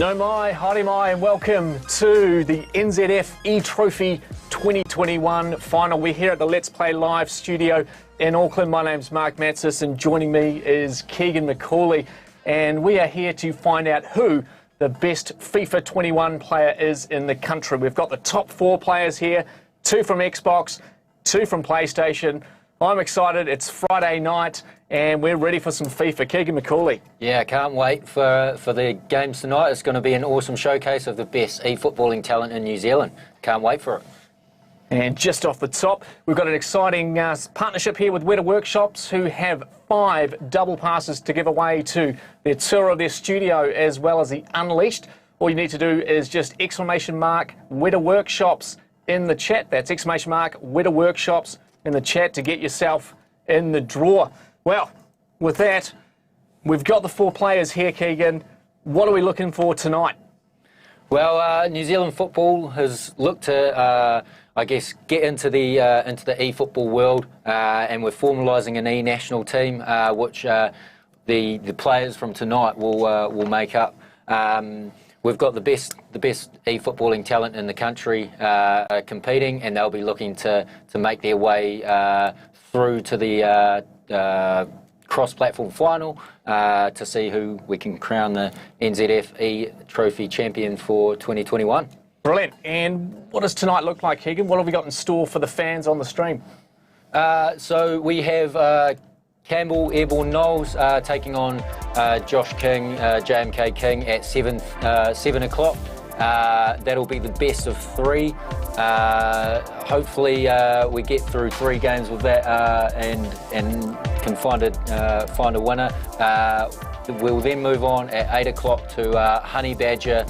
No mai, haere mai, and welcome to the NZF eTrophy 2021 final. We're here at the Let's Play Live studio in Auckland. My name's Mark Matsis, and joining me is Keegan McCauley, and we are here to find out who the best FIFA 21 player is in the country. We've got the top 4 players here, 2 from Xbox, 2 from PlayStation. I'm excited. It's Friday night and we're ready for some FIFA. Keegan McCauley. Yeah, I can't wait for the games tonight. It's going to be an awesome showcase of the best eFootballing talent in New Zealand. Can't wait for it. And just off the top, we've got an exciting partnership here with Weta Workshops, who have 5 double passes to give away to their tour of their studio as well as the Unleashed. All you need to do is just ! Weta Workshops in the chat. That's ! Weta Workshops in the chat to get yourself in the draw. Well, with that, we've got the 4 players here, Keegan. What are we looking for tonight? Well, New Zealand football has looked to, I guess, get into the eFootball world, and we're formalising an eNational team, which the players from tonight will make up. We've got the best eFootballing talent in the country competing, and they'll be looking to make their way through to the cross-platform final to see who we can crown the NZF eTrophy champion for 2021. Brilliant. And what does tonight look like, Keegan? What have we got in store for the fans on the stream? So we have Campbell, Airborne Knowles taking on Josh King, JMK King at 7 o'clock. That'll be the best of 3. Hopefully we get through 3 games with that and can find a winner. We'll then move on at 8 o'clock to Honey Badger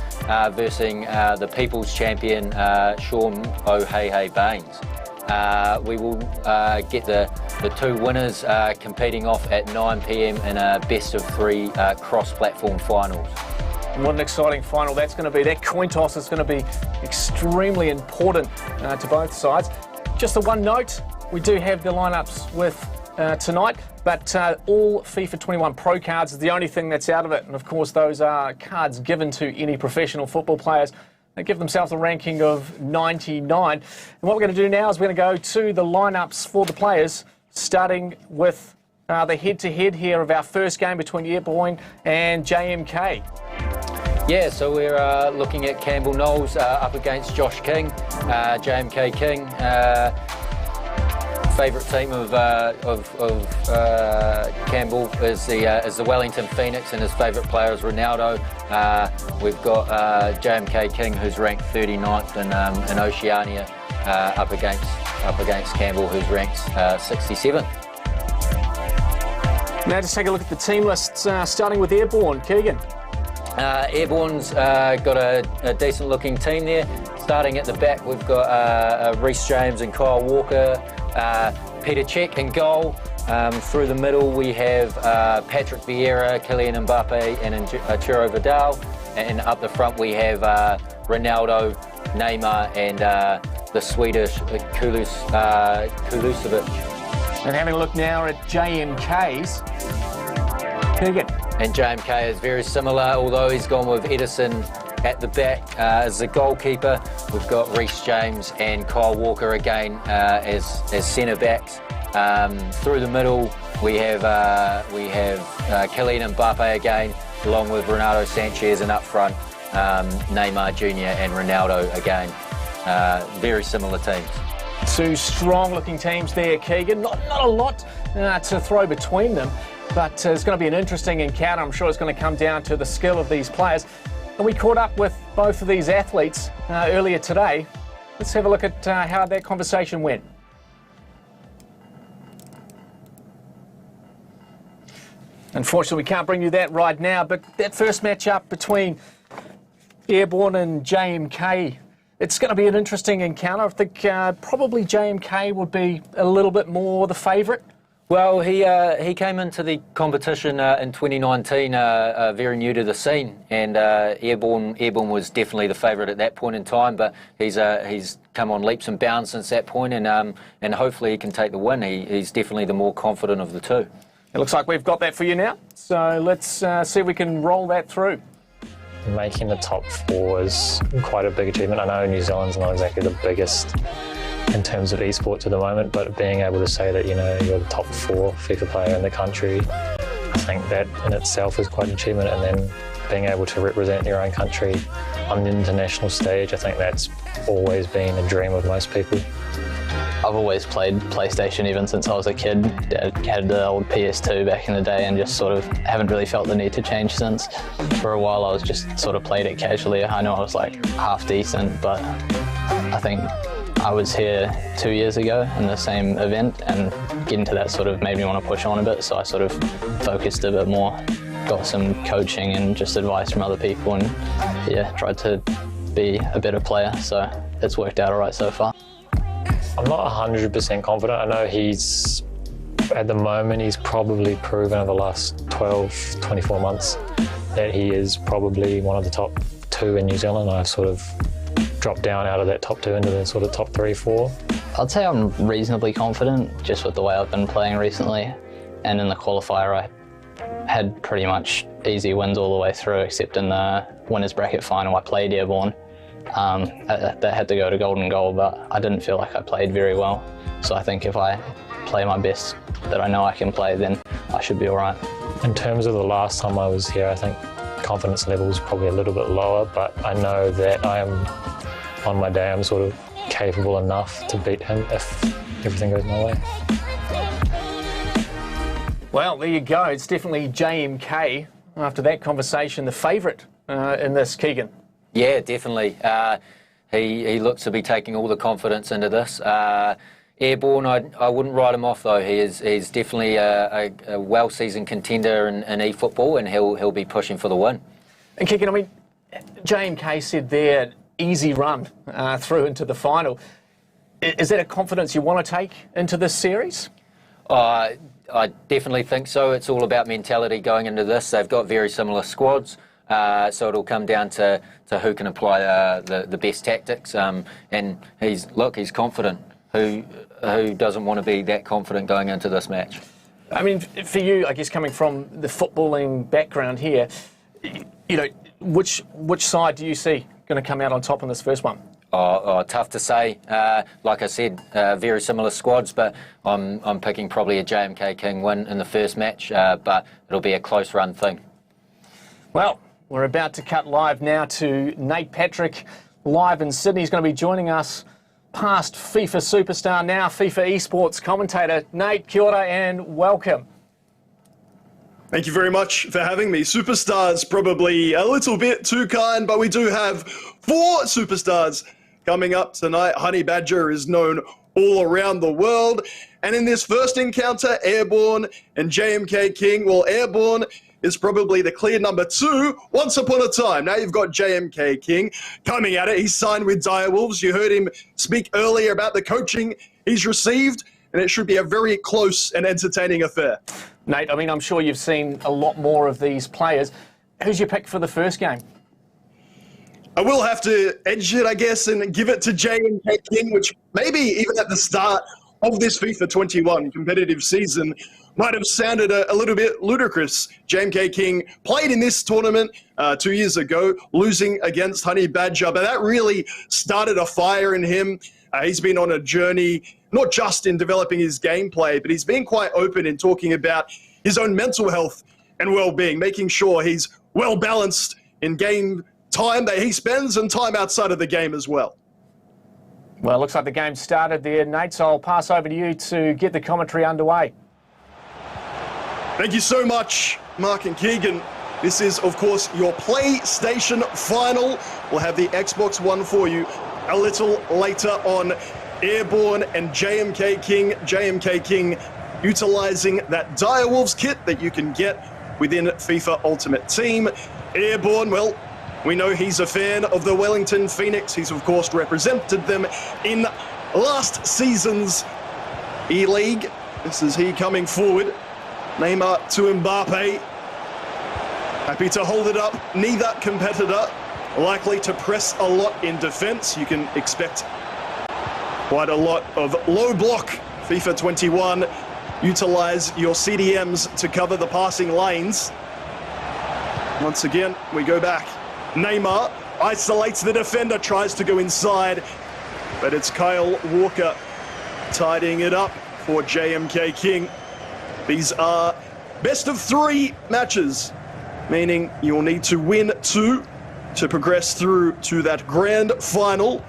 versus the People's Champion Sean O'Hehey Baines. We will get the 2 winners competing off at 9 p.m. in a best of 3 cross-platform finals. And what an exciting final that's going to be. That coin toss is going to be extremely important to both sides. Just the one note, we do have the lineups with tonight, but all FIFA 21 Pro cards is the only thing that's out of it. And of course, those are cards given to any professional football players. They give themselves a ranking of 99. And what we're going to do now is we're going to go to the lineups for the players, starting with the head-to-head here of our first game between Airborne and JMK. Yeah, so we're looking at Campbell Knowles up against Josh King, JMK King. Favourite team of Campbell is the Wellington Phoenix, and his favourite player is Ronaldo. We've got JMK King, who's ranked 39th in Oceania, up against Campbell, who's ranked 67th. Now just take a look at the team list, starting with Airborne. Keegan. Airborne's got a decent looking team there. Starting at the back, we've got Reece James and Kyle Walker, Peter Cech in goal. Through the middle, we have Patrick Vieira, Kylian Mbappe and Arturo Vidal. And up the front, we have Ronaldo, Neymar and the Swedish Kulusevich. And having a look now at JMK's. Keegan. And JMK is very similar, although he's gone with Edison at the back as the goalkeeper. We've got Reece James and Kyle Walker again as centre backs. Through the middle, we have Kylian Mbappe again, along with Ronaldo Sanchez, and up front Neymar Jr. and Ronaldo again. Very similar teams. 2 strong-looking teams there, Keegan. Not a lot to throw between them, but it's going to be an interesting encounter. I'm sure it's going to come down to the skill of these players. And we caught up with both of these athletes earlier today. Let's have a look at how that conversation went. Unfortunately, we can't bring you that right now, but that first match-up between Airborne and JMK, it's going to be an interesting encounter. I think probably JMK would be a little bit more the favourite. Well, he came into the competition in 2019 very new to the scene, and Airborne was definitely the favourite at that point in time. But he's come on leaps and bounds since that point, and hopefully he can take the win. He's definitely the more confident of the 2. It looks like we've got that for you now, so let's see if we can roll that through. making the top 4 is quite a big achievement. I know New Zealand's not exactly the biggest in terms of esports at the moment, but being able to say that, you know, you're the top 4 FIFA player in the country, I think that in itself is quite an achievement. And then being able to represent your own country on the international stage, I think that's always been a dream of most people. I've always played PlayStation even since I was a kid. Dad had the old PS2 back in the day and just sort of haven't really felt the need to change since. For a while I was just sort of played it casually. I know I was like half decent, but I think I was here 2 years ago in the same event, and getting to that sort of made me want to push on a bit, so I sort of focused a bit more, got some coaching and just advice from other people, and yeah, tried to be a better player, so it's worked out all right so far. I'm not 100% confident. I know at the moment, he's probably proven over the last 12, 24 months that he is probably one of the top 2 in New Zealand. I've sort of dropped down out of that top 2 into the sort of top 3, 4. I'd say I'm reasonably confident just with the way I've been playing recently, and in the qualifier I had pretty much easy wins all the way through, except in the winners bracket final I played Airborne. That had to go to golden goal, but I didn't feel like I played very well. So I think if I play my best that I know I can play, then I should be all right. In terms of the last time I was here, I think confidence level is probably a little bit lower, but I know that on my day, I'm sort of capable enough to beat him if everything goes my way. Well, there you go. It's definitely JMK, after that conversation, the favourite in this, Keegan. Yeah, definitely. He looks to be taking all the confidence into this. Airborne, I wouldn't write him off though. He's definitely a well-seasoned contender in eFootball, and he'll be pushing for the win. And Keegan, I mean, JMK said there, easy run through into the final. Is that a confidence you want to take into this series? I definitely think so. It's all about mentality going into this. They've got very similar squads. So it'll come down to who can apply the best tactics. And he's confident. Who doesn't want to be that confident going into this match? I mean, for you, I guess coming from the footballing background here, you know, which side do you see going to come out on top in this first one? Tough to say. Like I said, very similar squads, but I'm picking probably a JMK King win in the first match, but it'll be a close run thing. Well, we're about to cut live now to Nate Patrick, live in Sydney. He's going to be joining us, past FIFA superstar, now FIFA eSports commentator. Nate, kia ora and welcome. Thank you very much for having me. Superstars probably a little bit too kind, but we do have 4 superstars coming up tonight. Honey Badger is known all around the world. And in this first encounter, Airborne and JMK King, well, Airborne is probably the clear number 2 once upon a time. Now you've got JMK King coming at it. He's signed with Direwolves. You heard him speak earlier about the coaching he's received, and it should be a very close and entertaining affair. Nate, I mean, I'm sure you've seen a lot more of these players. Who's your pick for the first game? I will have to edge it, I guess, and give it to JMK King, which maybe even at the start of this FIFA 21 competitive season might have sounded a little bit ludicrous. JMK King played in this tournament 2 years ago, losing against Honey Badger, but that really started a fire in him. He's been on a journey, not just in developing his gameplay, but he's been quite open in talking about his own mental health and well-being, making sure he's well-balanced in game time that he spends and time outside of the game as well. Well, it looks like the game started there, Nate, so I'll pass over to you to get the commentary underway. Thank you so much, Mark and Keegan. This is, of course, your PlayStation final. We'll have the Xbox One for you a little later on. Airborne and JMK King. JMK King utilizing that Direwolves kit that you can get within FIFA Ultimate Team. Airborne, well, we know he's a fan of the Wellington Phoenix. He's, of course, represented them in last season's E-League. This is he coming forward. Neymar to Mbappe. Happy to hold it up. Neither competitor likely to press a lot in defense. You can expect quite a lot of low block. FIFA 21. Utilize your CDMs to cover the passing lanes. Once again, we go back Neymar isolates the defender, tries to go inside, but it's Kyle Walker tidying it up for JMK King. These are best of 3 matches, meaning you'll need to win 2 to progress through to that grand final,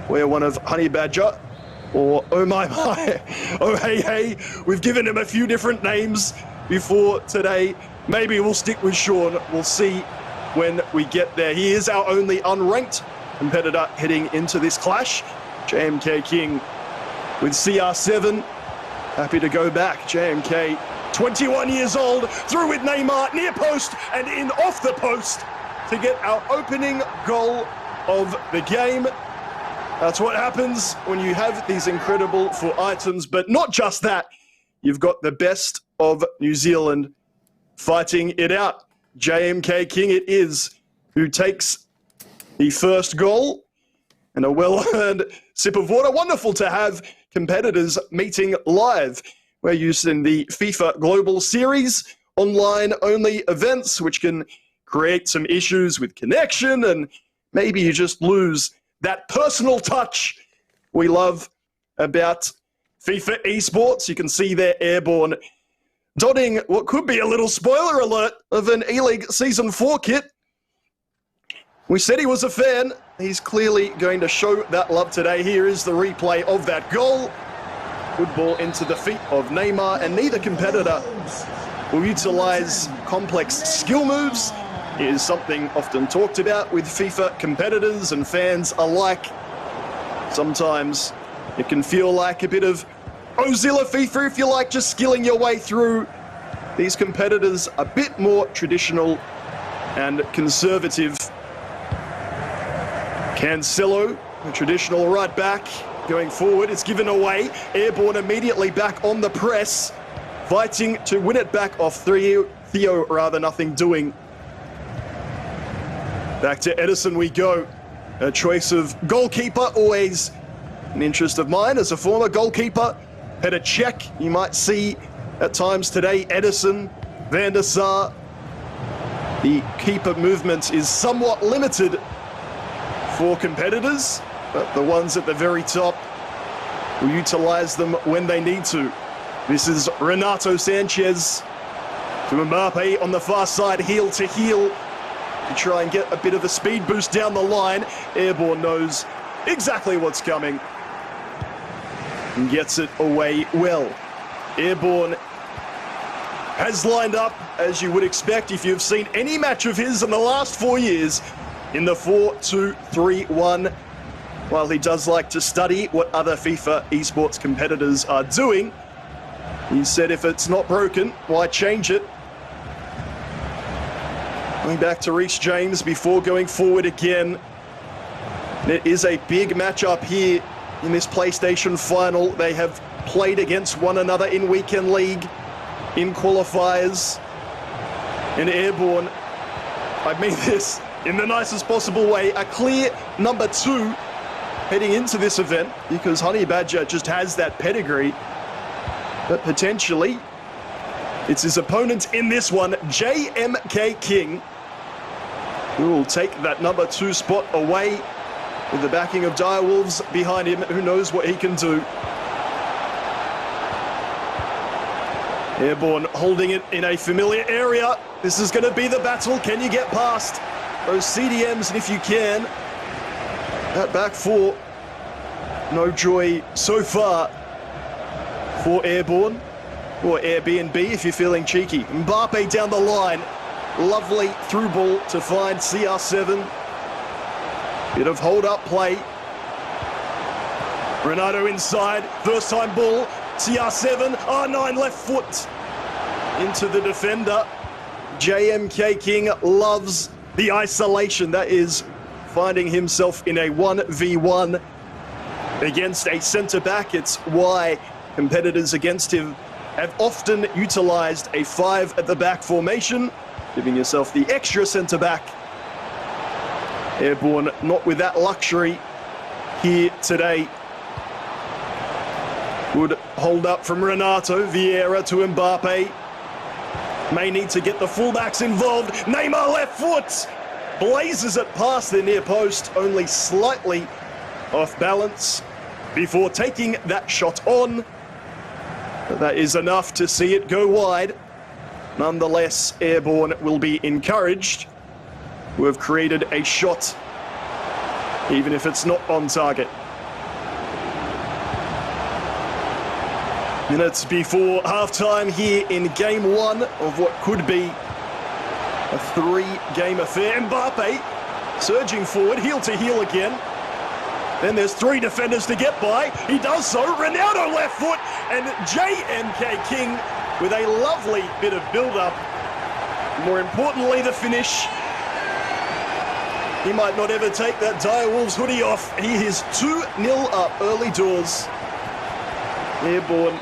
where one of Honey Badger or Oh My My, Oh Hey Hey, we've given him a few different names before today. Maybe we'll stick with Sean. We'll see when we get there. He is our only unranked competitor heading into this clash. JMK King with CR7. Happy to go back. JMK, 21 years old, through with Neymar, near post and in off the post to get our opening goal of the game. That's what happens when you have these incredible 4 items, but not just that. You've got the best of New Zealand fighting it out. JMK King it is who takes the first goal, and a well-earned sip of water. Wonderful to have competitors meeting live. We're using the FIFA Global Series online-only events, which can create some issues with connection, and maybe you just lose that personal touch we love about FIFA eSports. You can see there Airborne dotting what could be a little spoiler alert of an E-League Season 4 kit. We said he was a fan. He's clearly going to show that love today. Here is the replay of that goal. Good ball into the feet of Neymar, and neither competitor will utilize complex skill moves. It is something often talked about with FIFA competitors and fans alike. Sometimes it can feel like a bit of Ozilla FIFA, if you like, just skilling your way through. These competitors a bit more traditional and conservative. Cancelo, a traditional right back, going forward. It's given away. Airborne immediately back on the press, fighting to win it back off Theo, nothing doing. Back to Edison we go. A choice of goalkeeper, always an interest of mine as a former goalkeeper. Had a check. You might see at times today Edison, Van der Sar. The keeper movement is somewhat limited for competitors, but the ones at the very top will utilize them when they need to. This is Renato Sanchez to Mbappe on the far side, heel to heel, to try and get a bit of a speed boost down the line. Airborne knows exactly what's coming and gets it away well. Airborne has lined up, as you would expect if you've seen any match of his in the last 4 years, in the 4-2-3-1. While he does like to study what other FIFA esports competitors are doing, he said if it's not broken, why change it? Going back to Reece James before going forward again. And it is a big matchup here in this PlayStation final. They have played against one another in Weekend League, in qualifiers. And Airborne, I mean this in the nicest possible way, a clear number 2 heading into this event, because Honey Badger just has that pedigree. But potentially, it's his opponent in this one, JMK King, who will take that number 2 spot away with the backing of Direwolves behind him. Who knows what he can do. Airborne holding it in a familiar area. This is going to be the battle. Can you get past those CDMs? And if you can, that back 4, no joy so far for Airborne, or Airbnb if you're feeling cheeky. Mbappe down the line. Lovely through ball to find CR7. Bit of hold-up play. Renato inside. First time ball. CR7. R9 left foot into the defender. JMK King loves the isolation. That is finding himself in a 1v1 against a centre-back. It's why competitors against him have often utilised a 5 at the back formation, giving yourself the extra centre-back. Airborne not with that luxury here today. Good hold up from Renato. Vieira to Mbappe. May need to get the fullbacks involved. Neymar left foot. blazes it past the near post, only slightly off balance before taking that shot on. But that is enough to see it go wide. Nonetheless, Airborne will be encouraged who have created a shot, even if it's not on target. Minutes before halftime here in game one of what could be a three-game affair. Mbappe surging forward, heel to heel again. Then there's three defenders to get by. He does so. Ronaldo left foot, and JMK King with a lovely bit of build-up. More importantly, the finish. He might not ever take that Dire Wolves hoodie off. He is 2-0 up early doors. Airborne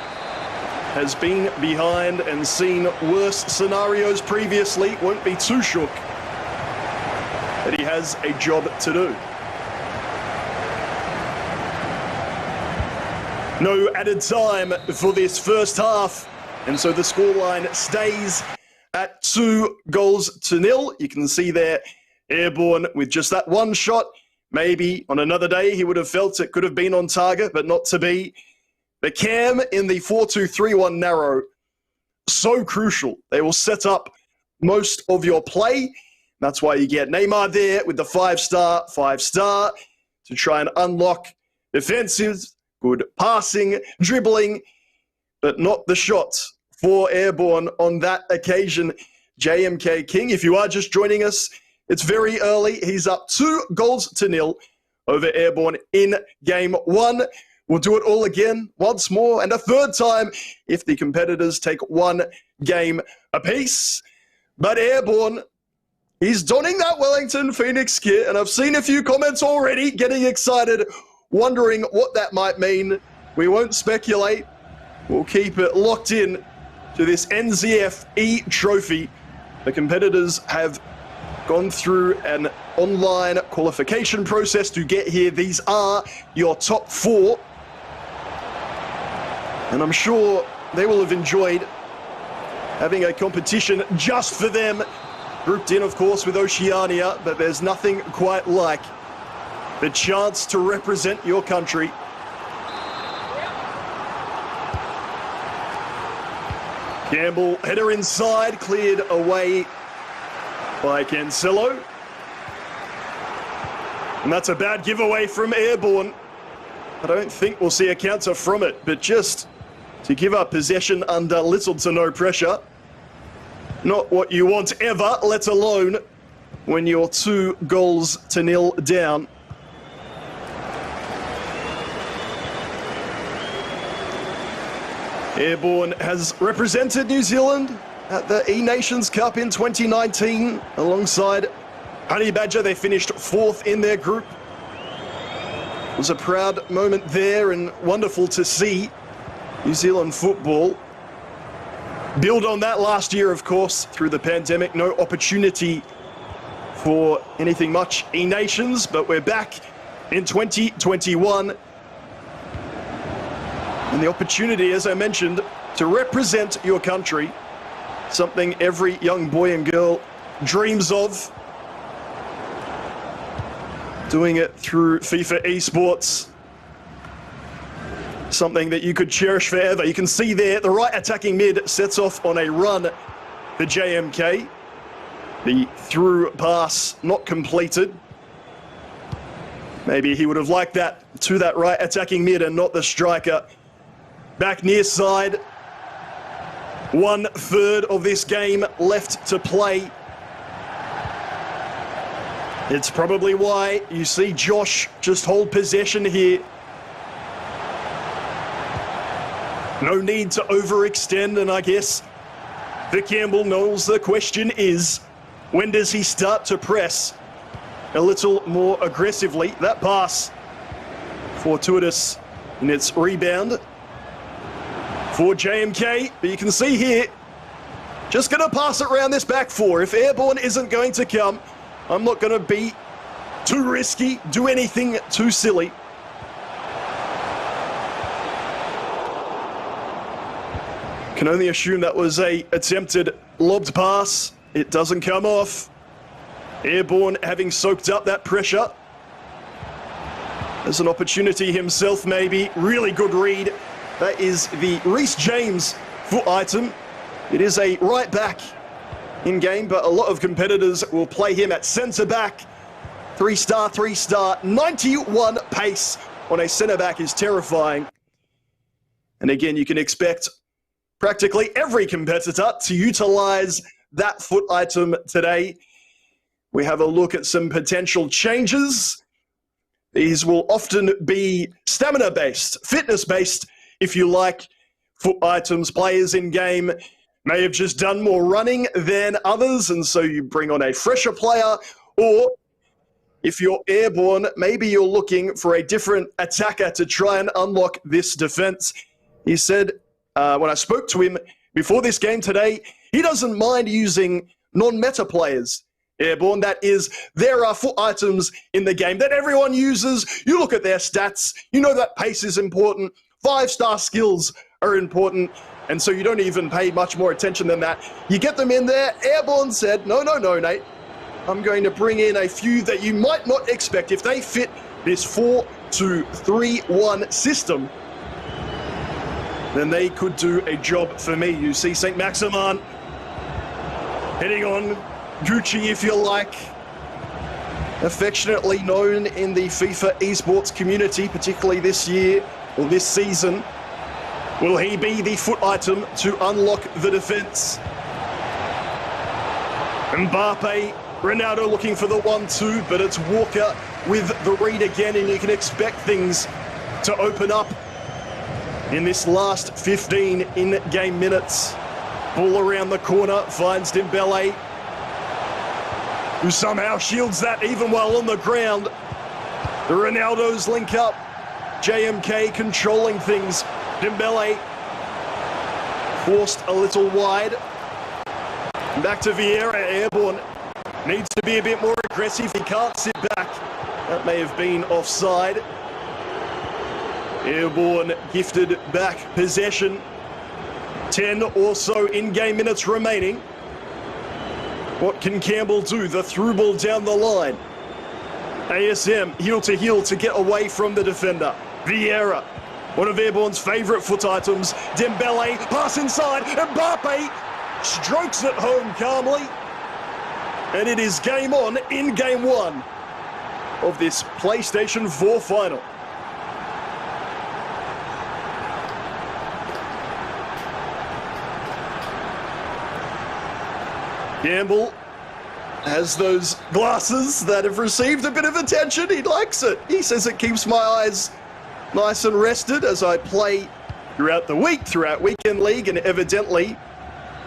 has been behind and seen worse scenarios previously. Won't be too shook that he has a job to do. No added time for this first half, and so the scoreline stays at 2-0. You can see there Airborne with just that one shot. Maybe on another day he would have felt it could have been on target, but not to be. The cam in the 4-2-3-1 narrow, so crucial. They will set up most of your play. That's why you get Neymar there with the 5-star, to try and unlock defensives, good passing, dribbling, but not the shots for Airborne on that occasion. JMK King, if you are just joining us, it's very early. He's up 2-0 over Airborne in game one. We'll do it all again once more and a third time if the competitors take one game apiece. But Airborne, he's donning that Wellington Phoenix kit, and I've seen a few comments already getting excited, wondering what that might mean. We won't speculate. We'll keep it locked in to this NZF eTrophy. The competitors have gone through an online qualification process to get here. These are your top four. And I'm sure they will have enjoyed having a competition just for them. Grouped in, of course, with Oceania, but there's nothing quite like the chance to represent your country. Campbell, header inside, cleared away by Cancelo. And that's a bad giveaway from Airborne. I don't think we'll see a counter from it, but just to give up possession under little to no pressure. Not what you want ever, let alone when you're 2-0 down. Airborne has represented New Zealand at the eNations Cup in 2019 alongside Honey Badger. They finished 4th in their group. It was a proud moment there and wonderful to see New Zealand football build on that last year, of course, through the pandemic. No opportunity for anything much eNations, but we're back in 2021. And the opportunity, as I mentioned, to represent your country, something every young boy and girl dreams of. Doing it through FIFA eSports, something that you could cherish forever. You can see there, the right attacking mid sets off on a run for JMK. The through pass not completed. Maybe he would have liked that to that right attacking mid and not the striker. Back near side. 1/3 of this game left to play. It's probably why you see Josh just hold possession here. No need to overextend, and I guess for Campbell Knowles, the question is, when does he start to press a little more aggressively? That pass fortuitous in its rebound for JMK, but you can see here, just going to pass it around this back four. If Airborne isn't going to come, I'm not going to be too risky, do anything too silly. Can only assume that was a attempted lobbed pass. It doesn't come off. Airborne having soaked up that pressure. There's an opportunity himself, maybe. Really good read. That is the Reece James foot item. It is a right back in game, but a lot of competitors will play him at centre back. 3-star, 91 pace on a centre back is terrifying. And again, you can expect practically every competitor to utilise that foot item today. We have a look at some potential changes. These will often be stamina-based, fitness-based, if you like. Foot items, players in game may have just done more running than others, and so you bring on a fresher player. Or if you're Airborne, maybe you're looking for a different attacker to try and unlock this defence. He said, when I spoke to him before this game today, he doesn't mind using non-meta players. Airborne, that is, there are foot items in the game that everyone uses. You look at their stats, you know that pace is important, 5-star skills are important, and so you don't even pay much more attention than that. You get them in there. Airborne said, no, Nate, I'm going to bring in a few that you might not expect if they fit this 4-2-3-1 system. Then they could do a job for me. You see St. Maximin heading on Gucci, if you like, affectionately known in the FIFA esports community, particularly this year or this season. Will he be the foot item to unlock the defence? Mbappe, Ronaldo looking for the 1-2, but it's Walker with the read again, and you can expect things to open up in this last 15 in-game minutes. Ball around the corner, finds Dembele, who somehow shields that even while on the ground. The Ronaldos link up. JMK controlling things. Dembele forced a little wide. Back to Vieira. Airborne needs to be a bit more aggressive. He can't sit back. That may have been offside. Airborne gifted back possession. 10 or so in-game minutes remaining. What can Campbell do? The through ball down the line. ASM heel to heel to get away from the defender. Vieira, one of Airborne's favourite foot items. Dembele, pass inside. Mbappe strokes it home calmly. And it is game on in game one of this PlayStation 4 final. Campbell has those glasses that have received a bit of attention. He likes it. He says it keeps my eyes nice and rested as I play throughout the week, throughout weekend league, and evidently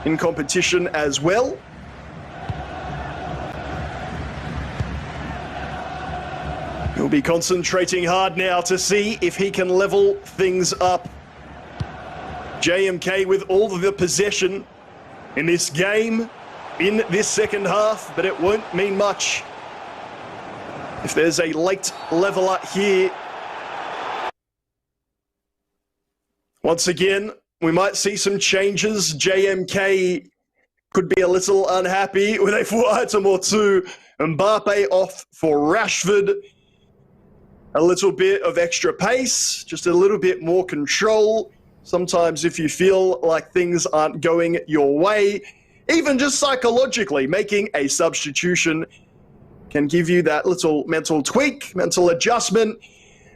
in competition as well. He'll be concentrating hard now to see if he can level things up. JMK with all of the possession in this game, in this second half, but it won't mean much if there's a late leveler here. Once again, we might see some changes. JMK could be a little unhappy with a foot item or two. Mbappe off for Rashford. A little bit of extra pace, just a little bit more control. Sometimes if you feel like things aren't going your way, even just psychologically, making a substitution can give you that little mental tweak, mental adjustment,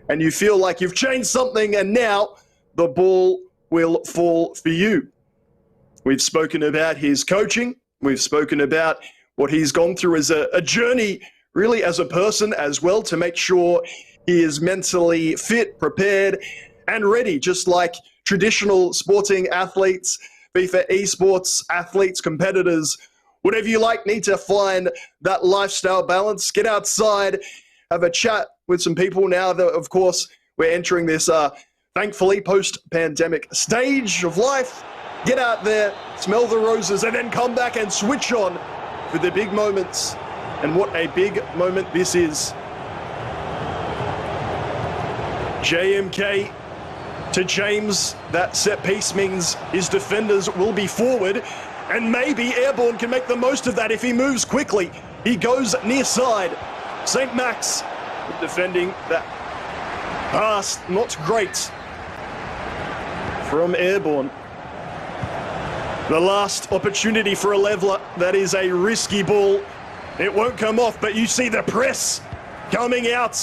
and you feel like you've changed something, and now the ball will fall for you. We've spoken about his coaching. We've spoken about what he's gone through as a journey, really as a person as well, to make sure he is mentally fit, prepared, and ready, just like traditional sporting athletes, FIFA esports athletes, competitors, whatever you like, need to find that lifestyle balance. Get outside, have a chat with some people now that, of course, we're entering this, thankfully, post-pandemic stage of life. Get out there, smell the roses, and then come back and switch on for the big moments. And what a big moment this is. JMK to James, that set piece means his defenders will be forward, and maybe Airborne can make the most of that if he moves quickly. He goes near side. St. Max defending that pass. Not great from Airborne. The last opportunity for a leveller. That is a risky ball. It won't come off, but you see the press coming out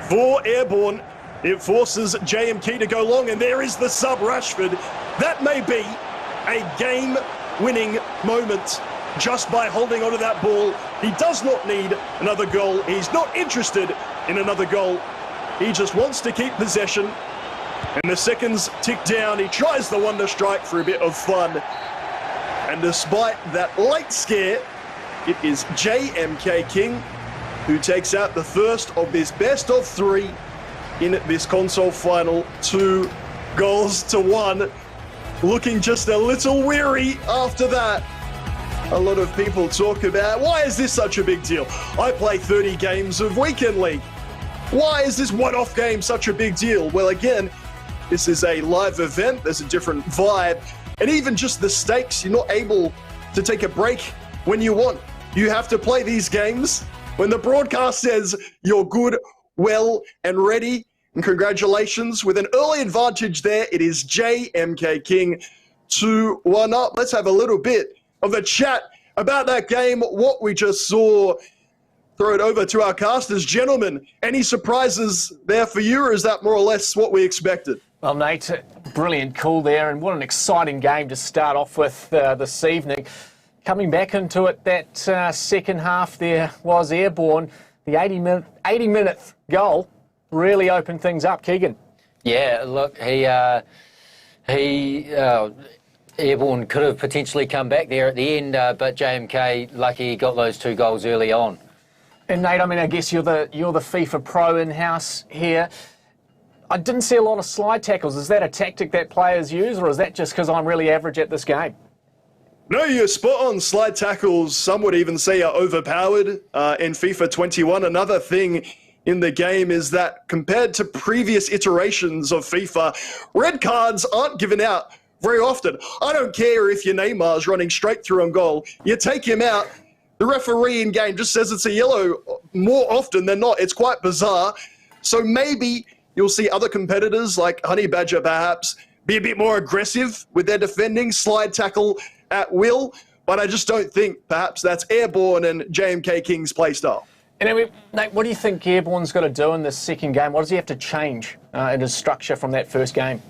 for Airborne. It forces JMK to go long, and there is the sub Rashford. That may be a game-winning moment just by holding onto that ball. He does not need another goal. He's not interested in another goal. He just wants to keep possession. And the seconds tick down. He tries the wonder strike for a bit of fun. And despite that late scare, it is JMK King who takes out the first of this best of three in this console final. 2-1. Looking just a little weary after that. A lot of people talk about, why is this such a big deal? I play 30 games of Weekend League. Why is this one-off game such a big deal? Well, again, this is a live event. There's a different vibe. And even just the stakes, you're not able to take a break when you want. You have to play these games when the broadcast says you're good, well, and ready. And congratulations. With an early advantage there, it is JMK King 2-1 up. Let's have a little bit of a chat about that game, what we just saw. Throw it over to our casters. Gentlemen, any surprises there for you, or is that more or less what we expected? Well, Nate, brilliant call there, and what an exciting game to start off with this evening. Coming back into it, that second half there was Airborne. The 80-minute goal really opened things up. Keegan. Yeah, look, Airborne could have potentially come back there at the end, but JMK, lucky he got those 2 goals early on. And Nate, I mean, I guess you're the FIFA pro in-house here. I didn't see a lot of slide tackles. Is that a tactic that players use, or is that just because I'm really average at this game? No, you're spot on. Slide tackles, some would even say, are overpowered in FIFA 21. Another thing in the game is that compared to previous iterations of FIFA, red cards aren't given out very often. I don't care if your Neymar's running straight through on goal. You take him out, the referee in game just says it's a yellow more often than not. It's quite bizarre. So maybe you'll see other competitors like Honey Badger perhaps be a bit more aggressive with their defending, slide tackle at will. But I just don't think perhaps that's Airborne and JMK King's play style. And I mean, Nate, what do you think Airborne's got to do in this second game? What does he have to change in his structure from that first game?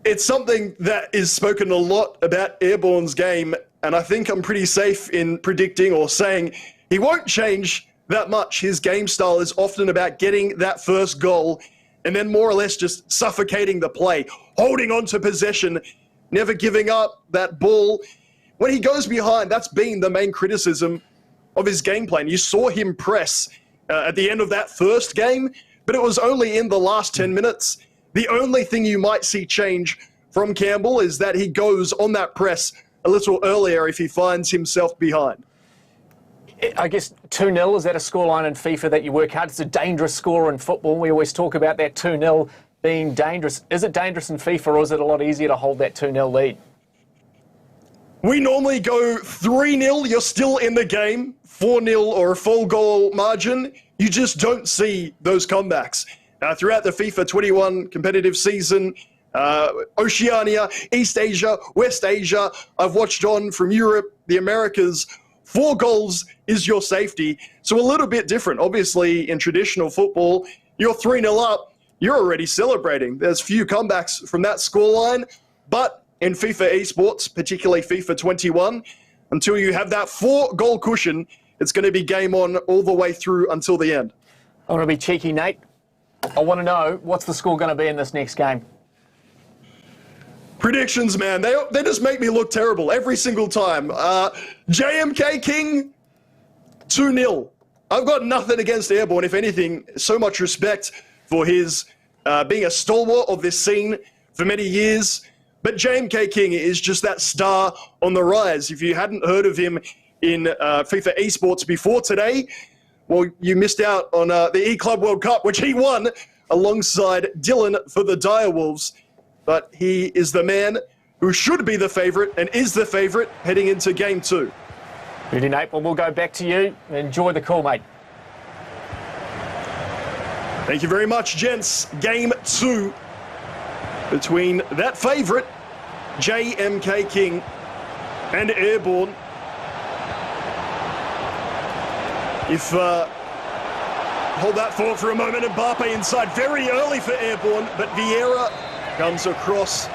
It's something that is spoken a lot about Airborne's game, and I think I'm pretty safe in predicting or saying he won't change that much. His game style is often about getting that first goal and then more or less just suffocating the play, holding on to possession, never giving up that ball. When he goes behind, that's been the main criticism of his game plan. You saw him press at the end of that first game, but it was only in the last 10 minutes. The only thing you might see change from Campbell is that he goes on that press a little earlier if he finds himself behind. I guess 2-0, is that a scoreline in FIFA that you work hard? It's a dangerous score in football. We always talk about that 2-0 being dangerous. Is it dangerous in FIFA, or is it a lot easier to hold that 2-0 lead? We normally go 3-0, you're still in the game. 4-0 or a full goal margin, you just don't see those comebacks. Throughout the FIFA 21 competitive season, Oceania, East Asia, West Asia, I've watched on from Europe, the Americas. 4 goals is your safety. So a little bit different. Obviously, in traditional football, you're 3-0 up, you're already celebrating. There's few comebacks from that scoreline, but in FIFA eSports, particularly FIFA 21, until you have that 4-goal cushion, it's going to be game on all the way through until the end. I want to be cheeky, Nate. I want to know, what's the score going to be in this next game? Predictions, man, they just make me look terrible every single time. JMK King, 2-0. I've got nothing against Airborne. If anything, so much respect for his being a stalwart of this scene for many years. But JMK King is just that star on the rise. If you hadn't heard of him in FIFA eSports before today, well, you missed out on the E-Club World Cup, which he won alongside Dylan for the Direwolves. But he is the man who should be the favourite and is the favourite heading into Game 2. Ready, Nate? Well, we'll go back to you. Enjoy the call, mate. Thank you very much, gents. Game 2 between that favourite, JMK King, and Airborne. If hold that thought for a moment. Mbappe inside very early for Airborne, but Vieira comes across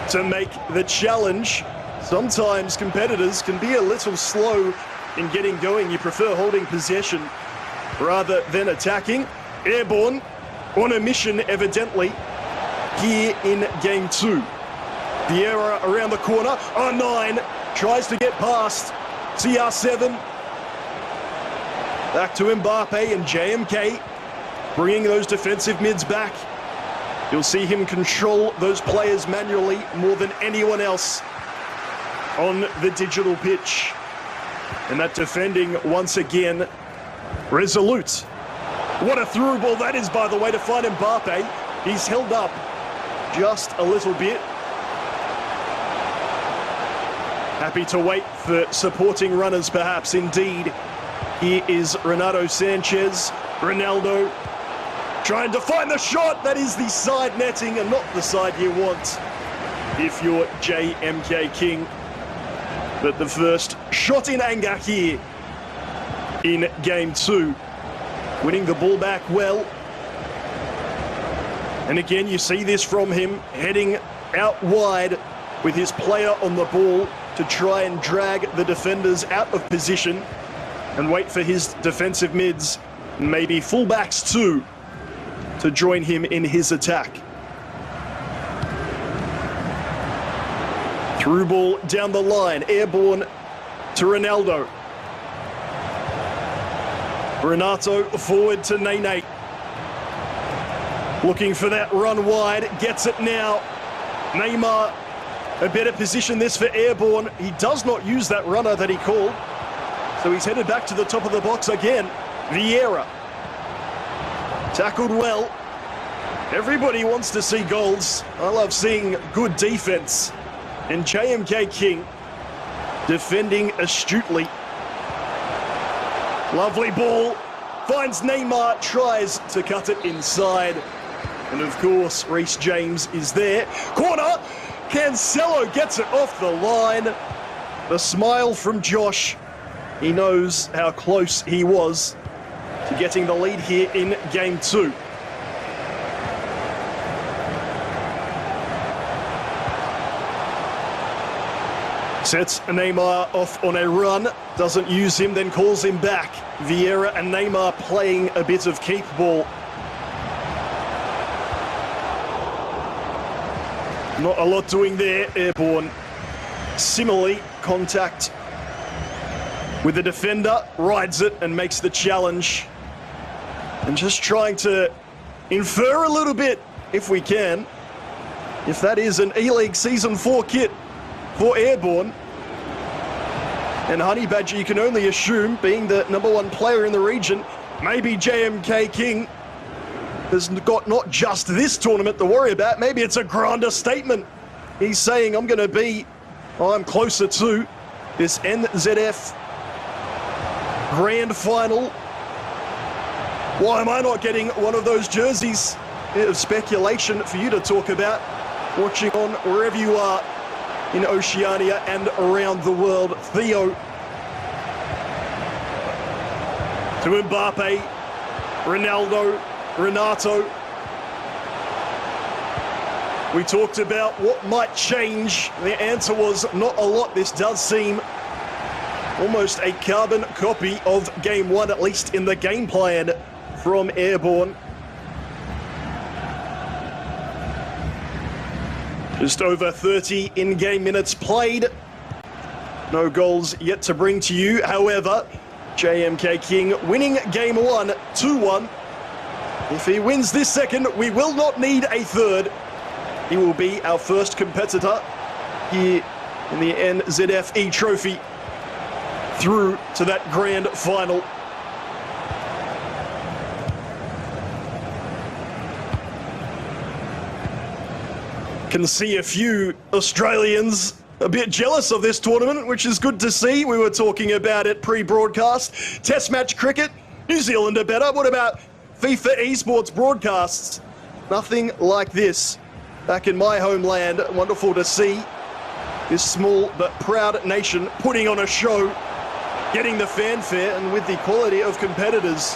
to make the challenge. Sometimes competitors can be a little slow in getting going. You prefer holding possession rather than attacking. Airborne on a mission, evidently, here in game 2. Vieira around the corner. R9 tries to get past CR7. Back to Mbappe and JMK, bringing those defensive mids back. You'll see him control those players manually more than anyone else on the digital pitch. And that defending, once again, resolute. What a through ball that is, by the way, to find Mbappe. He's held up just a little bit. Happy to wait for supporting runners, perhaps, indeed. Here is Renato Sanchez. Ronaldo trying to find the shot. That is the side netting and not the side you want if you're JMK King. But the first shot in anger here in game 2. Winning the ball back well. And again, you see this from him, heading out wide with his player on the ball to try and drag the defenders out of position and wait for his defensive mids, maybe fullbacks too, to join him in his attack. Through ball down the line, Airborne to Ronaldo. Renato forward to Nene. Looking for that run wide, gets it now. Neymar, a better position this for Airborne. He does not use that runner that he called. So he's headed back to the top of the box again. Vieira. Tackled well. Everybody wants to see goals. I love seeing good defense. And JMK King defending astutely. Lovely ball. Finds Neymar, tries to cut it inside. And of course, Reece James is there. Corner. Cancelo gets it off the line. The smile from Josh. He knows how close he was to getting the lead here in game 2. Sets Neymar off on a run, doesn't use him, then calls him back. Vieira and Neymar playing a bit of keep ball. Not a lot doing there, Airborne. Similarly, contact with the defender, rides it and makes the challenge. And just trying to infer a little bit, if we can, if that is an E-League Season 4 kit for Airborne. And Honey Badger, you can only assume, being the #1 player in the region, maybe JMK King has got not just this tournament to worry about, maybe it's a grander statement. He's saying, I'm closer to this NZF Grand Final. Why am I not getting one of those jerseys? Bit of speculation for you to talk about, watching on wherever you are in Oceania and around the world. Theo to Mbappe, Ronaldo, Renato. We talked about what might change. The answer was not a lot. This does seem almost a carbon copy of game 1, at least in the game plan from Airborne. Just over 30 in-game minutes played. No goals yet to bring to you. However, JMK King winning game 1, 2-1. If he wins this second, we will not need a third. He will be our first competitor here in the NZF eTrophy through to that grand final. Can see a few Australians a bit jealous of this tournament, which is good to see. We were talking about it pre-broadcast. Test match cricket, New Zealand are better. What about FIFA eSports broadcasts? Nothing like this. Back in my homeland, wonderful to see this small but proud nation putting on a show, getting the fanfare, and with the quality of competitors.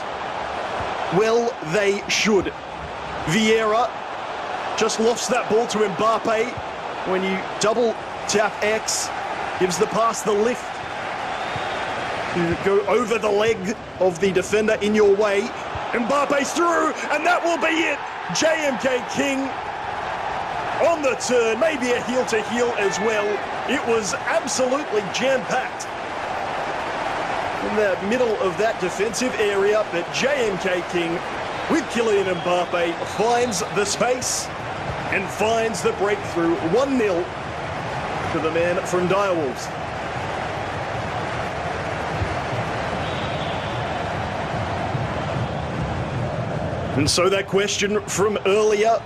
Well, they should. Vieira just lofts that ball to Mbappe. When you double tap X, gives the pass the lift to go over the leg of the defender in your way. Mbappe's through, and that will be it. JMK King on the turn, maybe a heel-to-heel as well. It was absolutely jam-packed in the middle of that defensive area, but JMK King with Kylian Mbappe finds the space and finds the breakthrough. 1-0 to the man from Direwolves. And so that question from earlier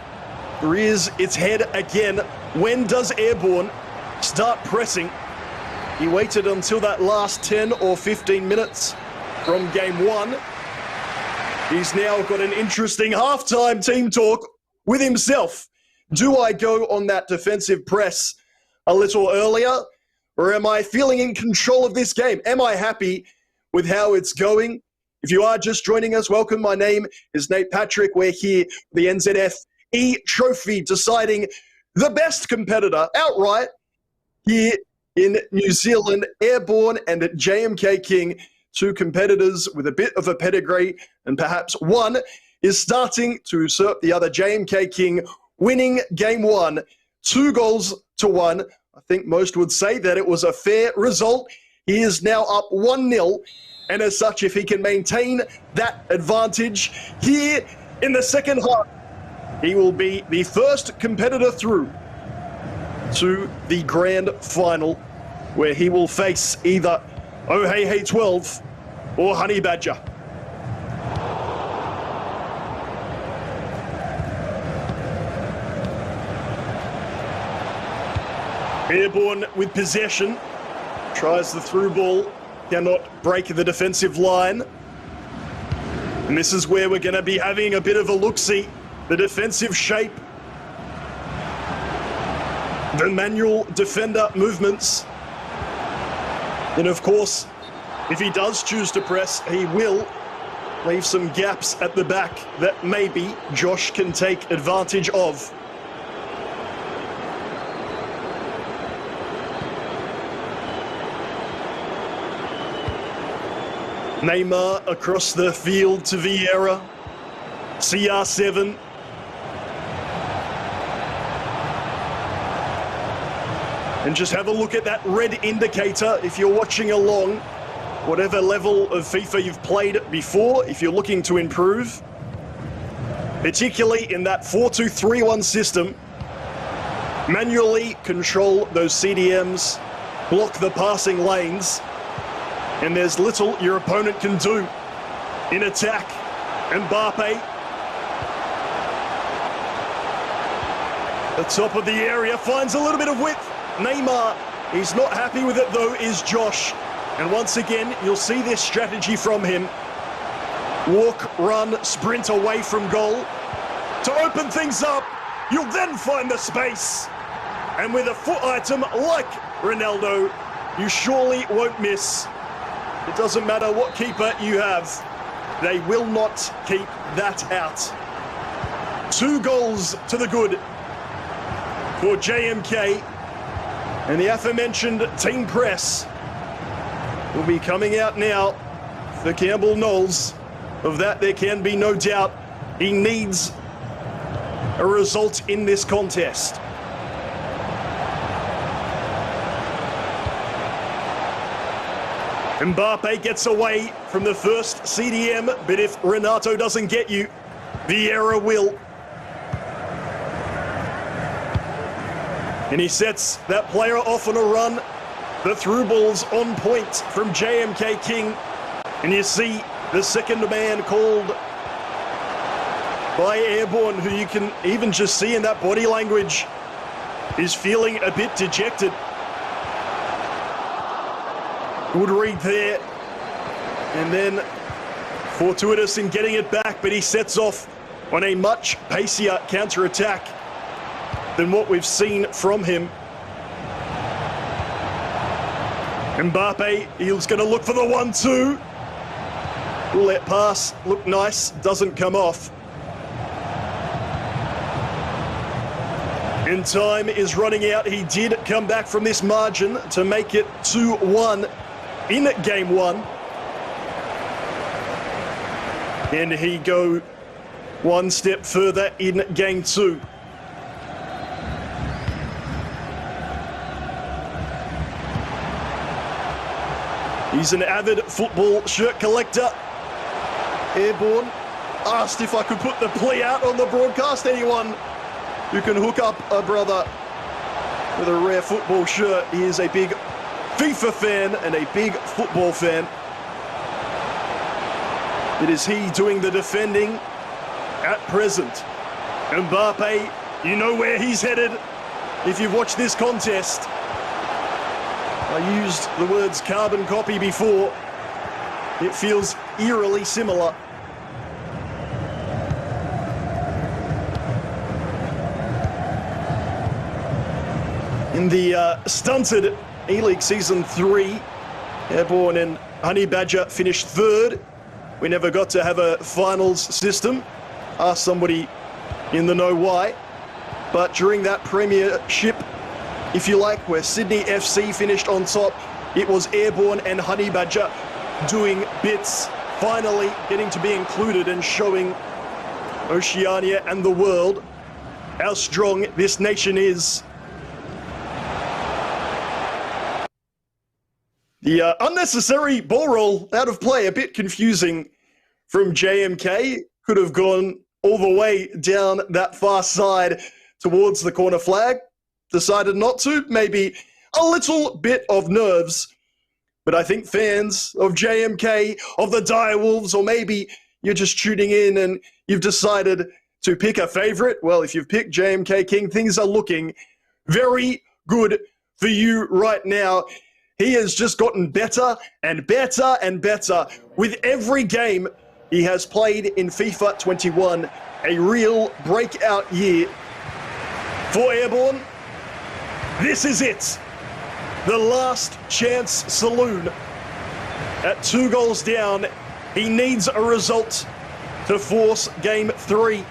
rears its head again. When does Airborne start pressing? He waited until that last 10 or 15 minutes from game one. He's now got an interesting halftime team talk with himself. Do I go on that defensive press a little earlier, or am I feeling in control of this game? Am I happy with how it's going? If you are just joining us, welcome. My name is Nate Patrick. We're here, the NZF eTrophy, deciding the best competitor outright here in New Zealand. Airborne and JMK King, two competitors with a bit of a pedigree, and perhaps one is starting to usurp the other. JMK King winning game one, 2-1. I think most would say that it was a fair result. He is now up 1-0, and as such, if he can maintain that advantage here in the second half, he will be the first competitor through to the grand final, where he will face either Oheihe 12 or Honey Badger. Airborne with possession, tries the through ball, cannot break the defensive line. And this is where we're going to be having a bit of a look-see. The defensive shape, the manual defender movements. And of course, if he does choose to press, he will leave some gaps at the back that maybe Josh can take advantage of. Neymar across the field to Vieira. CR7. And just have a look at that red indicator if you're watching along. Whatever level of FIFA you've played before, if you're looking to improve. Particularly in that 4-2-3-1 system. Manually control those CDMs, block the passing lanes. And there's little your opponent can do in attack. Mbappe, the top of the area, finds a little bit of width. Neymar, he's not happy with it though, is Josh. And once again, you'll see this strategy from him. Walk, run, sprint away from goal. To open things up, you'll then find the space. And with a foot item like Ronaldo, you surely won't miss. It doesn't matter what keeper you have, they will not keep that out. 2 goals to the good for JMK, and the aforementioned team press will be coming out now for Campbell Knowles. Of that there can be no doubt. He needs a result in this contest. Mbappe gets away from the first CDM, but if Renato doesn't get you, Vieira will. And he sets that player off on a run. The through ball's on point from JMK King. And you see the second man called by Airborne, who you can even just see in that body language is feeling a bit dejected. Good read there. And then fortuitous in getting it back, but he sets off on a much pacier counter-attack than what we've seen from him. Mbappe, he's going to look for the 1-2. Will that pass look nice? Doesn't come off. And time is running out. He did come back from this margin to make it 2-1 in game one. And he go one step further in game two. He's an avid football shirt collector. Airborne asked if I could put the plea out on the broadcast. Anyone who can hook up a brother with a rare football shirt. He is a big FIFA fan and a big football fan. It is he doing the defending at present. Mbappe, you know where he's headed if you've watched this contest. I used the words carbon copy before. It feels eerily similar. In the stunted E-League Season 3, Airborne and Honey Badger finished third. We never got to have a finals system. Ask somebody in the know why. But during that premiership, if you like, where Sydney FC finished on top, it was Airborne and Honey Badger doing bits, finally getting to be included and showing Oceania and the world how strong this nation is. The unnecessary ball roll out of play, a bit confusing from JMK. Could have gone all the way down that far side towards the corner flag. Decided not to, maybe a little bit of nerves. But I think fans of JMK, of the Direwolves, or maybe you're just tuning in and you've decided to pick a favourite. Well, if you've picked JMK King, things are looking very good for you right now. He has just gotten better and better and better with every game he has played in FIFA 21. A real breakout year for Airborne. This is it. The last chance saloon. At 2 goals down, he needs a result to force game 3.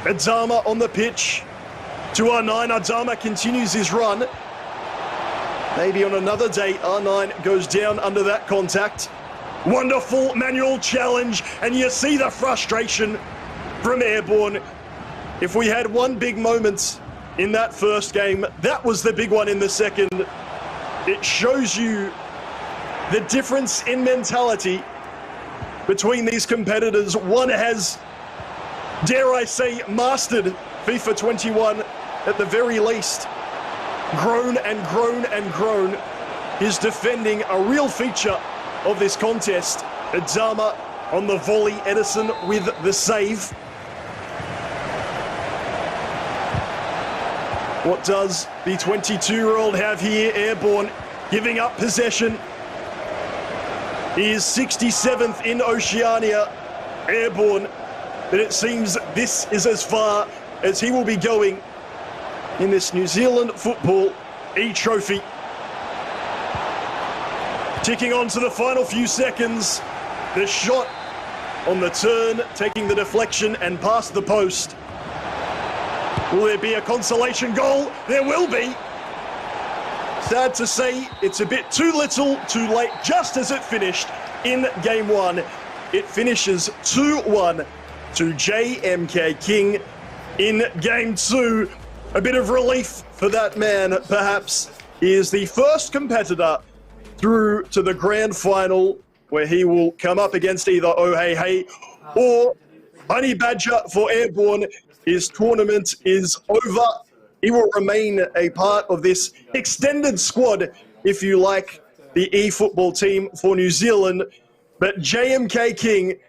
Adama on the pitch. To R9, Adama continues his run. Maybe on another day, R9 goes down under that contact. Wonderful manual challenge, and you see the frustration from Airborne. If we had one big moment in that first game, that was the big one in the second. It shows you the difference in mentality between these competitors. One has, dare I say, mastered FIFA 21 at the very least. Grown and grown and grown. His defending a real feature of this contest. Adama on the volley, Edison with the save. What does the 22-year-old have here? Airborne giving up possession. He is 67th in Oceania, Airborne, but it seems this is as far as he will be going in this New Zealand football eTrophy. Ticking on to the final few seconds. The shot on the turn, taking the deflection and past the post. Will there be a consolation goal? There will be. Sad to say, it's a bit too little, too late, just as it finished in game one. It finishes 2-1 to JMK King in game two. A bit of relief for that man, perhaps. He is the first competitor through to the grand final, where he will come up against either Ohei or Honey Badger for Airborne. His tournament is over. He will remain a part of this extended squad, if you like, the eFootball team for New Zealand. But JMK King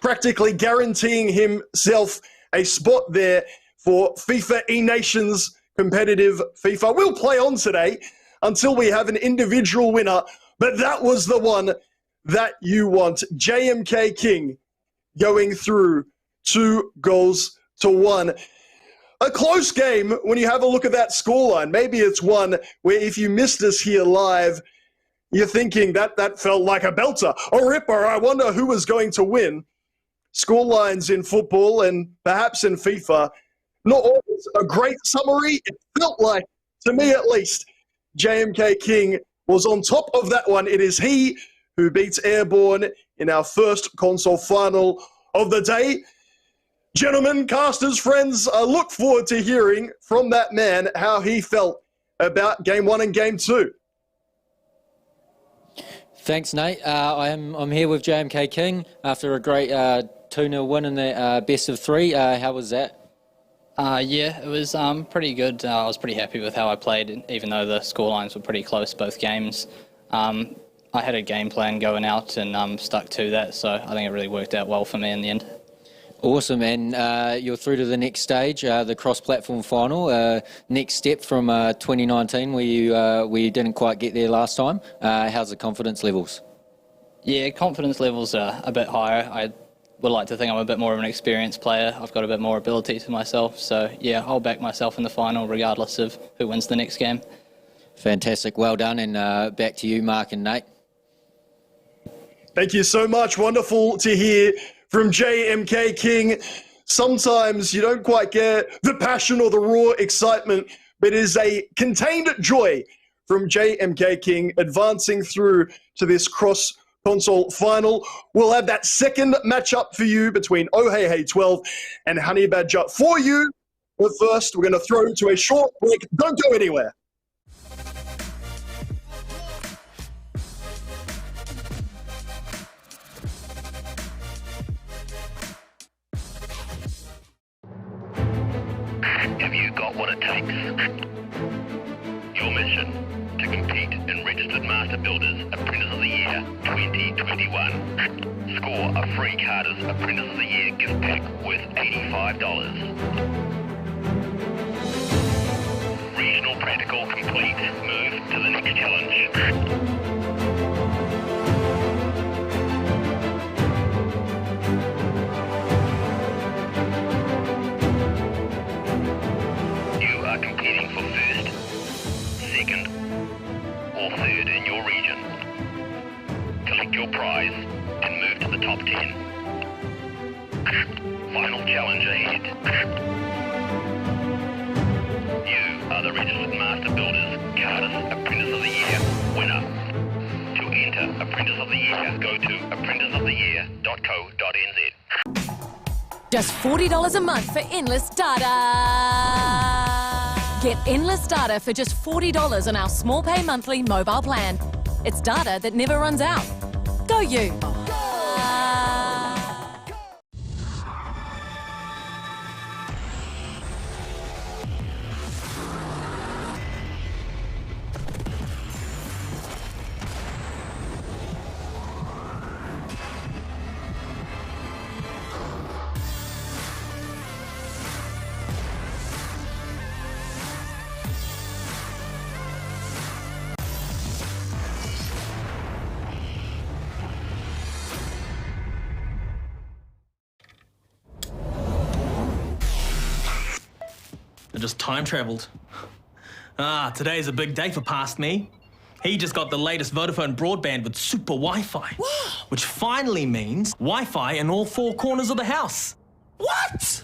practically guaranteeing himself a spot there for FIFA eNations competitive FIFA. We'll play on today until we have an individual winner. but that was the one that you want. JMK King going through 2-1. A close game when you have a look at that scoreline. Maybe it's one where if you missed us here live, you're thinking that felt like a belter, a ripper. I wonder who was going to win. Scorelines in football and perhaps in FIFA, not always a great summary. It felt like, to me at least, JMK King was on top of that one. It is he who beats Airborne in our first console final of the day. Gentlemen, casters, friends, I look forward to hearing from that man how he felt about Game 1 and Game 2. Thanks, Nate. I'm here with JMK King after a great 2-0 win in the best of 3. How was that? Yeah, it was pretty good. I was pretty happy with how I played, even though the scorelines were pretty close both games. I had a game plan going out and stuck to that, so I think it really worked out well for me in the end. Awesome, and you're through to the next stage, the cross-platform final. Next step from 2019, where you didn't quite get there last time. How's the confidence levels? Yeah, confidence levels are a bit higher. I would like to think I'm a bit more of an experienced player. I've got a bit more ability to myself, so yeah, I'll back myself in the final regardless of who wins the next game. Fantastic, well done, and back to you, Mark and Nate. Thank you so much. Wonderful to hear from JMK King. Sometimes you don't quite get the passion or the raw excitement, but it is a contained joy from JMK King advancing through to this cross-console final. We'll have that second matchup for you between Oheihe 12 and Honey Badger for you. But first, we're going to throw to a short break. Don't go anywhere. Have you got what it takes? Your mission, to compete in Registered Master Builders Apprentice of the Year 2021. Score a free Carter's Apprentice of the Year gift pack worth $85. Regional practical complete. Move to the next challenge. Competing for first, second, or third in your region. Collect your prize and move to the top 10. Final challenge ahead. You are the Registered Master Builders Carter's Apprentice of the Year winner. To enter Apprentice of the Year, go to apprenticeoftheyear.co.nz. Just $40 a month for endless data. Get endless data for just $40 on our small pay monthly mobile plan. It's data that never runs out. Go you! Just time travelled. Today's a big day for past me. He just got the latest Vodafone broadband with super Wi-Fi. Wow. Which finally means Wi-Fi in all 4 corners of the house. What?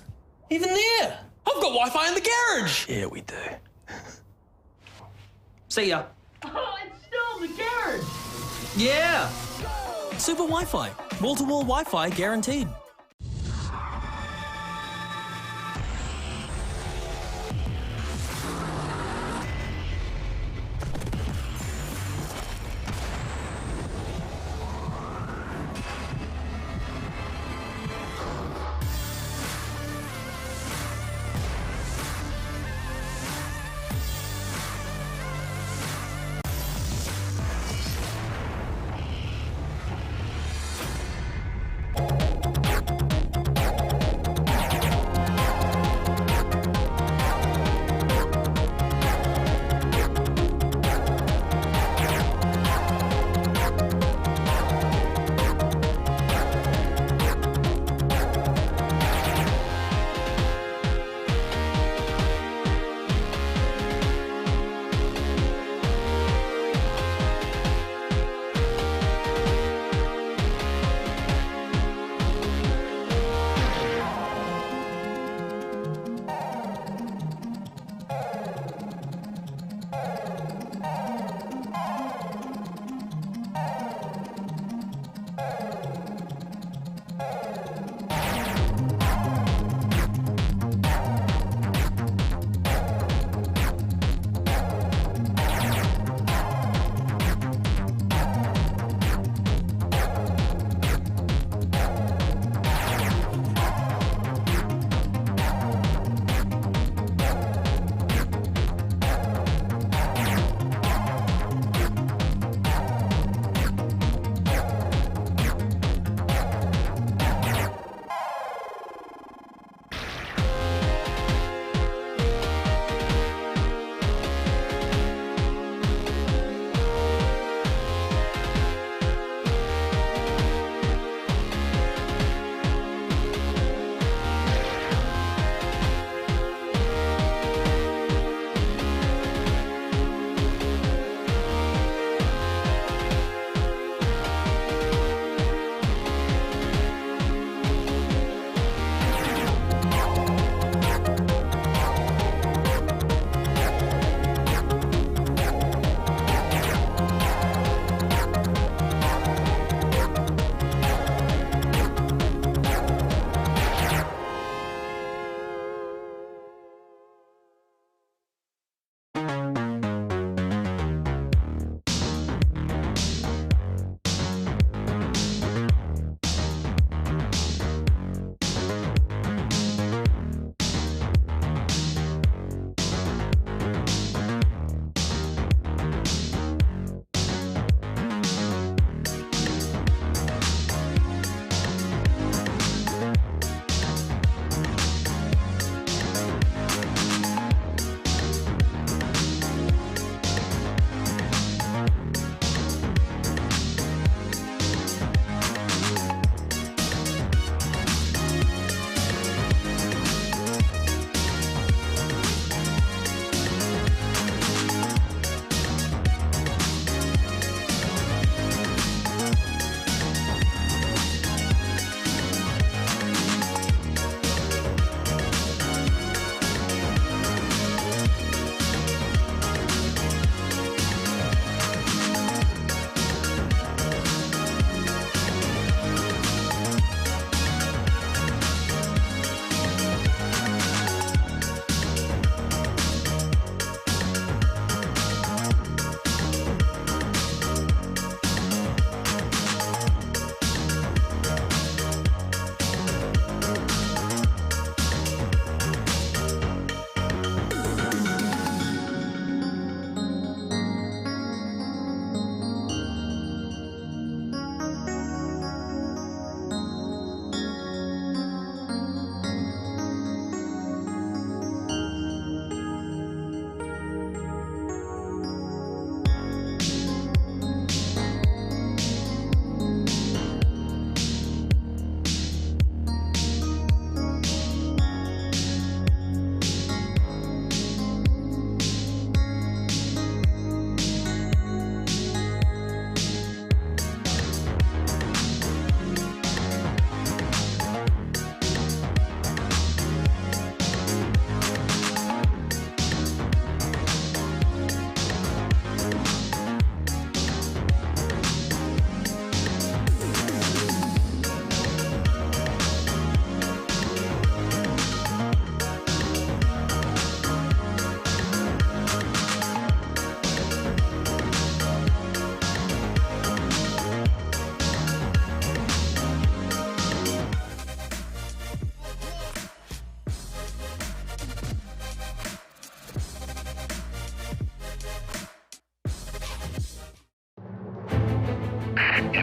Even there? I've got Wi-Fi in the garage. Yeah, we do. See ya. Oh, it's still in the garage. Yeah. Super Wi-Fi. Wall-to-wall Wi-Fi guaranteed.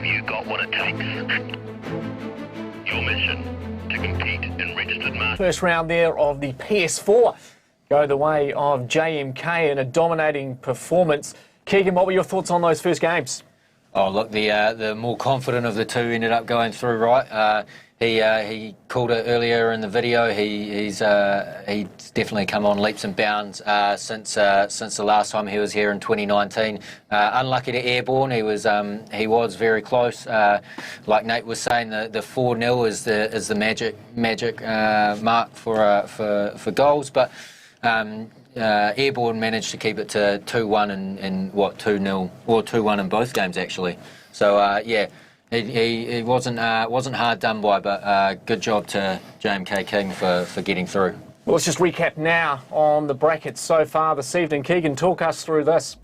Have you got what it takes? Your mission, to compete in registered market. First round there of the PS4 go the way of JMK in a dominating performance. Keegan, what were your thoughts on those first games? Oh, look, the more confident of the two ended up going through right. He called it earlier in the video. He's definitely come on leaps and bounds since the last time he was here in 2019. Unlucky to Airborne, he was very close. Like Nate was saying, the 4-0 is the magic mark for goals, but Airborne managed to keep it to 2-1 and 2-0 or 2-1 in both games actually. So yeah. He wasn't hard done by, but good job to JMK King for getting through. Well, let's just recap now on the brackets so far this evening. Keegan, talk us through this.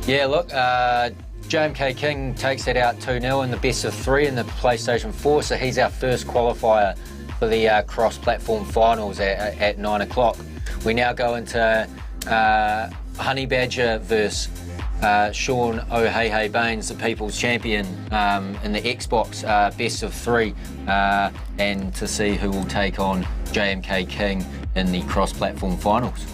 Yeah, look, JMK King takes it out 2-0 in the best of 3 in the PlayStation 4, so he's our first qualifier for the cross-platform finals at 9 o'clock. We now go into Honey Badger versus Sean O'Hehey Baines, the People's Champion in the Xbox best of 3, and to see who will take on JMK King in the cross-platform finals.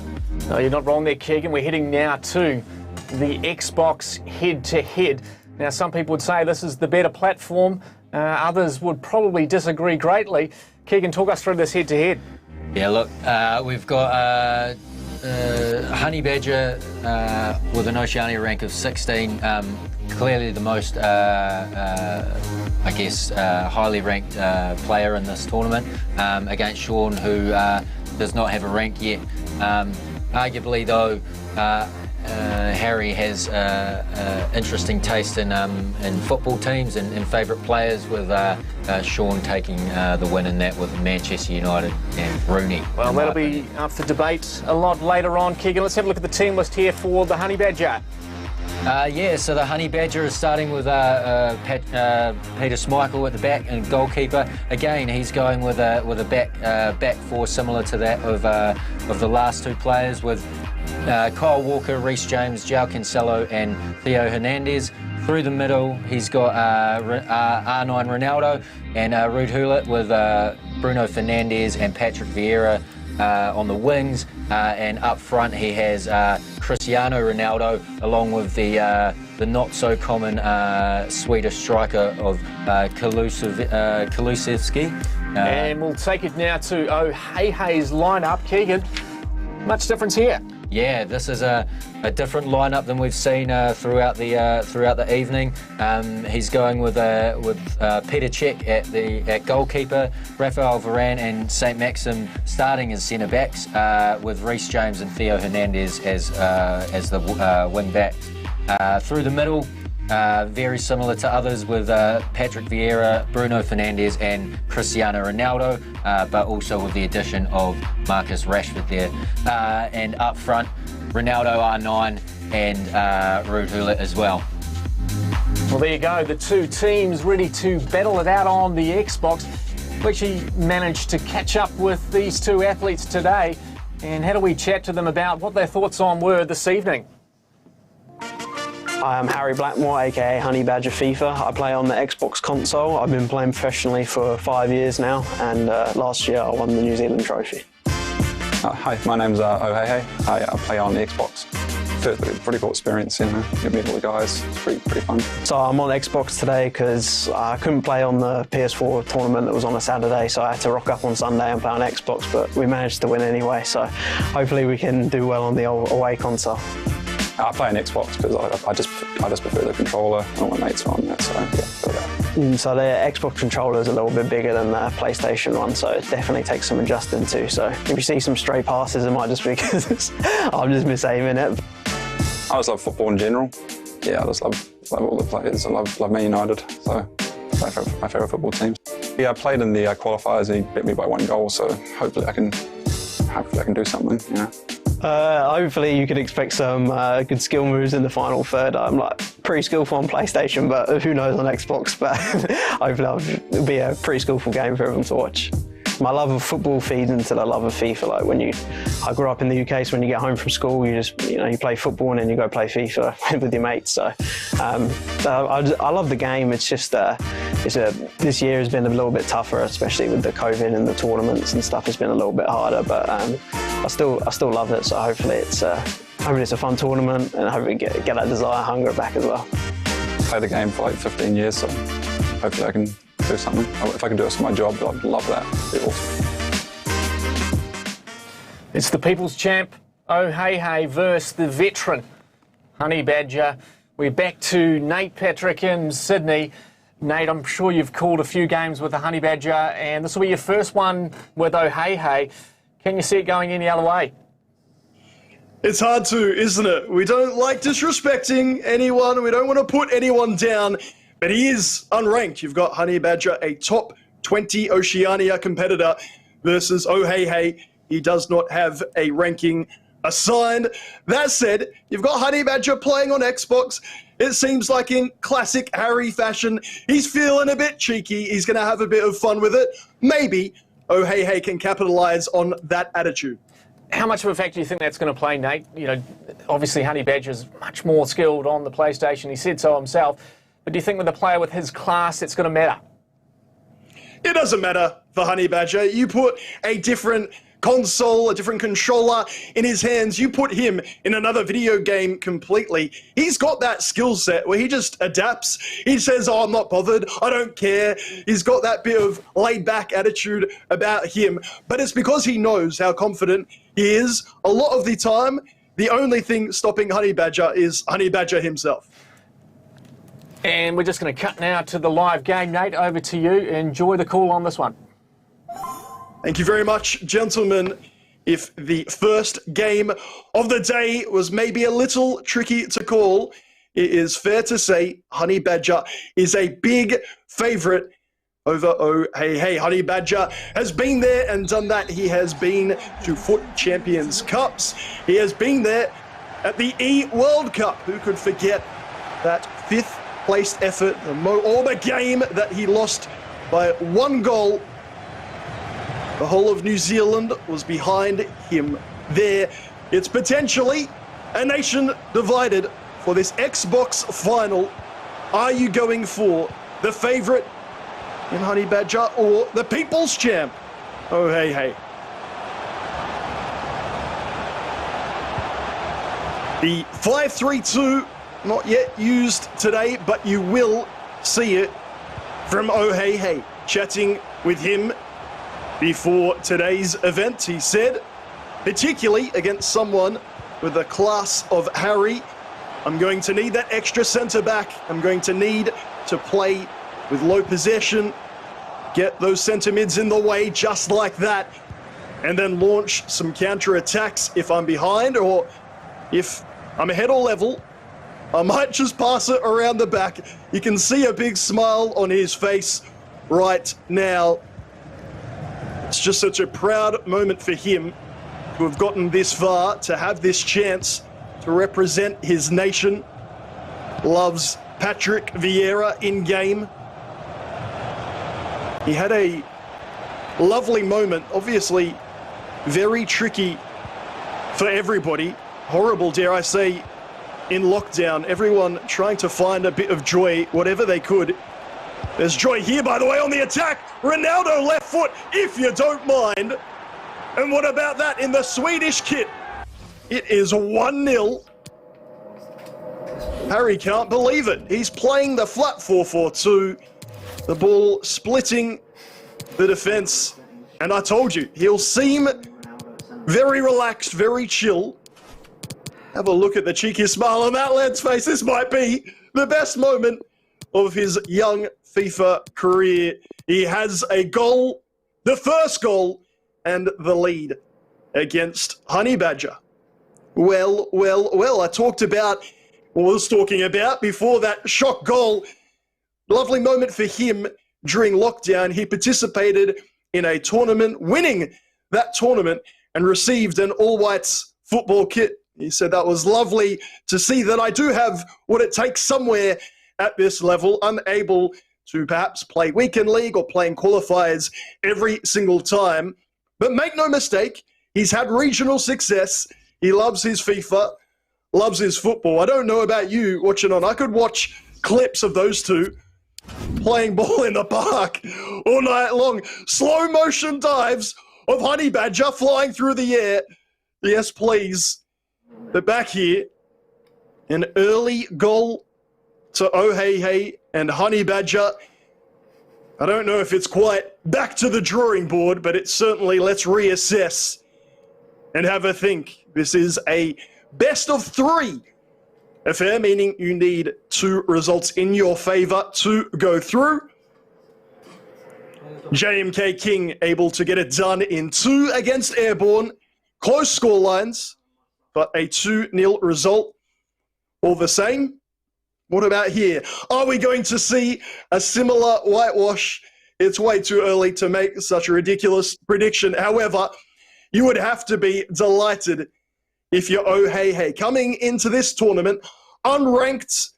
No, you're not wrong there, Keegan. We're heading now to the Xbox head-to-head. Now, some people would say this is the better platform. Others would probably disagree greatly. Keegan, talk us through this head-to-head. Yeah, look, we've got Honey Badger with an Oceania rank of 16, clearly the most, I guess, highly ranked player in this tournament, against Sean, who does not have a rank yet. Arguably, though, Harry has interesting taste in football teams and favourite players, with Sean taking the win in that with Manchester United and Rooney. Well, that'll be up for debate a lot later on. Keegan, let's have a look at the team list here for the Honey Badger. Yeah, so the Honey Badger is starting with Peter Schmeichel at the back and goalkeeper. Again, he's going with a back four similar to that of the last two players, with Kyle Walker, Reece James, João Cancelo and Theo Hernandez. Through the middle, he's got R9 Ronaldo and Ruud Gullit, with Bruno Fernandes and Patrick Vieira on the wings, and up front he has Cristiano Ronaldo, along with the not so common Swedish striker of Kulusevski. And we'll take it now to O'Hehey's lineup. Keegan, much difference here? Yeah, this is a different lineup than we've seen throughout the evening. He's going with Peter Cech at goalkeeper, Rafael Varane and St. Maxim starting as centre backs, with Reece James and Theo Hernandez as the wing backs. Through the middle, very similar to others, with Patrick Vieira, Bruno Fernandes and Cristiano Ronaldo, but also with the addition of Marcus Rashford there. And up front, Ronaldo, R9 and Ruud Gullit as well. Well, there you go, the two teams ready to battle it out on the Xbox. We actually managed to catch up with these two athletes today, and how do we chat to them about what their thoughts on were this evening? I'm Harry Blackmore, aka Honey Badger FIFA. I play on the Xbox console. I've been playing professionally for 5 years now, and last year I won the New Zealand trophy. Hi, my name's O'Hehey. I play on the Xbox. Pretty cool experience, you know, you meet all the guys. It's pretty fun. So I'm on Xbox today because I couldn't play on the PS4 tournament that was on a Saturday, so I had to rock up on Sunday and play on Xbox, but we managed to win anyway, so hopefully we can do well on the away console. I play on Xbox because I just prefer the controller. All my mates are on that, so yeah. So the Xbox controller is a little bit bigger than the PlayStation one, so it definitely takes some adjusting to. So if you see some stray passes, it might just be because I'm just misaiming it. I just love football in general. Yeah, I just love all the players. I love Man United, so my favourite football teams. Yeah, I played in the qualifiers and he beat me by 1 goal, so hopefully I can do something, you know. Hopefully you can expect some good skill moves in the final third. I'm pretty skillful on PlayStation, but who knows on Xbox, but hopefully it'll be a pretty skillful game for everyone to watch. my love of football feeds into the love of FIFA. Like I grew up in the UK, so when you get home from school, you just, you play football and then you go play FIFA with your mates. So I love the game. It's just this year has been a little bit tougher, especially with the COVID and the tournaments and stuff. It's been a little bit harder, but I still love it. So hopefully it's a fun tournament, and hopefully get that desire, hunger back as well. Played the game for like 15 years, so hopefully I can do something. If I can do it for my job, I'd love that. It'd be awesome. It's the People's Champ, O'Hehey versus the veteran, Honey Badger. We're back to Nate Patrick in Sydney. Nate, I'm sure you've called a few games with the Honey Badger, and this will be your first one with O'Hehey. Can you see it going any other way? It's hard to, isn't it? We don't like disrespecting anyone. We don't want to put anyone down, but he is unranked. You've got Honey Badger, a top 20 Oceania competitor, versus O'Hehey. He does not have a ranking assigned. That said, you've got Honey Badger playing on Xbox. It seems like in classic Harry fashion, he's feeling a bit cheeky. He's going to have a bit of fun with it. Maybe O'Hehey can capitalize on that attitude. How much of a factor do you think that's going to play, Nate? Obviously Honey Badger's much more skilled on the PlayStation. He said so himself. But do you think with a player with his class, it's going to matter? It doesn't matter for Honey Badger. You put a different console, a different controller in his hands, you put him in another video game completely. He's got that skill set where he just adapts. He says, oh, I'm not bothered, I don't care. He's got that bit of laid-back attitude about him, but it's because he knows how confident he is. A lot of the time, the only thing stopping Honey Badger is Honey Badger himself. And we're just going to cut now to the live game. Nate, over to you. Enjoy the call on this one. Thank you very much, gentlemen. If the first game of the day was maybe a little tricky to call, it is fair to say Honey Badger is a big favourite over O'Hehey. Honey Badger has been there and done that. He has been to Foot Champions Cups. He has been there at the World Cup. Who could forget that fifth placed effort, the Mo'oba game that he lost by 1 goal. The whole of New Zealand was behind him there. It's potentially a nation divided for this Xbox final. Are you going for the favourite in Honey Badger or the People's Champ, O'Hehey? The 5-3-2 not yet used today, but you will see it from O'Hehey. Chatting with him before today's event, he said, particularly against someone with the class of Harry, I'm going to need that extra centre-back. I'm going to need to play with low possession, get those centre-mids in the way just like that, and then launch some counter-attacks if I'm behind, or if I'm ahead or level, I might just pass it around the back. You can see a big smile on his face right now. It's just such a proud moment for him to have gotten this far, to have this chance to represent his nation. Loves Patrick Vieira in game. He had a lovely moment, obviously very tricky for everybody. Horrible, dare I say, in lockdown. Everyone trying to find a bit of joy, whatever they could. There's joy here, by the way, on the attack. Ronaldo left foot, if you don't mind. And what about that in the Swedish kit? It is 1-0. Harry can't believe it. He's playing the flat 4-4-2. The ball splitting the defence. And I told you, he'll seem very relaxed, very chill. Have a look at the cheeky smile on that lad's face. This might be the best moment of his young FIFA career. He has a goal, the first goal, and the lead against Honey Badger. Well, I was talking about before that shock goal. Lovely moment for him during lockdown. He participated in a tournament, winning that tournament, and received an all-whites football kit. He said that was lovely to see that I do have what it takes somewhere at this level. Unable to perhaps play weekend league or playing qualifiers every single time. But make no mistake, he's had regional success. He loves his FIFA, loves his football. I don't know about you watching on. I could watch clips of those two playing ball in the park all night long. Slow motion dives of Honey Badger flying through the air. Yes, please. But back here, an early goal to O'Hehey and Honey Badger. I don't know if it's quite back to the drawing board, but it's certainly let's reassess and have a think. This is a best of 3 affair, meaning you need 2 results in your favour to go through. JMK King able to get it done in 2 against Airborne. Close score lines, but a 2-0 result all the same. What about here? Are we going to see a similar whitewash? It's way too early to make such a ridiculous prediction. However, you would have to be delighted if you're O'Hehey coming into this tournament, unranked,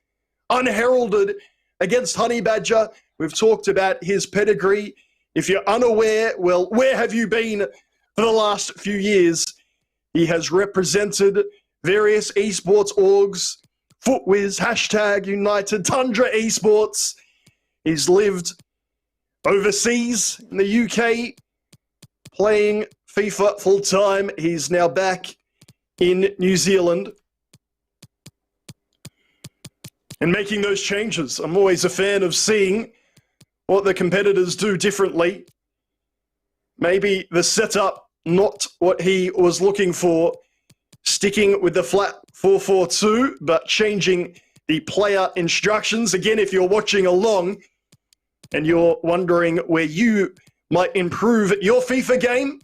unheralded against Honey Badger. We've talked about his pedigree. If you're unaware, well, where have you been for the last few years? He has represented various esports orgs, Footwiz, Hashtag United, Tundra Esports. He's lived overseas in the UK, playing FIFA full-time. He's now back in New Zealand and making those changes. I'm always a fan of seeing what the competitors do differently. Maybe the setup, not what he was looking for, sticking with the flat 4-4-2, but changing the player instructions. Again, if you're watching along and you're wondering where you might improve your FIFA game,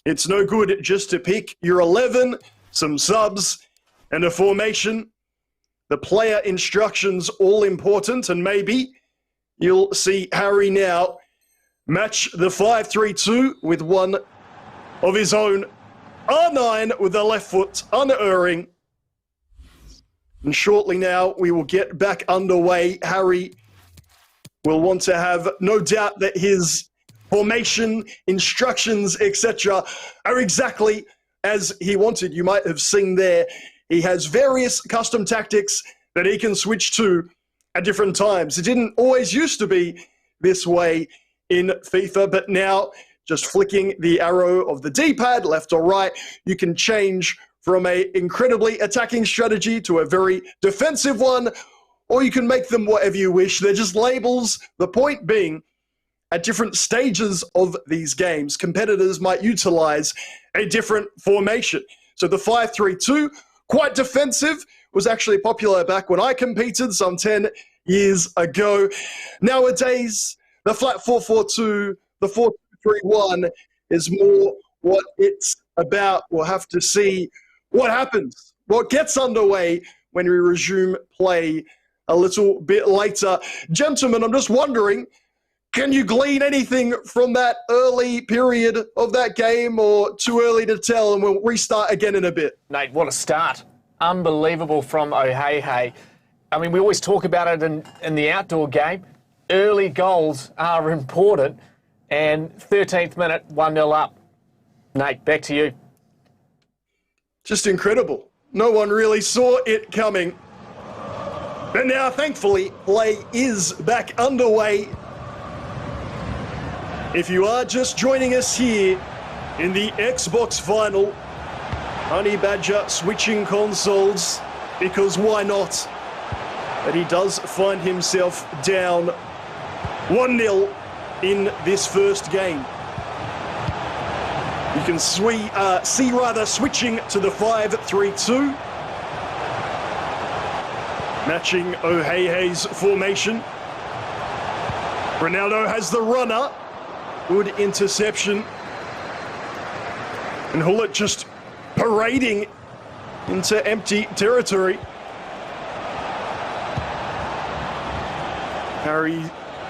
it's no good just to pick your 11, some subs, and a formation. The player instructions all important, and maybe you'll see Harry now match the 5-3-2 with one of his own. R9 with the left foot, unerring. And shortly now, we will get back underway. Harry will want to have no doubt that his formation, instructions, etc. are exactly as he wanted. You might have seen there, he has various custom tactics that he can switch to at different times. It didn't always used to be this way in FIFA, but now just flicking the arrow of the D-pad, left or right, you can change from an incredibly attacking strategy to a very defensive one, or you can make them whatever you wish. They're just labels. The point being, at different stages of these games, competitors might utilize a different formation. So the 5-3-2, quite defensive, was actually popular back when I competed some 10 years ago. Nowadays, the flat 4-4-2, the 4-2-3-1 is more what it's about. We'll have to see what happens, what gets underway when we resume play a little bit later. Gentlemen, I'm just wondering, can you glean anything from that early period of that game, or too early to tell, and we'll restart again in a bit? Nate, what a start. Unbelievable from O'Hehey. I mean, we always talk about it in the outdoor game. Early goals are important, and 13th minute, 1-0 up. Nate, back to you. Just incredible. No one really saw it coming. But now, thankfully, play is back underway. If you are just joining us here in the Xbox final, Honey Badger switching consoles, because why not? But he does find himself down 1-0 in this first game. You can see switching to the 5-3-2, matching O'Hehey's formation. Ronaldo has the runner. Good interception. And Hullet just parading into empty territory. Harry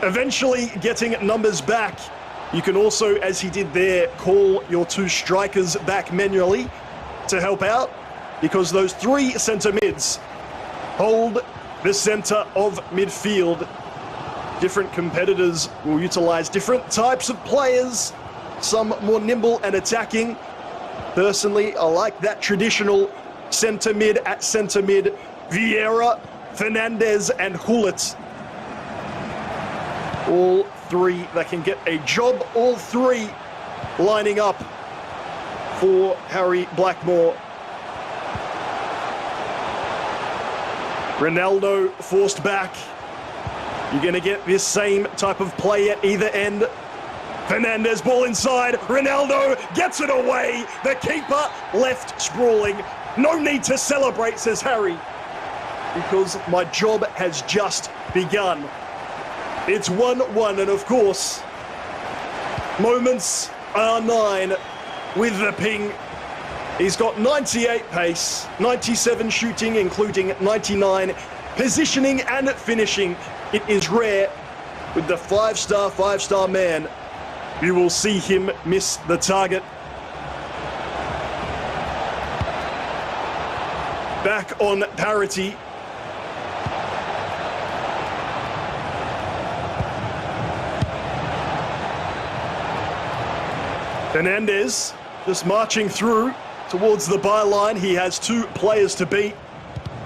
eventually getting numbers back. You can also, as he did there, call your 2 strikers back manually to help out, because those 3 centre mids hold the centre of midfield Different competitors will utilize different types of players, some more nimble and attacking. Personally, I like that traditional centre mid at centre mid. Vieira, Fernandez and Hullet. All three that can get a job, all three lining up for Harry Blackmore. Ronaldo forced back. You're going to get this same type of play at either end. Fernandez, ball inside. Ronaldo gets it away. The keeper left sprawling. No need to celebrate, says Harry, because my job has just begun. It's 1-1, and of course, moments are 9 with the ping. He's got 98 pace, 97 shooting, including 99 positioning and finishing. It is rare with the five-star man. You will see him miss the target. Back on parity. Fernandez just marching through towards the byline. He has 2 players to beat.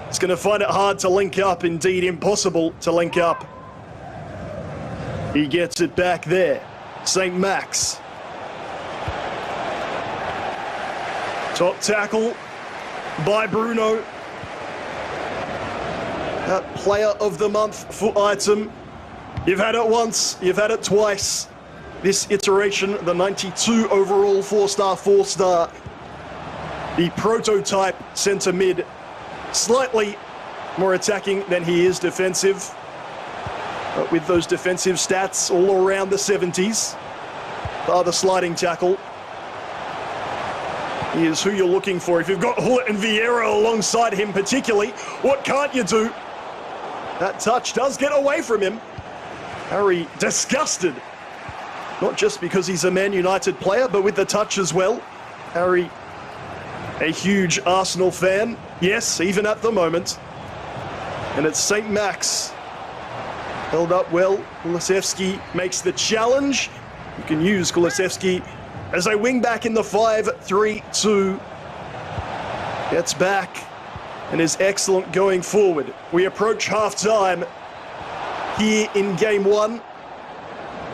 He's going to find it hard to link up, indeed impossible to link up. He gets it back there. St. Max. Top tackle by Bruno. That player of the month for item. You've had it once, you've had it twice. This iteration, the 92 overall 4-star. The prototype centre mid. Slightly more attacking than he is defensive. But with those defensive stats all around the 70s. The sliding tackle. He is who you're looking for. If you've got Hullet and Vieira alongside him particularly, what can't you do? That touch does get away from him. Harry disgusted. Not just because he's a Man United player, but with the touch as well. Harry, a huge Arsenal fan. Yes, even at the moment. And it's St. Max. Held up well. Kulusevski makes the challenge. You can use Kulusevski as a wing back in the 5-3-2. Gets back and is excellent going forward. We approach half-time here in game 1.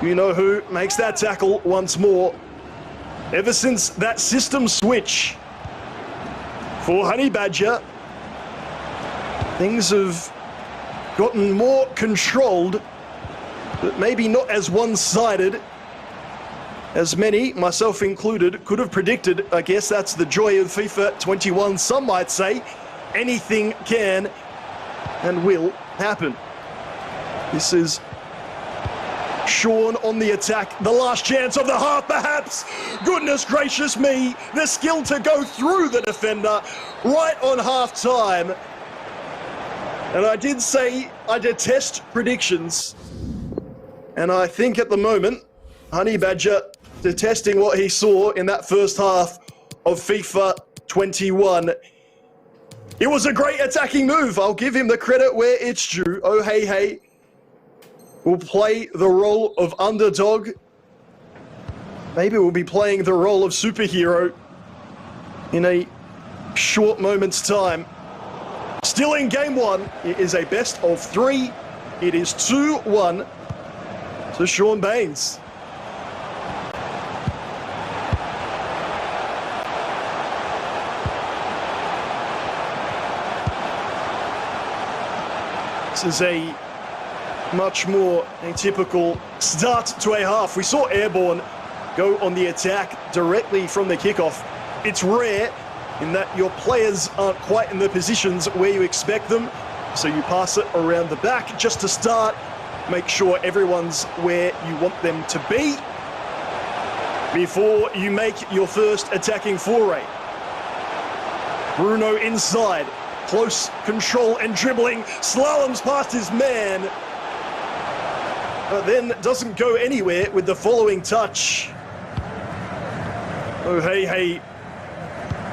You know who makes that tackle once more. Ever since that system switch for Honey Badger, things have gotten more controlled, but maybe not as one-sided as many, myself included, could have predicted. I guess that's the joy of FIFA 21. Some might say anything can and will happen. This is Sean on the attack, the last chance of the half perhaps. Goodness gracious me, the skill to go through the defender right on half time. And I did say I detest predictions, and I think at the moment Honey Badger detesting what he saw in that first half of FIFA 21. It was a great attacking move. I'll give him the credit where it's due. Oh hey hey will play the role of underdog. Maybe we'll be playing the role of superhero in a short moment's time. Still in game 1, it is a best of 3. It is 2-1 to Sean Baines. This is a much more atypical start to a half. We saw Airborne go on the attack directly from the kickoff. It's rare in that your players aren't quite in the positions where you expect them, so you pass it around the back just to start, make sure everyone's where you want them to be before you make your first attacking foray. Bruno inside, close control and dribbling, slaloms past his man, but then doesn't go anywhere with the following touch. Oh hey hey,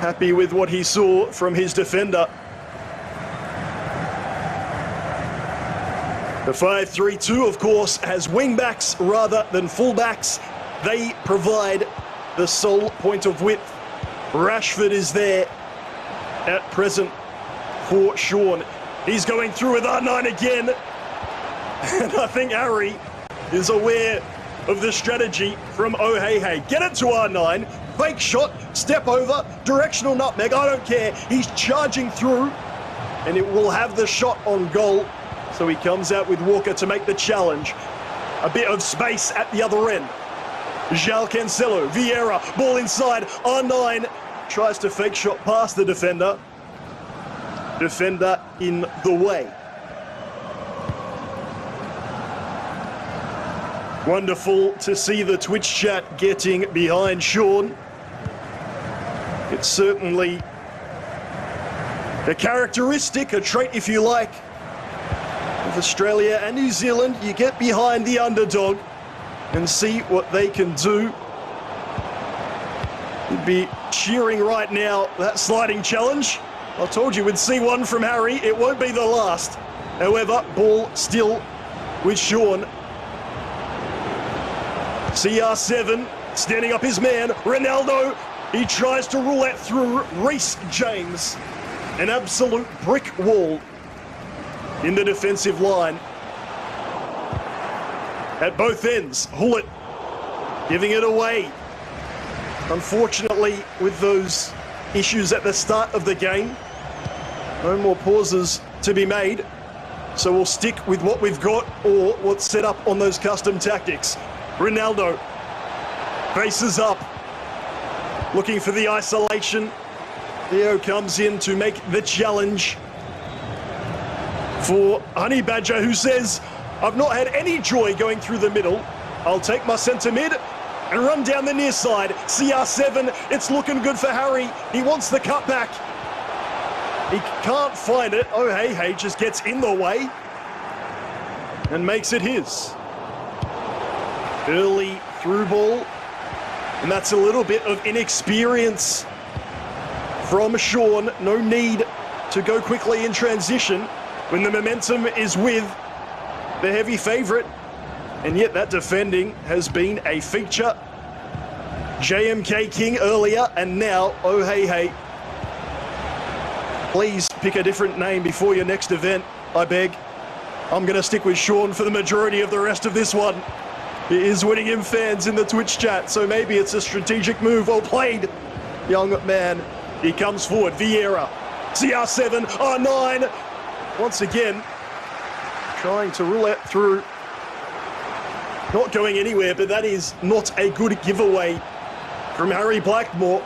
happy with what he saw from his defender. The 5-3-2, of course, has wing-backs rather than full-backs. They provide the sole point of width. Rashford is there at present for Sean. He's going through with R9 again. And I think Harry is aware of the strategy from O'Hehey. Get it to R9, fake shot, step over, directional nutmeg, I don't care. He's charging through, and it will have the shot on goal. So he comes out with Walker to make the challenge. A bit of space at the other end. João Cancelo, Vieira, ball inside, R9 tries to fake shot past the defender. Defender in the way. Wonderful to see the Twitch chat getting behind Sean. It's certainly a characteristic, a trait if you like, of Australia and New Zealand. You get behind the underdog and see what they can do. You'd be cheering right now, that sliding challenge. I told you we'd see one from Harry. It won't be the last. However, ball still with Sean. CR7 standing up his man, Ronaldo. He tries to rule it through. Reece James, an absolute brick wall in the defensive line. At both ends, Hullet giving it away. Unfortunately, with those issues at the start of the game, no more pauses to be made. So we'll stick with what we've got or what's set up on those custom tactics. Ronaldo faces up, looking for the isolation. Theo comes in to make the challenge for Honey Badger, who says, I've not had any joy going through the middle. I'll take my centre mid and run down the near side. CR7, it's looking good for Harry. He wants the cutback. He can't find it. O'Hehey just gets in the way and makes it his. Early through ball, and that's a little bit of inexperience from Sean. No need to go quickly in transition when the momentum is with the heavy favourite, and yet that defending has been a feature. JMK King earlier, and now O'Hehey. Please pick a different name before your next event, I beg. I'm going to stick with Sean for the majority of the rest of this one. It is winning him fans in the Twitch chat, so maybe it's a strategic move. Well played, young man. He comes forward, Vieira. CR7, R9. Once again, trying to rule it through. Not going anywhere, but that is not a good giveaway from Harry Blackmore.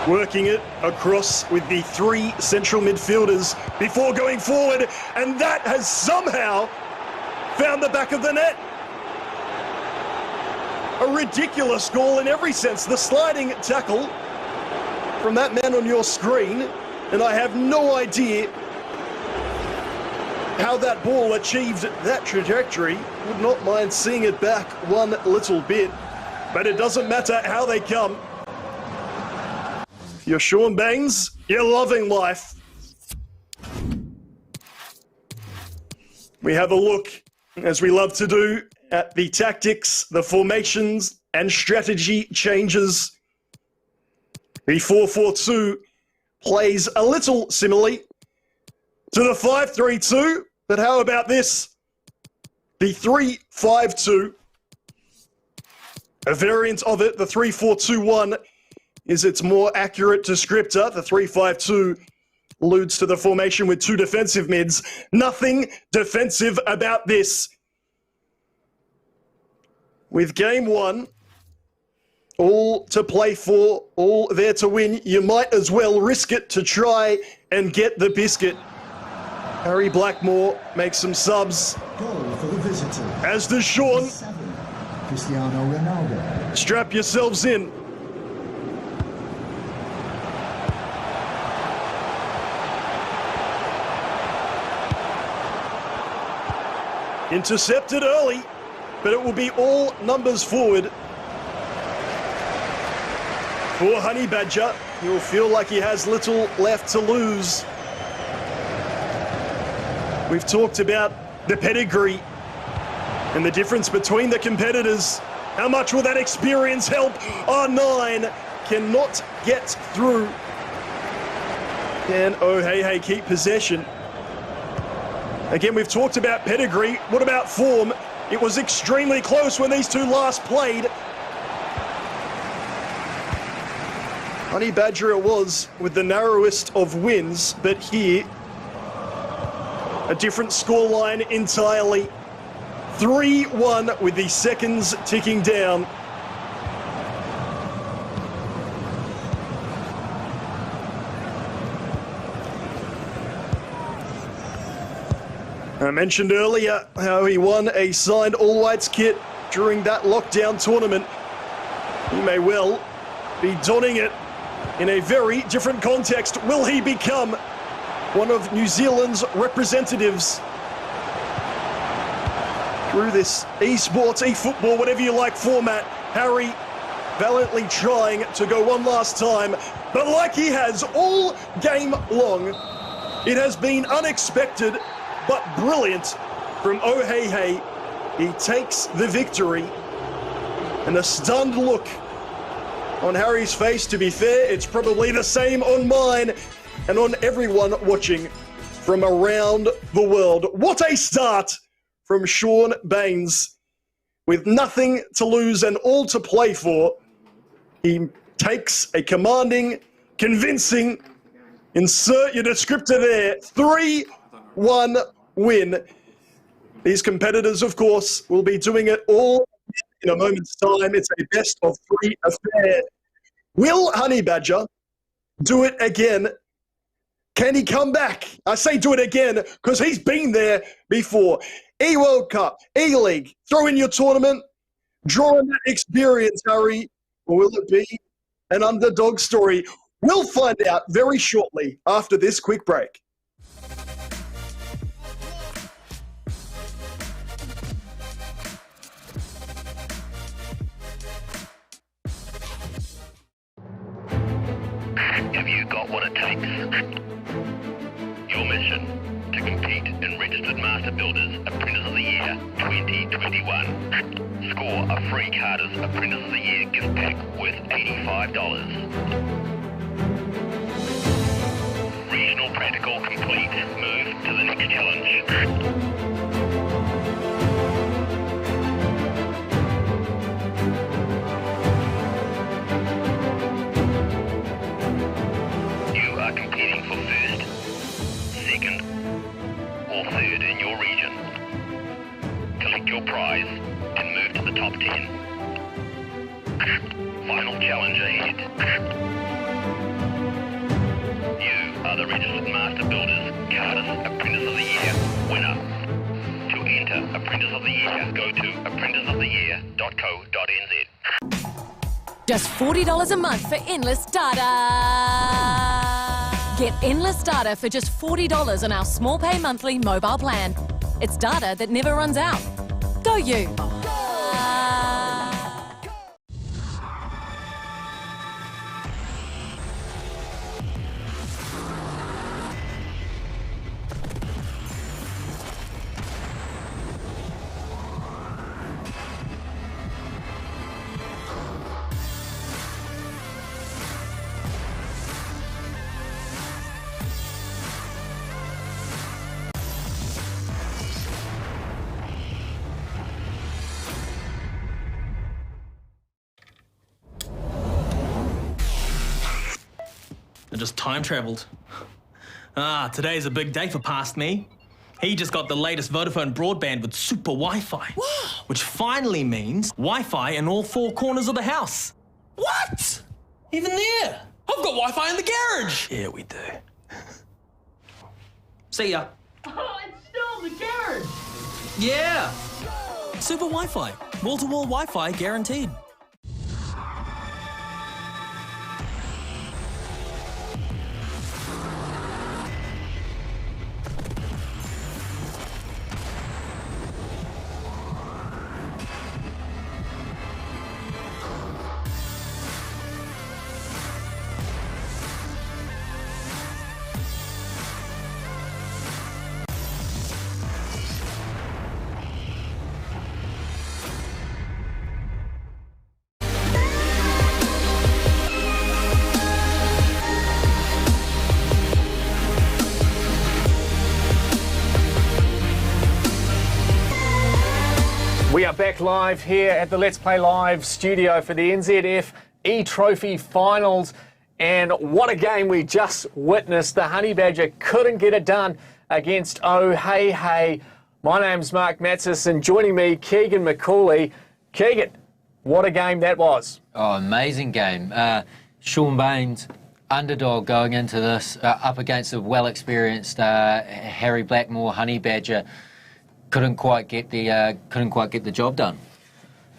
Working it across with the three central midfielders before going forward, and that has somehow found the back of the net. A ridiculous goal in every sense. The sliding tackle from that man on your screen, and I have no idea how that ball achieved that trajectory. Would not mind seeing it back one little bit, but it doesn't matter how they come. You're Sean Bangs, you're loving life. We have a look, as we love to do, at the tactics, the formations, and strategy changes. The 4-4-2 plays a little similarly to the 5-3-2, but how about this? The 3-5-2, a variant of it, the 3-4-2-1, is its more accurate descriptor. The 3-5-2 alludes to the formation with two defensive mids. Nothing defensive about this. With game one, all to play for, all there to win, you might as well risk it to try and get the biscuit. Harry Blackmore makes some subs. Goal for the visitors. As does Sean. 7, Cristiano Ronaldo. Strap yourselves in. Intercepted early, but it will be all numbers forward for Honey Badger. he'll feel like he has little left to lose. We've talked about the pedigree and the difference between the competitors. How much will that experience help? R9 cannot get through. Can O'Hehey keep possession? Again, we've talked about pedigree. What about form? It was extremely close when these two last played. Honey Badger it was with the narrowest of wins, but here, a different scoreline entirely. 3-1 with the seconds ticking down. I mentioned earlier how he won a signed All Whites kit during that lockdown tournament. He may well be donning it in a very different context. Will he become one of New Zealand's representatives through this eSports, eFootball, whatever you like format? Harry valiantly trying to go one last time, but like he has all game long, it has been unexpected but brilliant from O'Hehey. He takes the victory, and a stunned look on Harry's face. To be fair, it's probably the same on mine and on everyone watching from around the world. What a start from Sean Baines. With nothing to lose and all to play for, he takes a commanding, convincing, insert your descriptor there, 3-1 win. These competitors, of course, will be doing it all in a moment's time. It's a best of 3 affair. Will Honey Badger do it again? Can he come back? I say do it again because he's been there before. E-World Cup, E-League, throw in your tournament, draw on that experience, Harry, or will it be an underdog story? We'll find out very shortly after this quick break. Have you got what it takes? Your mission to compete in Registered Master Builders Apprentice of the Year 2021. Score a free Carter's Apprentice of the Year gift pack worth $85. Regional practical complete. Move to the next challenge. Competing for first, second, or third in your region. Collect your prize and move to the top 10. Final challenge ahead. You are the Registered Master Builders Carter's Apprentice of the Year winner. To enter Apprentice of the Year, go to apprenticeoftheyear.co.nz. Just $40 a month for endless data. Get endless data for just $40 on our small pay monthly mobile plan. It's data that never runs out. Go you. I just time travelled. Today's a big day for past me. He just got the latest Vodafone broadband with super Wi-Fi. Wow. Which finally means Wi-Fi in all 4 corners of the house. What? Even there? I've got Wi-Fi in the garage. Yeah, we do. See ya. Oh, it's still in the garage. Yeah. Super Wi-Fi. Wall-to-wall Wi-Fi guaranteed. We are back live here at the Let's Play Live studio for the NZF eTrophy finals. And what a game we just witnessed. The Honey Badger couldn't get it done against Aotearoa. My name's Mark Matsis, and joining me, Keegan McCauley. Keegan, what a game that was. Oh, amazing game. Sean Baines, underdog going into this, up against a well-experienced Harry Blackmore Honey Badger. Couldn't quite get the job done.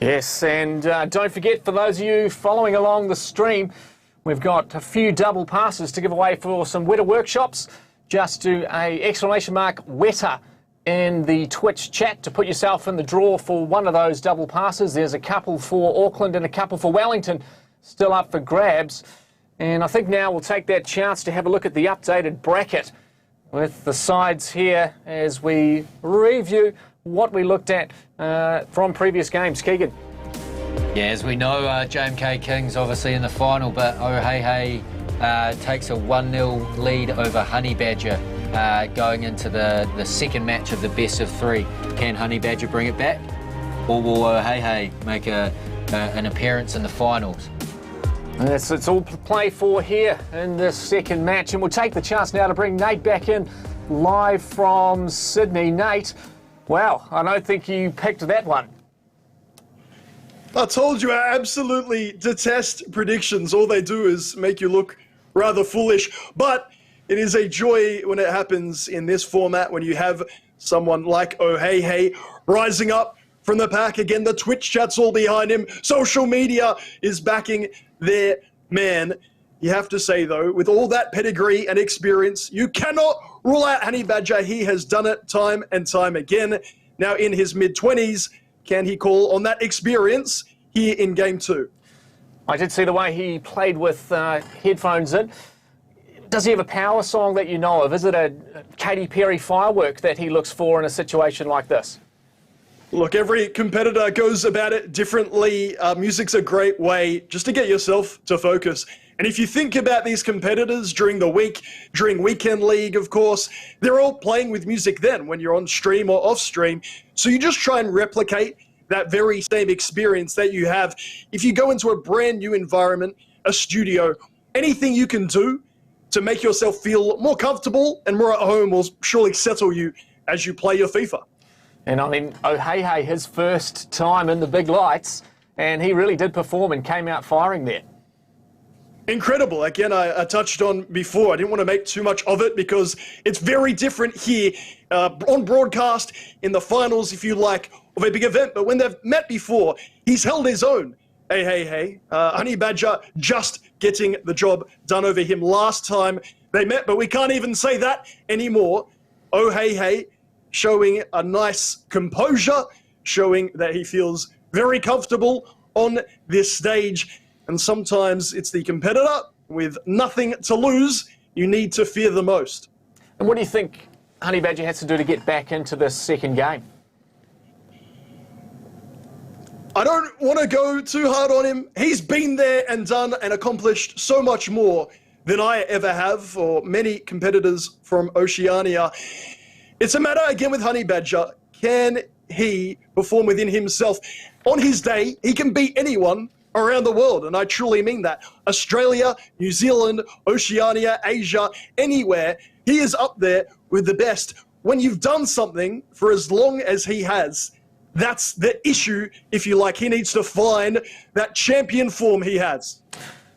Yes, and don't forget, for those of you following along the stream, we've got a few double passes to give away for some Weta workshops. Just do a !Weta in the Twitch chat to put yourself in the draw for one of those double passes. There's a couple for Auckland and a couple for Wellington still up for grabs. And I think now we'll take that chance to have a look at the updated bracket with the sides here as we review what we looked at from previous games. Keegan. Yeah, as we know, JMK Kings obviously in the final, but Aotearoa takes a 1-0 lead over Honey Badger going into the second match of the best of three. Can Honey Badger bring it back, or will Aotearoa make an appearance in the finals? It's all to play for here in this second match, and we'll take the chance now to bring Nate back in live from Sydney. Nate, wow, I don't think you picked that one. I told you I absolutely detest predictions. All they do is make you look rather foolish, but it is a joy when it happens in this format, when you have someone like Aotearoa rising up from the pack. Again, the Twitch chat's all behind him. Social media is backing their man. You have to say, though, with all that pedigree and experience, you cannot rule out Honey Badger. He has done it time and time again. Now in his mid-20s, can he call on that experience here in Game 2? I did see the way he played with headphones in. Does he have a power song that you know of? Is it a Katy Perry firework that he looks for in a situation like this? Look, every competitor goes about it differently. Music's a great way just to get yourself to focus. And if you think about these competitors during the week, during Weekend League, of course, they're all playing with music then when you're on stream or off stream. So you just try and replicate that very same experience that you have. If you go into a brand new environment, a studio, anything you can do to make yourself feel more comfortable and more at home will surely settle you as you play your FIFA. And I mean, Aotearoa, his first time in the big lights, and he really did perform and came out firing there. Incredible. Again, I touched on before, I didn't want to make too much of it because it's very different here on broadcast in the finals, if you like, of a big event. But when they've met before, he's held his own. Honey Badger just getting the job done over him last time they met, but we can't even say that anymore. Aotearoa showing a nice composure, showing that he feels very comfortable on this stage. And sometimes it's the competitor with nothing to lose you need to fear the most. And what do you think Honey Badger has to do to get back into this second game? I don't want to go too hard on him. He's been there and done and accomplished so much more than I ever have, or many competitors from Oceania. It's a matter, again, with Honey Badger. Can he perform within himself? On his day, he can beat anyone around the world, and I truly mean that. Australia, New Zealand, Oceania, Asia, anywhere, he is up there with the best. When you've done something for as long as he has, that's the issue, if you like. He needs to find that champion form he has.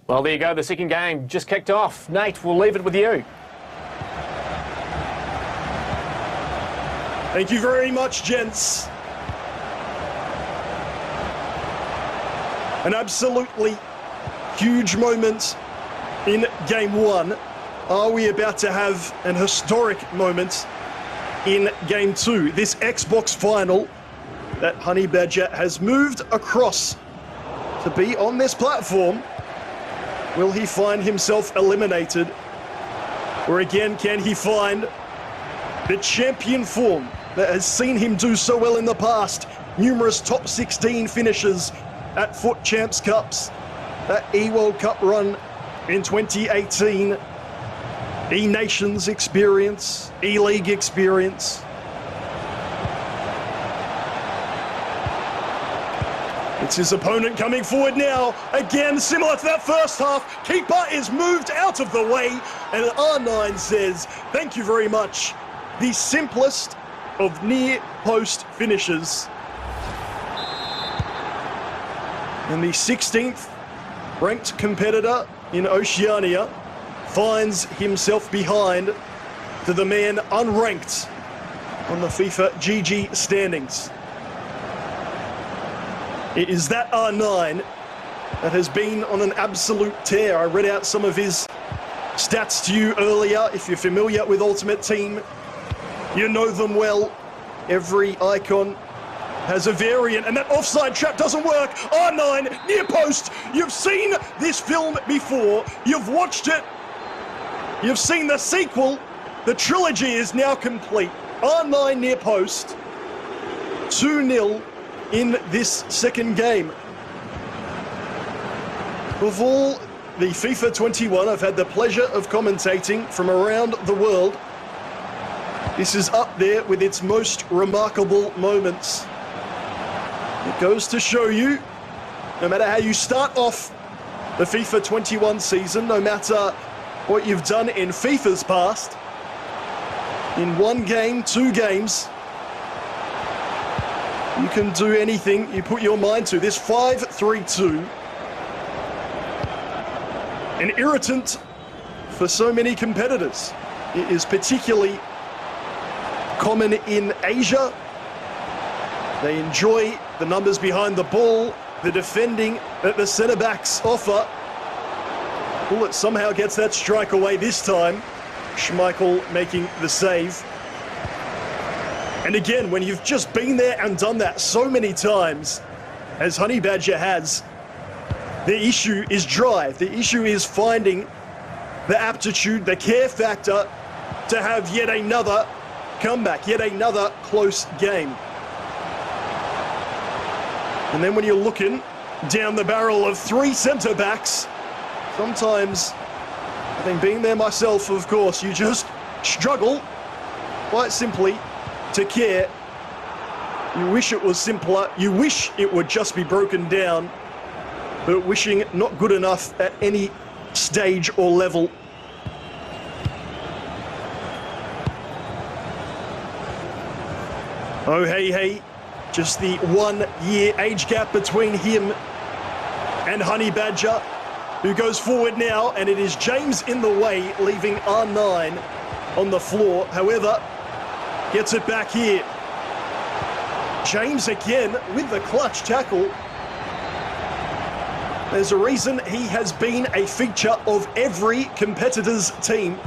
Well, there you go. The second game just kicked off. Nate, we'll leave it with you. Thank you very much, gents. An absolutely huge moment in Game 1. Are we about to have an historic moment in Game 2? This Xbox final that Honey Badger has moved across to be on this platform. Will he find himself eliminated? Or again, can he find the champion form that has seen him do so well in the past? Numerous top 16 finishes at Foot Champs Cups, that E-World Cup run in 2018, eNations experience, E-League experience. It's his opponent coming forward now. Again, similar to that first half. Keeper is moved out of the way. And R9 says, thank you very much. The simplest of near post finishes. And the 16th ranked competitor in Oceania finds himself behind to the man unranked on the FIFA GG standings. It is that R9 that has been on an absolute tear. I read out some of his stats to you earlier. If you're familiar with Ultimate Team, you know them well. Every icon has a variant, and that offside trap doesn't work. R9, near post. You've seen this film before. You've watched it. You've seen the sequel. The trilogy is now complete. R9 near post. 2-0 in this second game. Of all the FIFA 21 I've had the pleasure of commentating from around the world, this is up there with its most remarkable moments. It goes to show you, no matter how you start off the FIFA 21 season, no matter what you've done in FIFA's past, in one game, two games, you can do anything you put your mind to. This 5-3-2, an irritant for so many competitors. It is particularly common in Asia. They enjoy the numbers behind the ball, the defending that the centre-backs offer. Bullet somehow gets that strike away this time. Schmeichel making the save. And again, when you've just been there and done that so many times, as Honey Badger has, the issue is drive. The issue is finding the aptitude, the care factor to have yet another comeback, yet another close game. And then when you're looking down the barrel of three centre-backs, sometimes, having been there myself, of course, you just struggle, quite simply, to care. You wish it was simpler. You wish it would just be broken down, but wishing not good enough at any stage or level. Oh, hey, just the 1 year age gap between him and Honey Badger, who goes forward now, and it is James in the way, leaving R9 on the floor. However, gets it back here. James again with the clutch tackle. There's a reason he has been a feature of every competitor's team.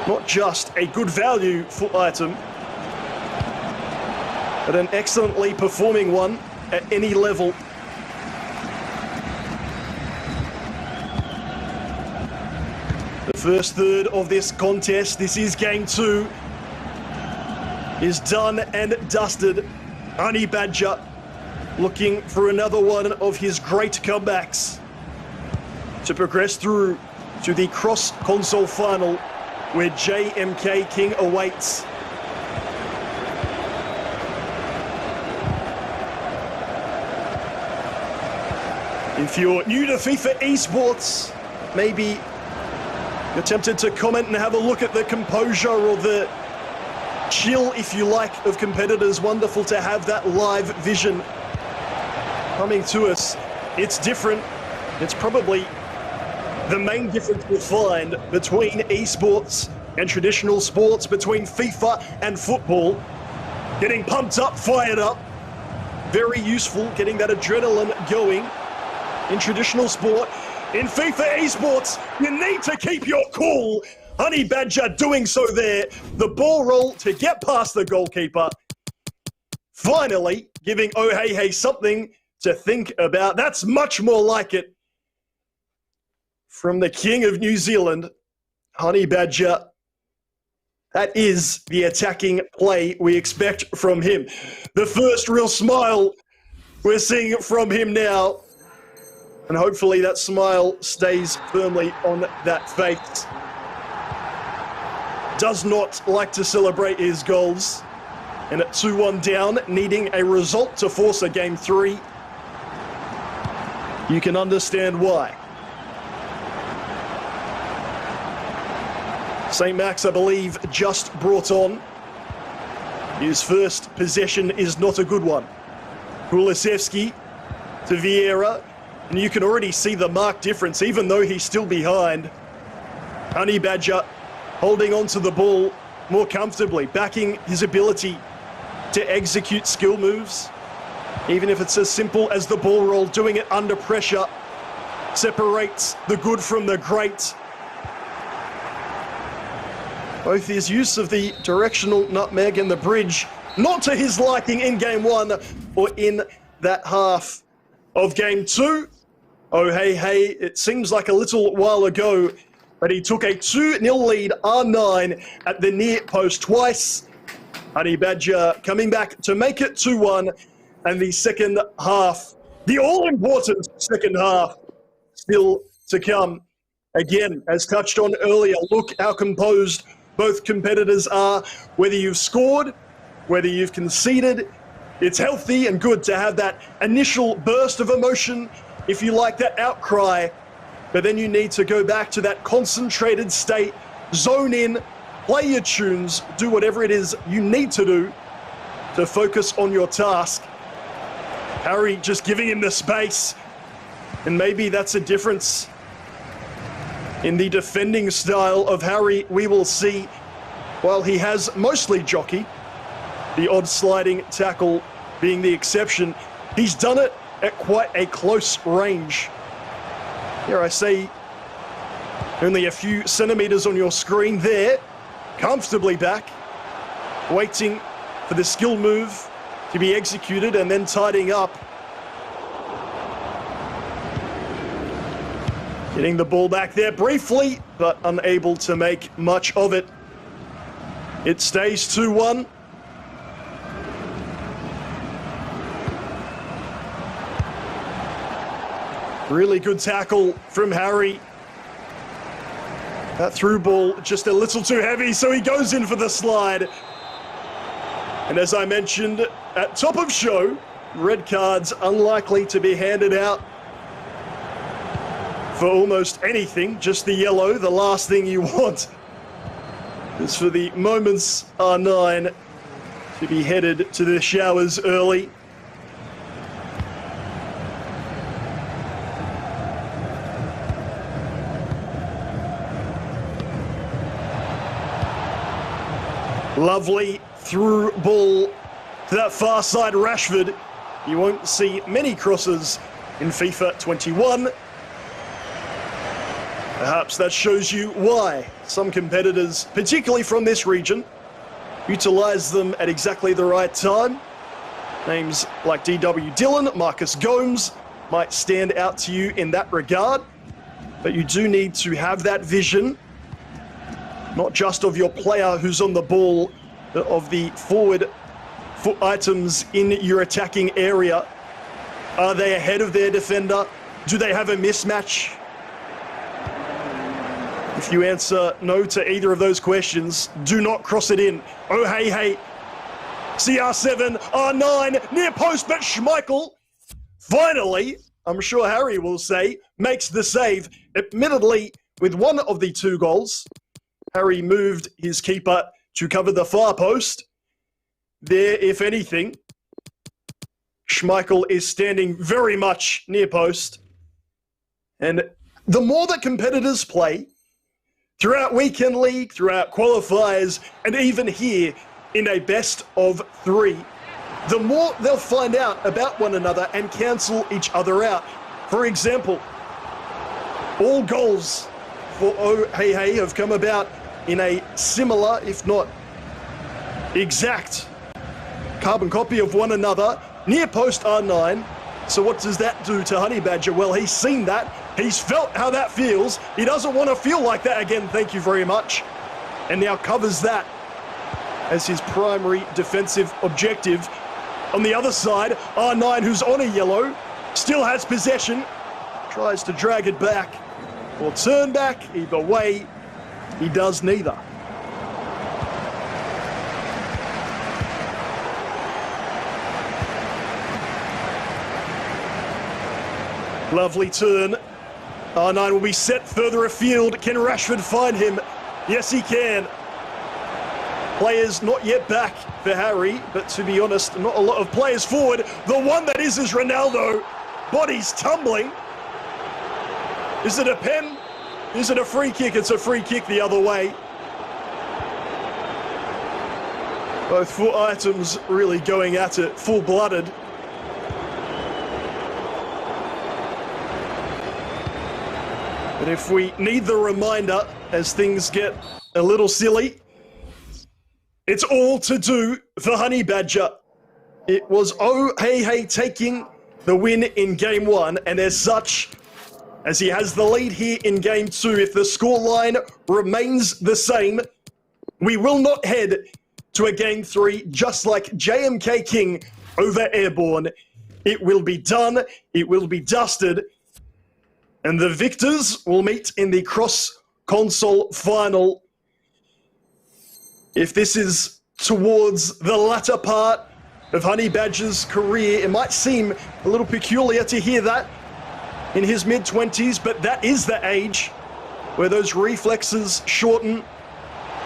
Not just a good value foot item, but an excellently performing one at any level. The first third of this contest, this is game 2, is done and dusted. Honey Badger looking for another one of his great comebacks to progress through to the cross-console final where JMK King awaits. If you're new to FIFA eSports, maybe you're tempted to comment and have a look at the composure or the chill, if you like, of competitors. Wonderful to have that live vision coming to us. It's different. It's probably the main difference we'll find between esports and traditional sports, between FIFA and football. Getting pumped up, fired up. Very useful, getting that adrenaline going in traditional sport. In FIFA esports, you need to keep your cool. Honey Badger doing so there. The ball roll to get past the goalkeeper. Finally giving Oh Hey Hey something to think about. That's much more like it from the King of New Zealand, Honey Badger. That is the attacking play we expect from him. The first real smile we're seeing from him now. And hopefully that smile stays firmly on that face. Does not like to celebrate his goals. And at 2-1 down, needing a result to force a game 3. You can understand why. St. Max, I believe, just brought on. His first possession is not a good one. Kulusevski to Vieira, and you can already see the marked difference, even though he's still behind. Honey Badger holding on to the ball more comfortably, backing his ability to execute skill moves, even if it's as simple as the ball roll, doing it under pressure, separates the good from the great. Both his use of the directional nutmeg and the bridge, not to his liking in game 1 or in that half of game 2. Oh, hey, it seems like a little while ago, but he took a 2-0 lead, R9, at the near post twice. Honey Badger coming back to make it 2-1, and the second half, the all-important second half, still to come. Again, as touched on earlier, look how composed both competitors are. Whether you've scored, whether you've conceded, it's healthy and good to have that initial burst of emotion, if you like, that outcry, but then you need to go back to that concentrated state, zone in, play your tunes, do whatever it is you need to do to focus on your task. Harry just giving him the space, and maybe that's a difference in the defending style of Harry. We will see. While he has mostly jockey, the odd sliding tackle being the exception, he's done it at quite a close range. Here I say, only a few centimeters on your screen there, comfortably back, waiting for the skill move to be executed and then tidying up. Getting the ball back there briefly, but unable to make much of it. It stays 2-1. Really good tackle from Harry. That through ball just a little too heavy, so he goes in for the slide. And as I mentioned at top of show, red cards unlikely to be handed out for almost anything, just the yellow, the last thing you want is for the moments R9 to be headed to the showers early. Lovely through ball to that far side Rashford. You won't see many crosses in FIFA 21. Perhaps that shows you why some competitors, particularly from this region, utilise them at exactly the right time. Names like DW Dillon, Marcus Gomes might stand out to you in that regard, but you do need to have that vision, not just of your player who's on the ball, but of the forward foot items in your attacking area. Are they ahead of their defender? Do they have a mismatch? If you answer no to either of those questions, do not cross it in. Oh, hey. CR7, R9, near post, but Schmeichel, finally, I'm sure Harry will say, makes the save. Admittedly, with one of the 2 goals, Harry moved his keeper to cover the far post. There, if anything, Schmeichel is standing very much near post. And the more that competitors play, throughout weekend league, throughout qualifiers, and even here in a best of 3, the more they'll find out about one another and cancel each other out. For example, all goals for Oh Hey Hey have come about in a similar, if not exact, carbon copy of one another, near post R9. So what does that do to Honey Badger? Well, he's seen that. He's felt how that feels. He doesn't want to feel like that again, thank you very much. And now covers that as his primary defensive objective. On the other side, R9, who's on a yellow, still has possession, tries to drag it back or turn back. Either way, he does neither. Lovely turn. R9 will be set further afield. Can Rashford find him? Yes, he can. Players not yet back for Harry, but to be honest, not a lot of players forward. The one that is Ronaldo. Bodies tumbling. Is it a pen? Is it a free kick? It's a free kick the other way. Both foot items really going at it, full-blooded. But if we need the reminder as things get a little silly, it's all to do for Honey Badger. It was Hey taking the win in game one, and as such, as he has the lead here in game two, if the scoreline remains the same, we will not head to a game three just like JMK King over Airborne. It will be done, it will be dusted, and the victors will meet in the cross-console final. If this is towards the latter part of Honey Badger's career, it might seem a little peculiar to hear that in his mid-20s, but that is the age where those reflexes shorten.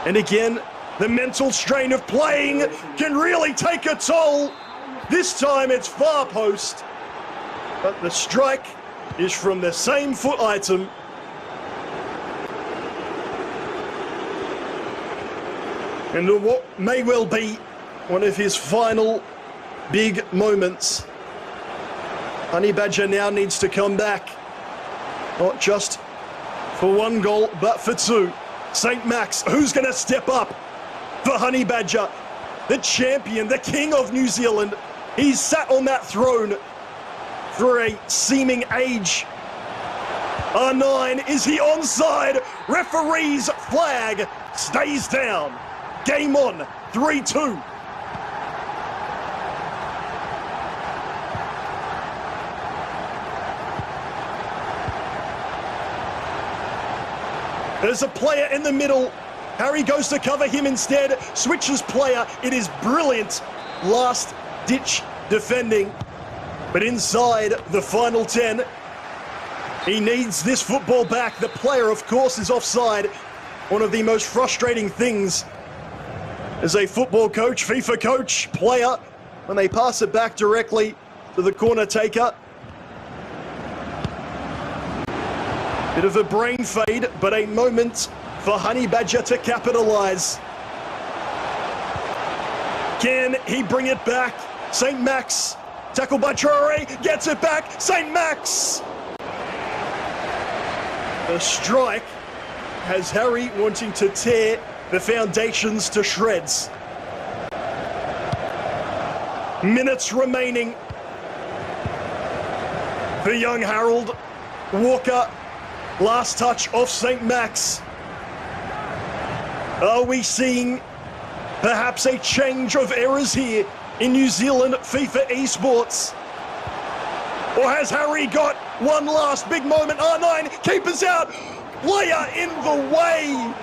And again, the mental strain of playing can really take a toll. This time it's far post, but the strike is from the same foot item. And what may well be one of his final big moments. Honey Badger now needs to come back, not just for one goal, but for two. St. Max, who's going to step up for Honey Badger? The champion, the king of New Zealand. He's sat on that throne for a seeming age. R9, is he onside? Referee's flag stays down. Game on, 3-2. There's a player in the middle. Harry goes to cover him instead. Switches player. It is brilliant last-ditch defending. But inside the final 10, he needs this football back. The player, of course, is offside. One of the most frustrating things as a football coach, FIFA coach, player, when they pass it back directly to the corner taker. Bit of a brain fade, but a moment for Honey Badger to capitalise. Can he bring it back? St. Max, tackled by Traore, gets it back. St. Max! The strike has Harry wanting to tear the foundations to shreds. Minutes remaining for young Harold Walker. Last touch off St. Max. Are we seeing perhaps a change of eras here in New Zealand FIFA eSports? Or has Harry got one last big moment? R9, keepers out, player in the way.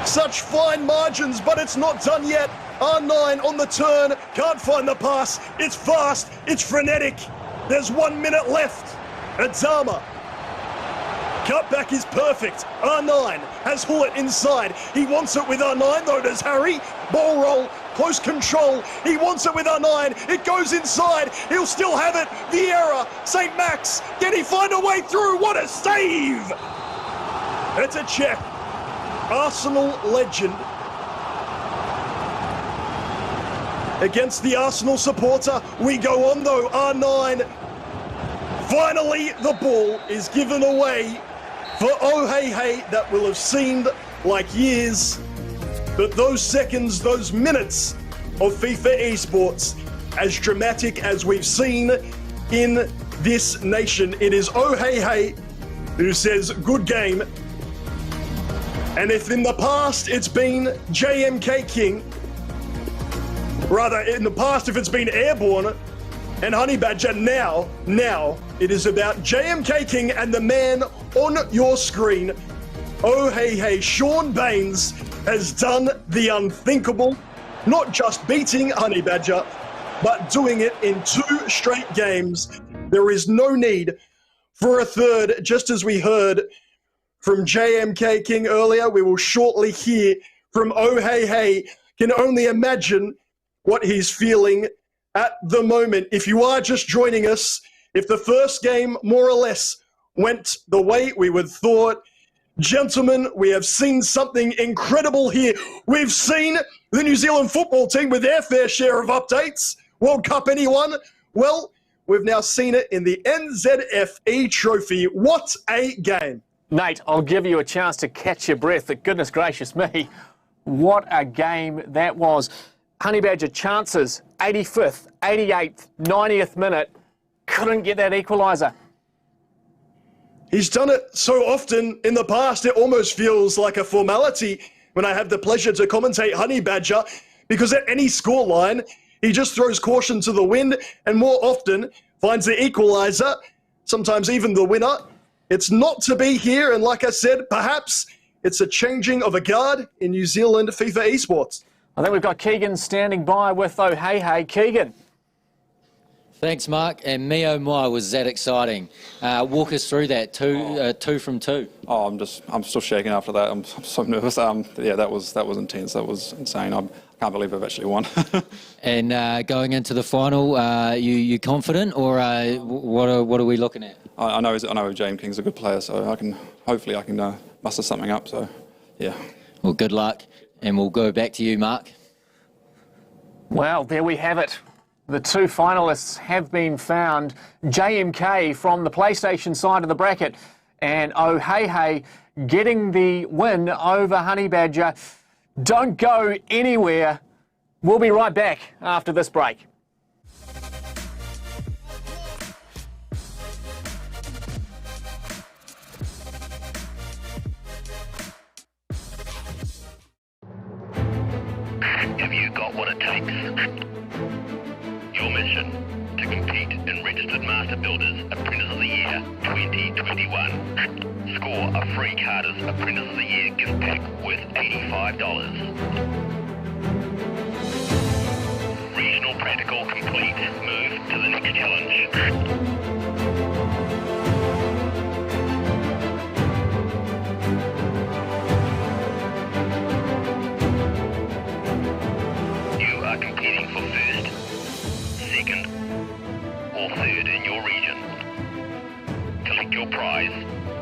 Such fine margins, but it's not done yet. R9 on the turn, can't find the pass. It's fast, it's frenetic. There's 1 minute left. Adama. Cutback is perfect. R9 has Hullet inside. He wants it with R9, though does Harry. Ball roll, close control. He wants it with R9. It goes inside. He'll still have it. Vieira, St. Max. Can he find a way through? What a save! It's a check. Arsenal legend against the Arsenal supporter. We go on though. R9. Finally, the ball is given away for Hey. That will have seemed like years, but those seconds, those minutes of FIFA eSports, as dramatic as we've seen in this nation. It is Hey who says good game. And if in the past it's been JMK King, rather in the past if it's been Airborne and Honey Badger, now it is about JMK King and the man on your screen. Hey, Sean Baines has done the unthinkable, not just beating Honey Badger, but doing it in 2 straight games. There is no need for a third, just as we heard from JMK King earlier. We will shortly hear from Oh Hey Hey. Can only imagine what he's feeling at the moment. If you are just joining us, if the first game more or less went the way we would thought, gentlemen, we have seen something incredible here. We've seen the New Zealand football team with their fair share of updates. World Cup, anyone? Well, we've now seen it in the NZF eTrophy. What a game. Nate, I'll give you a chance to catch your breath. Goodness gracious me, what a game that was. Honey Badger chances, 85th, 88th, 90th minute, couldn't get that equaliser. He's done it so often in the past, it almost feels like a formality when I have the pleasure to commentate Honey Badger, because at any scoreline, he just throws caution to the wind and more often finds the equaliser, sometimes even the winner. It's not to be here, and like I said, perhaps it's a changing of a guard in New Zealand FIFA eSports. I think we've got Keegan standing by with Oh Hey Hey. Keegan. Thanks, Mark. And me, oh my, was that exciting. Walk us through that, two from two. Oh, I'm still shaking after that. I'm so nervous. Yeah, that was intense. That was insane. I can't believe I've actually won. And going into the final, you confident, or what are we looking at? I know James King's a good player, so hopefully I can muster something up. So, yeah. Well, good luck, and we'll go back to you, Mark. Well, there we have it. The two finalists have been found. JMK from the PlayStation side of the bracket and Oh Hey Hey getting the win over Honey Badger. Don't go anywhere. We'll be right back after this break. Have you got what it takes? Your mission, to compete in Registered Master Builders Apprentice of the Year 2021. Score a free Carter's Apprentice of the Year gift pack worth $85. Regional practical complete. Move to the next challenge. You are competing for first, second, or third in your region. Collect your prize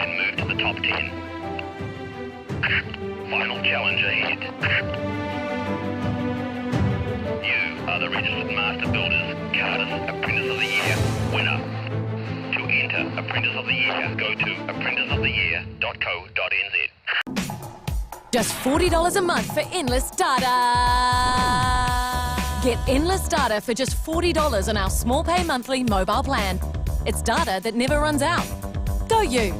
and move to the top 10. Final challenge ahead. You are the Registered Master Builders Carter's Apprentice of the Year winner. To enter Apprentice of the Year, go to apprenticeoftheyear.co.nz. Just $40 a month for endless data. Get endless data for just $40 on our small pay monthly mobile plan. It's data that never runs out. Go you.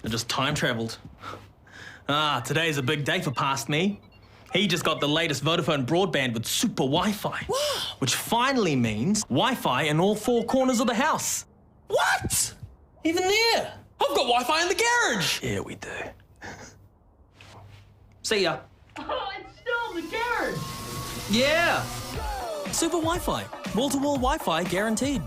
I just time travelled. Today's a big day for past me. He just got the latest Vodafone broadband with super Wi-Fi. Wow. Which finally means Wi-Fi in all four corners of the house. What? Even there? I've got Wi-Fi in the garage. Yeah, we do. See ya. Oh, it's still in the garage. Yeah. Super Wi-Fi. Wall-to-wall Wi-Fi guaranteed.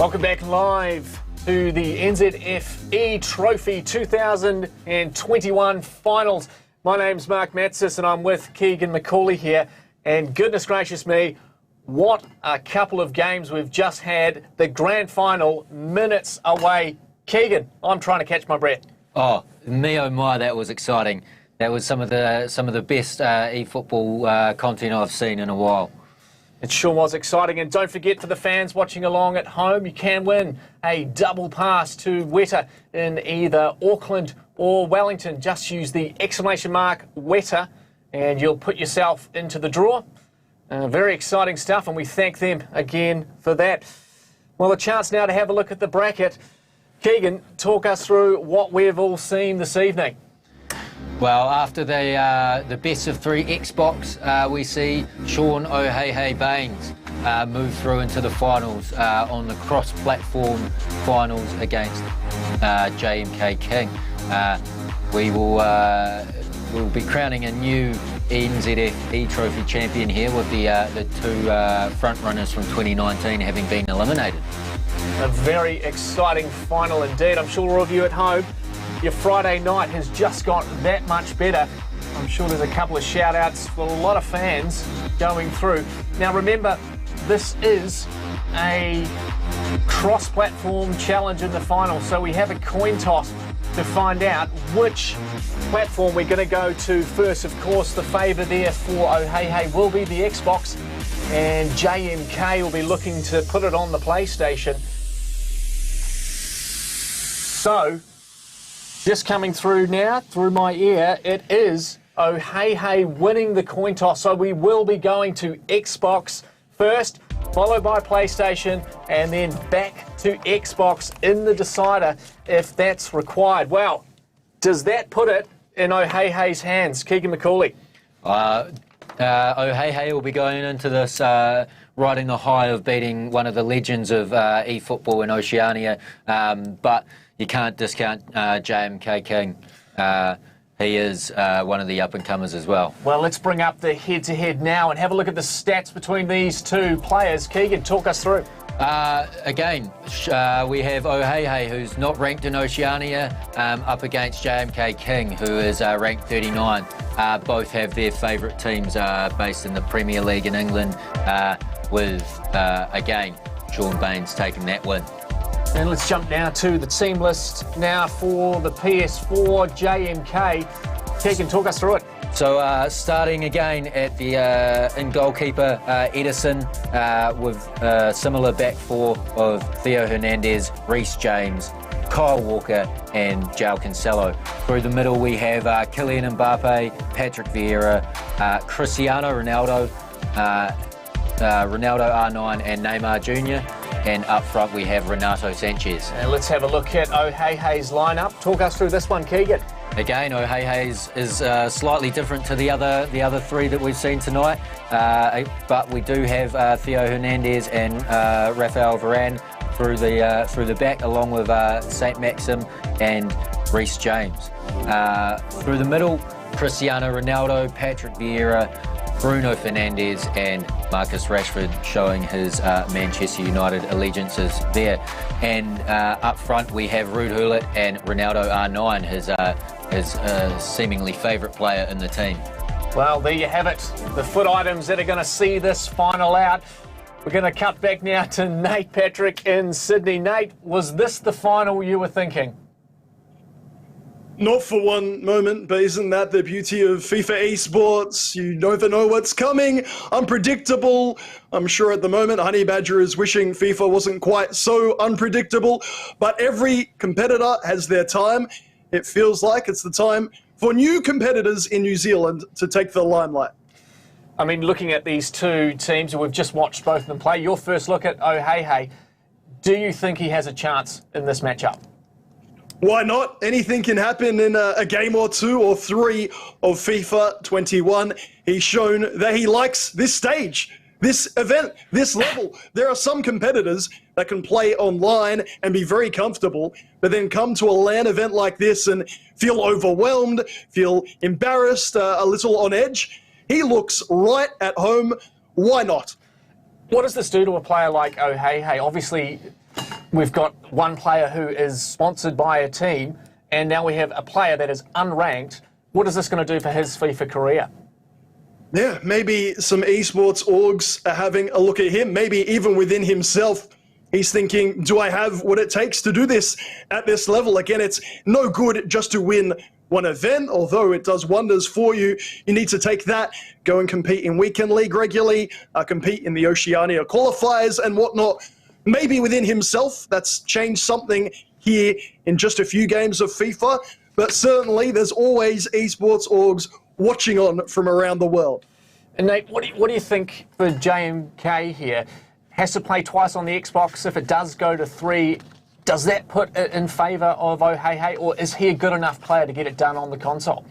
Welcome back live to the NZF eTrophy 2021 finals. My name's Mark Matsis and I'm with Keegan McCauley here. And goodness gracious me, what a couple of games we've just had. The grand final minutes away. Keegan, I'm trying to catch my breath. Oh my, that was exciting. That was some of the best eFootball content I've seen in a while. It sure was exciting. And don't forget, for the fans watching along at home, you can win a double pass to Weta in either Auckland or Wellington. Just use the exclamation mark Weta and you'll put yourself into the draw. Very exciting stuff, and we thank them again for that. Well, a chance now to have a look at the bracket. Keegan, talk us through what we've all seen this evening. Well, after the best of three Xbox, we see Sean O'Hehey Baines move through into the finals on the cross-platform finals against JMK King. We'll be crowning a new NZF eTrophy champion here with the two front runners from 2019 having been eliminated. A very exciting final indeed. I'm sure all of you at home, your Friday night has just got that much better. I'm sure there's a couple of shout outs for a lot of fans going through. Now remember, this is a cross-platform challenge in the final, so we have a coin toss to find out which platform we're going to go to first. Of course, the favour there for O'Hehey will be the Xbox, and JMK will be looking to put it on the PlayStation. So, just coming through now, through my ear, it is O'Hehey winning the coin toss. So we will be going to Xbox first, followed by PlayStation, and then back to Xbox in the decider if that's required. Well, does that put it in O'Hehey's hands? Keegan McCauley. O'Hehey will be going into this riding the high of beating one of the legends of eFootball in Oceania, but you can't discount JMK King. He is one of the up-and-comers as well. Well, let's bring up the head-to-head now and have a look at the stats between these two players. Keegan, talk us through. Again, we have O'Hehey, who's not ranked in Oceania, up against JMK King, who is ranked 39. Both have their favourite teams based in the Premier League in England, with, again, Sean Baines taking that win. And let's jump now to the team list now for the PS4 JMK. Keegan, talk us through it. So starting again at the in goalkeeper Edison with similar back four of Theo Hernandez, Reece James, Kyle Walker and João Cancelo. Through the middle we have Kylian Mbappe, Patrick Vieira, Cristiano Ronaldo, Ronaldo R9 and Neymar Jr. And up front we have Renato Sanchez. And let's have a look at O'Hehey's lineup. Talk us through this one, Keegan. Again, O'Hehey's is slightly different to the other three that we've seen tonight, but we do have Theo Hernandez and Rafael Varane through the back, along with Saint Maxim and Reece James. Through the middle, Cristiano Ronaldo, Patrick Vieira, Bruno Fernandes and Marcus Rashford, showing his Manchester United allegiances there. And up front we have Ruud Gullit and Ronaldo R9, his seemingly favourite player in the team. Well, there you have it. The foot items that are going to see this final out. We're going to cut back now to Nate Patrick in Sydney. Nate, was this the final you were thinking? Not for one moment, but isn't that the beauty of FIFA esports? You never know what's coming, unpredictable. I'm sure at the moment Honey Badger is wishing FIFA wasn't quite so unpredictable, but every competitor has their time. It feels like it's the time for new competitors in New Zealand to take the limelight. I mean, looking at these two teams, and we've just watched both of them play, your first look at O'Hehey, do you think he has a chance in this matchup? Why not? Anything can happen in a game or two or three of FIFA 21. He's shown that he likes this stage, this event, this level. There are some competitors that can play online and be very comfortable, but then come to a LAN event like this and feel overwhelmed, feel embarrassed, a little on edge. He looks right at home. Why not? What does this do to a player like O'Hehey? Obviously, we've got one player who is sponsored by a team, and now we have a player that is unranked. What is this going to do for his FIFA career? Yeah, maybe some esports orgs are having a look at him. Maybe even within himself, he's thinking, do I have what it takes to do this at this level? Again, it's no good just to win one event, although it does wonders for you. You need to take that, go and compete in weekend league regularly, compete in the Oceania qualifiers and whatnot. Maybe within himself, that's changed something here in just a few games of FIFA, but certainly there's always esports orgs watching on from around the world. And Nate, what do you think for JMK here? Has to play twice on the Xbox. If it does go to 3, does that put it in favour of O'Hehei, or is he a good enough player to get it done on the console?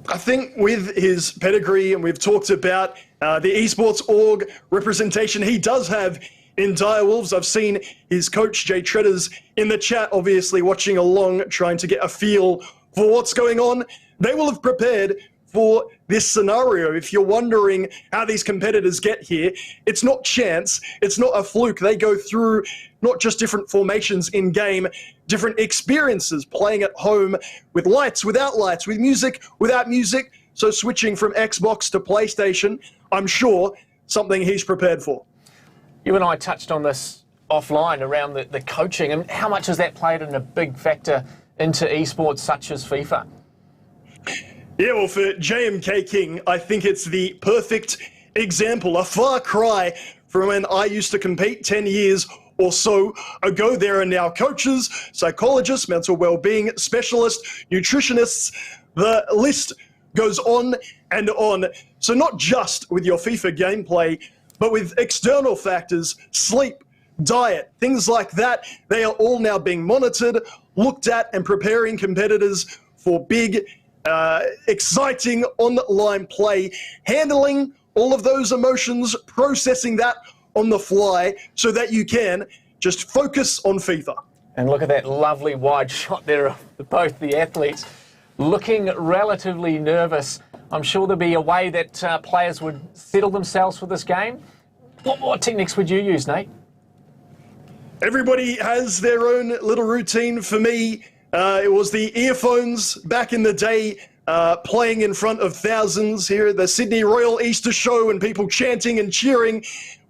I think with his pedigree, and we've talked about the esports org representation he does have in Direwolves. I've seen his coach, Jay Treaders, in the chat, obviously watching along, trying to get a feel for what's going on. They will have prepared for this scenario. If you're wondering how these competitors get here, it's not chance, it's not a fluke. They go through not just different formations in game, different experiences, playing at home with lights, without lights, with music, without music. So switching from Xbox to PlayStation, I'm sure something he's prepared for. You and I touched on this offline around the coaching, and how much has that played in a big factor into esports such as FIFA? Yeah, well, for JMK King, I think it's the perfect example, a far cry from when I used to compete 10 years or so ago. There are now coaches, psychologists, mental well-being specialists, nutritionists. The list goes on and on. So not just with your FIFA gameplay, but with external factors, sleep, diet, things like that. They are all now being monitored, looked at, and preparing competitors for big, exciting online play, handling all of those emotions, processing that on the fly so that you can just focus on FIFA. And look at that lovely wide shot there of both the athletes looking relatively nervous. I'm sure there'll be a way that players would settle themselves for this game. What techniques would you use, Nate? Everybody has their own little routine. For me, it was the earphones back in the day, playing in front of thousands here at the Sydney Royal Easter Show and people chanting and cheering.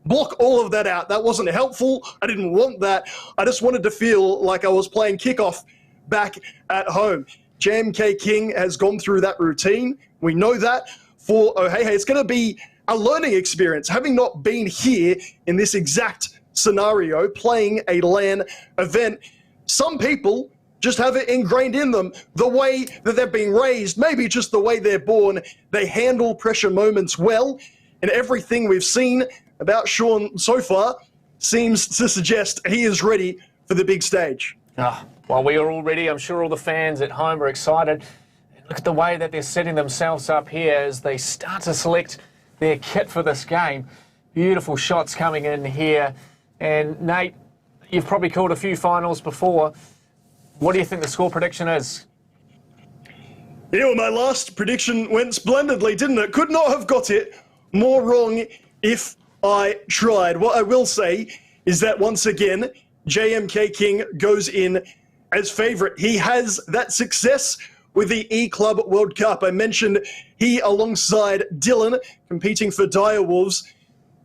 Block all of that out. That wasn't helpful. I didn't want that. I just wanted to feel like I was playing kickoff back at home. JMK King has gone through that routine. We know that. For O'Hehei, it's going to be a learning experience. Having not been here in this exact scenario, playing a LAN event, some people just have it ingrained in them, the way that they're being raised, maybe just the way they're born. They handle pressure moments well, and everything we've seen about Sean so far seems to suggest he is ready for the big stage. Well, we are all ready. I'm sure all the fans at home are excited. Look at the way that they're setting themselves up here as they start to select their kit for this game. Beautiful shots coming in here. And Nate, you've probably called a few finals before. What do you think the score prediction is? Yeah, well, my last prediction went splendidly, didn't it? Could not have got it more wrong if I tried. What I will say is that once again, JMK King goes in as favourite. He has that success with the E-Club World Cup. I mentioned he, alongside Dylan, competing for Direwolves,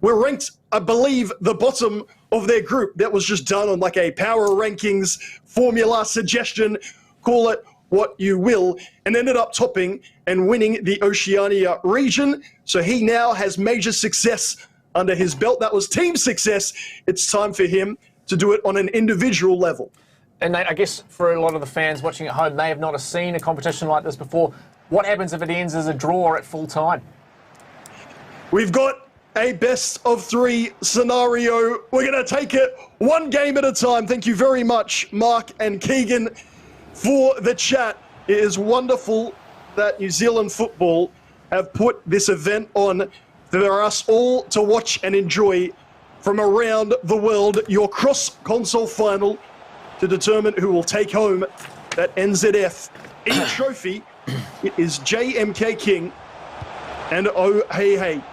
were ranked, I believe, the bottom of their group. That was just done on like a power rankings formula suggestion, call it what you will, and ended up topping and winning the Oceania region. So he now has major success under his belt. That was team success. It's time for him to do it on an individual level. And Nate, I guess for a lot of the fans watching at home, they have not seen a competition like this before. What happens if it ends as a draw at full time? We've got a best-of-3 scenario. We're going to take it one game at a time. Thank you very much, Mark and Keegan, for the chat. It is wonderful that New Zealand football have put this event on for us all to watch and enjoy from around the world. Your cross-console final to determine who will take home that NZF eTrophy. It is JMK King and O'Hehei.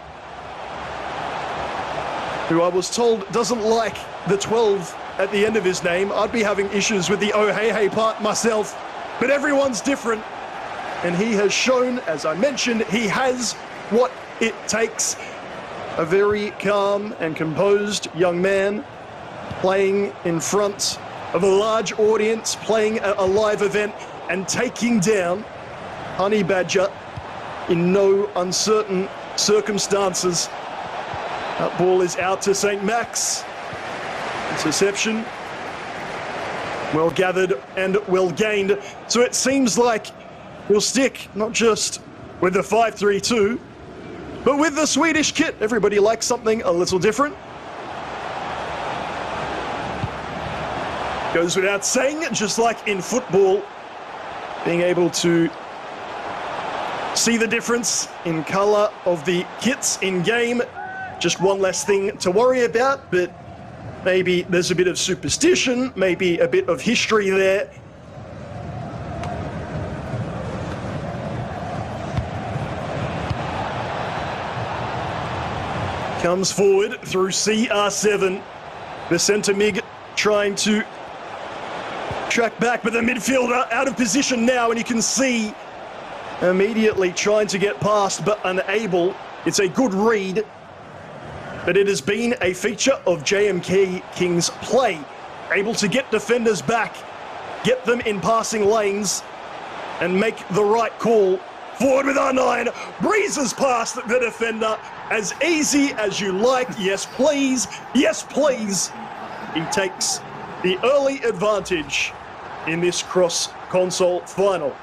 who I was told doesn't like the 12 at the end of his name. I'd be having issues with the oh hey hey part myself, but everyone's different. And he has shown, as I mentioned, he has what it takes. A very calm and composed young man playing in front of a large audience, playing at a live event and taking down Honey Badger in no uncertain circumstances. That ball is out to St. Max. Interception. Well gathered and well gained. So it seems like we'll stick not just with the 5-3-2, but with the Swedish kit. Everybody likes something a little different. Goes without saying, just like in football, being able to see the difference in colour of the kits in game. Just one less thing to worry about, but maybe there's a bit of superstition, maybe a bit of history there. Comes forward through CR7. The centre mig trying to track back, but the midfielder out of position now, and you can see immediately trying to get past, but unable. It's a good read, but it has been a feature of JMK King's play. Able to get defenders back, get them in passing lanes, and make the right call. Forward with R9, breezes past the defender. As easy as you like. Yes, please. Yes, please. He takes the early advantage in this cross-console final.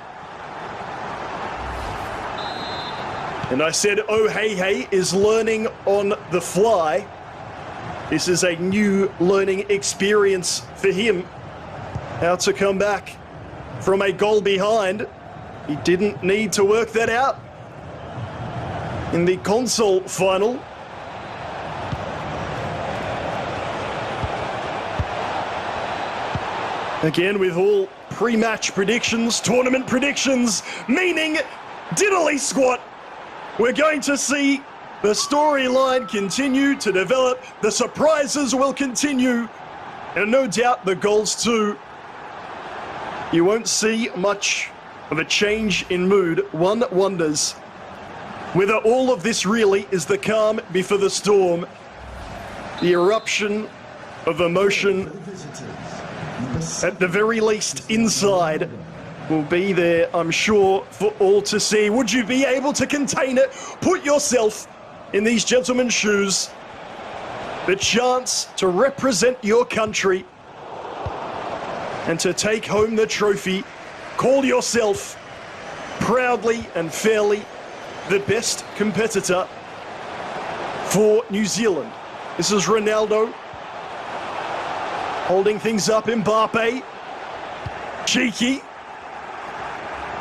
And I said, oh, hey, hey, is learning on the fly. This is a new learning experience for him. How to come back from a goal behind. He didn't need to work that out in the console final. Again, with all pre-match predictions, tournament predictions, meaning diddly squat. We're going to see the storyline continue to develop. The surprises will continue, and no doubt the goals too. You won't see much of a change in mood. One wonders whether all of this really is the calm before the storm. The eruption of emotion, at the very least inside, will be there, I'm sure, for all to see. Would you be able to contain it? Put yourself in these gentlemen's shoes. The chance to represent your country and to take home the trophy. Call yourself proudly and fairly the best competitor for New Zealand. This is Ronaldo holding things up. Mbappe, cheeky.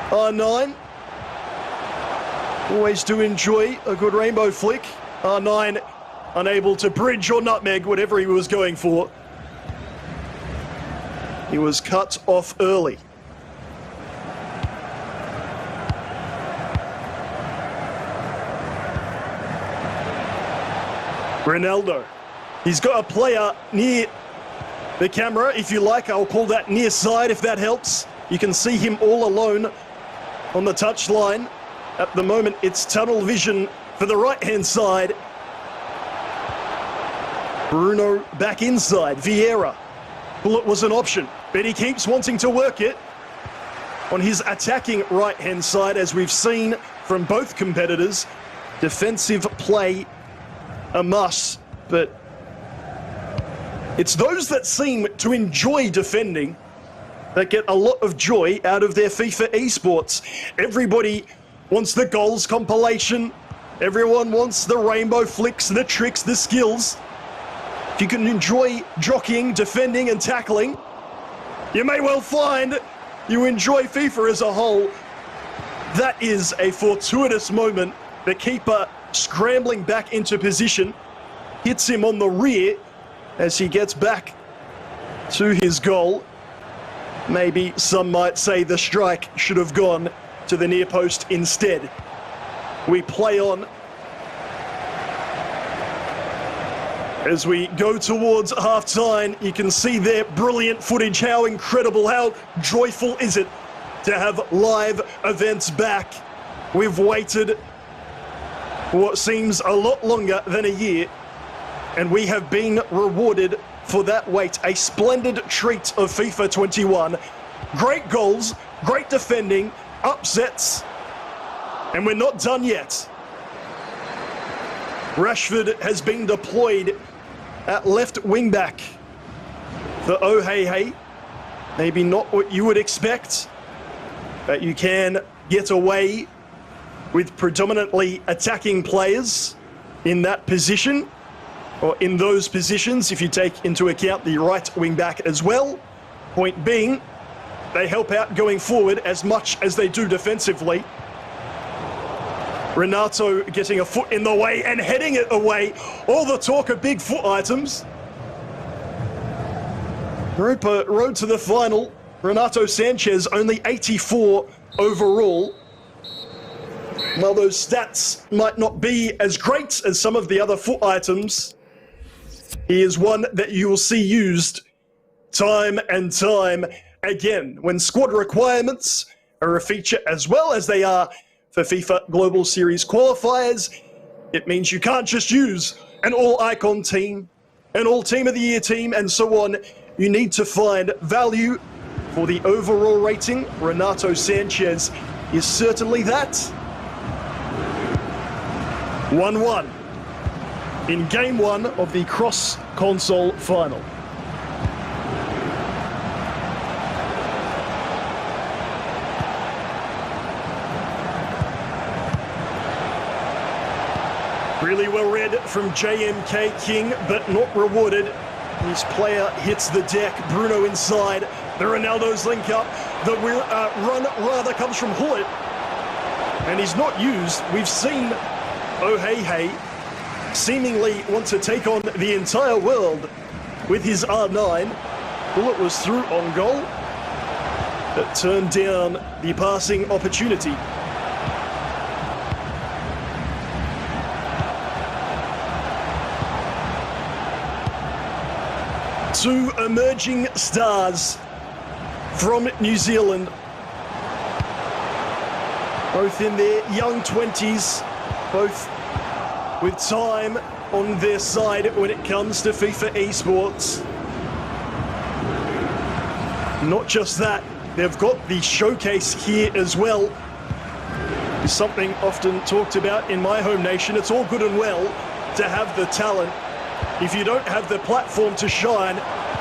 R9, always do enjoy a good rainbow flick. R9 unable to bridge or nutmeg, whatever he was going for. He was cut off early. Ronaldo, he's got a player near the camera, if you like. I'll call that near side if that helps. You can see him all alone on the touchline. At the moment, it's tunnel vision for the right-hand side. Bruno back inside. Vieira. Bullet was an option, but he keeps wanting to work it on his attacking right-hand side, as we've seen from both competitors. Defensive play a must, but it's those that seem to enjoy defending that get a lot of joy out of their FIFA esports. Everybody wants the goals compilation. Everyone wants the rainbow flicks, the tricks, the skills. If you can enjoy jockeying, defending and tackling, you may well find you enjoy FIFA as a whole. That is a fortuitous moment. The keeper scrambling back into position, hits him on the rear as he gets back to his goal. Maybe some might say the strike should have gone to the near post instead. We play on. As we go towards half-time, you can see there brilliant footage. How incredible, how joyful is it to have live events back? We've waited for what seems a lot longer than a year, and we have been rewarded for that wait. A splendid treat of FIFA 21. Great goals, great defending, upsets, and we're not done yet. Rashford has been deployed at left wing back for Aotearoa. Maybe not what you would expect, but you can get away with predominantly attacking players in that position, or in those positions if you take into account the right wing back as well. Point being, they help out going forward as much as they do defensively. Renato getting a foot in the way and heading it away. All the talk of big foot items. Europa road to the final. Renato Sanchez only 84 overall. While those stats might not be as great as some of the other foot items, he is one that you will see used time and time again when squad requirements are a feature, as well as they are for FIFA Global Series qualifiers. It means you can't just use an all-icon team, an all-team of the year team, and so on. You need to find value for the overall rating. Renato Sanchez is certainly that. 1-1 in game one of the cross-console final. Really well read from JMK King, but not rewarded. His player hits the deck. Bruno inside. The Ronaldo's link up. The run rather comes from Hullet, and he's not used. We've seen Aotearoa seemingly want to take on the entire world with his R9. Hullet was through on goal, but turned down the passing opportunity. Two emerging stars from New Zealand, both in their young 20s, both with time on their side when it comes to FIFA eSports. Not just that, they've got the showcase here as well. It's something often talked about in my home nation. It's all good and well to have the talent. If you don't have the platform to shine,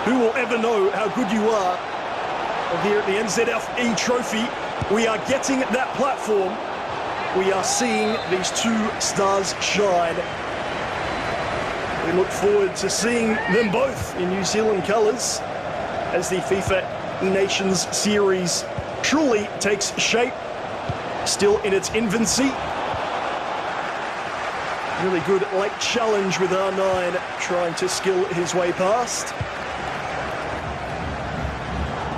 who will ever know how good you are? Well, here at the NZF eTrophy, we are getting that platform. We are seeing these two stars shine. We look forward to seeing them both in New Zealand colours as the FIFA eNations series truly takes shape, still in its infancy. Really good late challenge with R9 trying to skill his way past.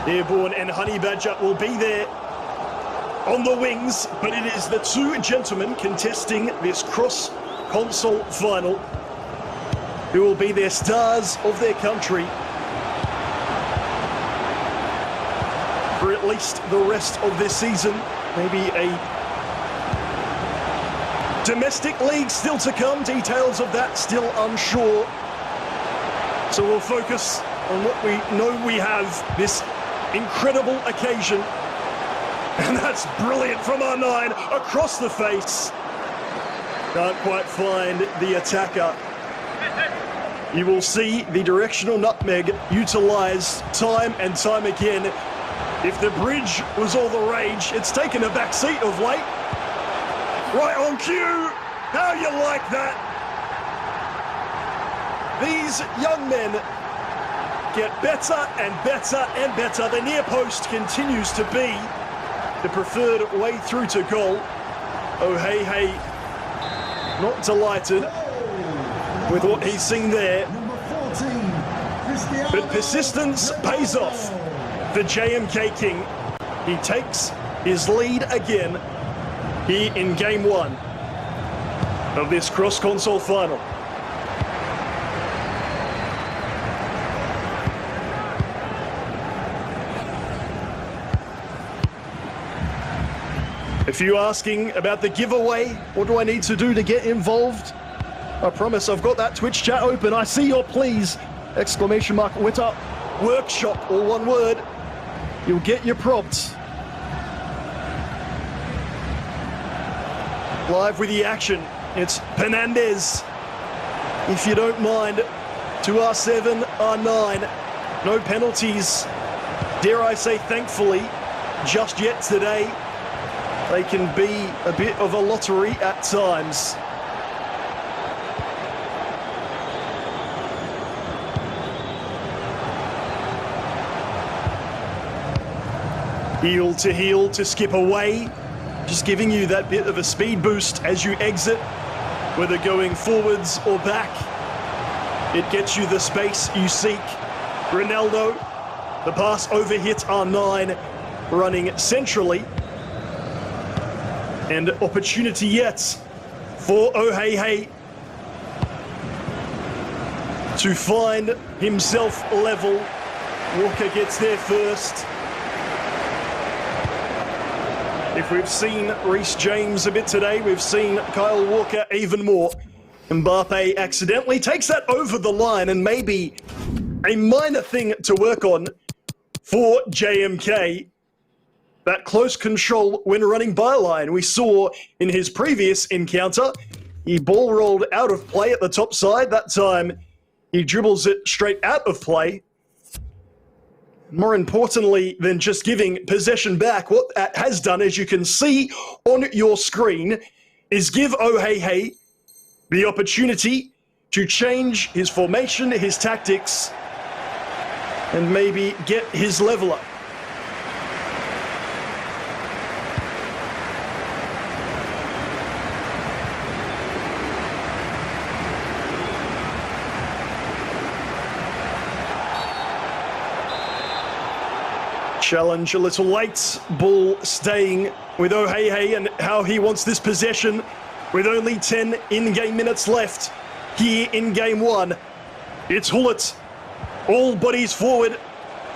Airborne and Honey Badger will be there on the wings, but it is the two gentlemen contesting this cross-console final who will be their stars of their country for at least the rest of this season. Maybe a domestic league still to come, details of that still unsure. So we'll focus on what we know we have, this incredible occasion. And that's brilliant from R9 across the face. Can't quite find the attacker. You will see the directional nutmeg utilised time and time again. If the bridge was all the rage, it's taken a back seat of late. Right on cue. How you like that? These young men get better and better and better. The near post continues to be the preferred way through to goal. Aotearoa not delighted with what he's seen there. But persistence pays off for JMK King. He takes his lead again here in game one of this cross-console final. If you're asking about the giveaway, what do I need to do to get involved? I promise I've got that Twitch chat open. I see your please! Exclamation mark, Witter, workshop, all one word. You'll get your prompts. Live with the action, it's Hernandez. If you don't mind, 2R7, R9. No penalties, dare I say thankfully, just yet today. They can be a bit of a lottery at times. Heel to skip away. Just giving you that bit of a speed boost as you exit, whether going forwards or back. It gets you the space you seek. Ronaldo, the pass over hit R9, running centrally. And opportunity yet for O'Hei to find himself level. Walker gets there first. If we've seen Reece James a bit today, we've seen Kyle Walker even more. Mbappe accidentally takes that over the line, and maybe a minor thing to work on for JMK. That close control when running byline. We saw in his previous encounter, he ball rolled out of play at the top side. That time, he dribbles it straight out of play. More importantly than just giving possession back, what that has done, as you can see on your screen, is give O'Hei the opportunity to change his formation, his tactics, and maybe get his leveler. Challenge a little late, ball staying with O'Hei and how he wants this possession with only 10 in-game minutes left here in game one. It's Hullet, all bodies forward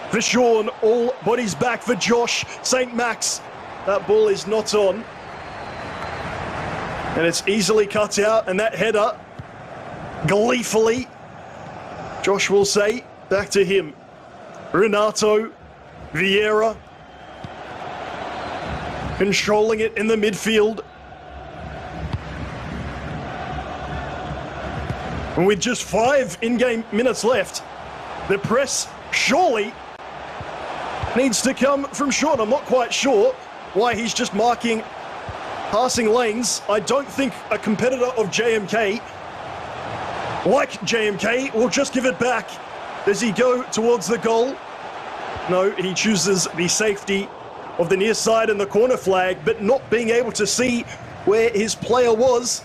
for Sean, all bodies back for Josh St. Max. That ball is not on. And it's easily cut out, and that header, gleefully, Josh will say, back to him. Renato Vieira controlling it in the midfield. And with just 5 in-game minutes left, the press surely needs to come from Sean. I'm not quite sure why he's just marking passing lanes. I don't think a competitor of JMK, like JMK, will just give it back. Does he go towards the goal? No, he chooses the safety of the near side and the corner flag, but not being able to see where his player was.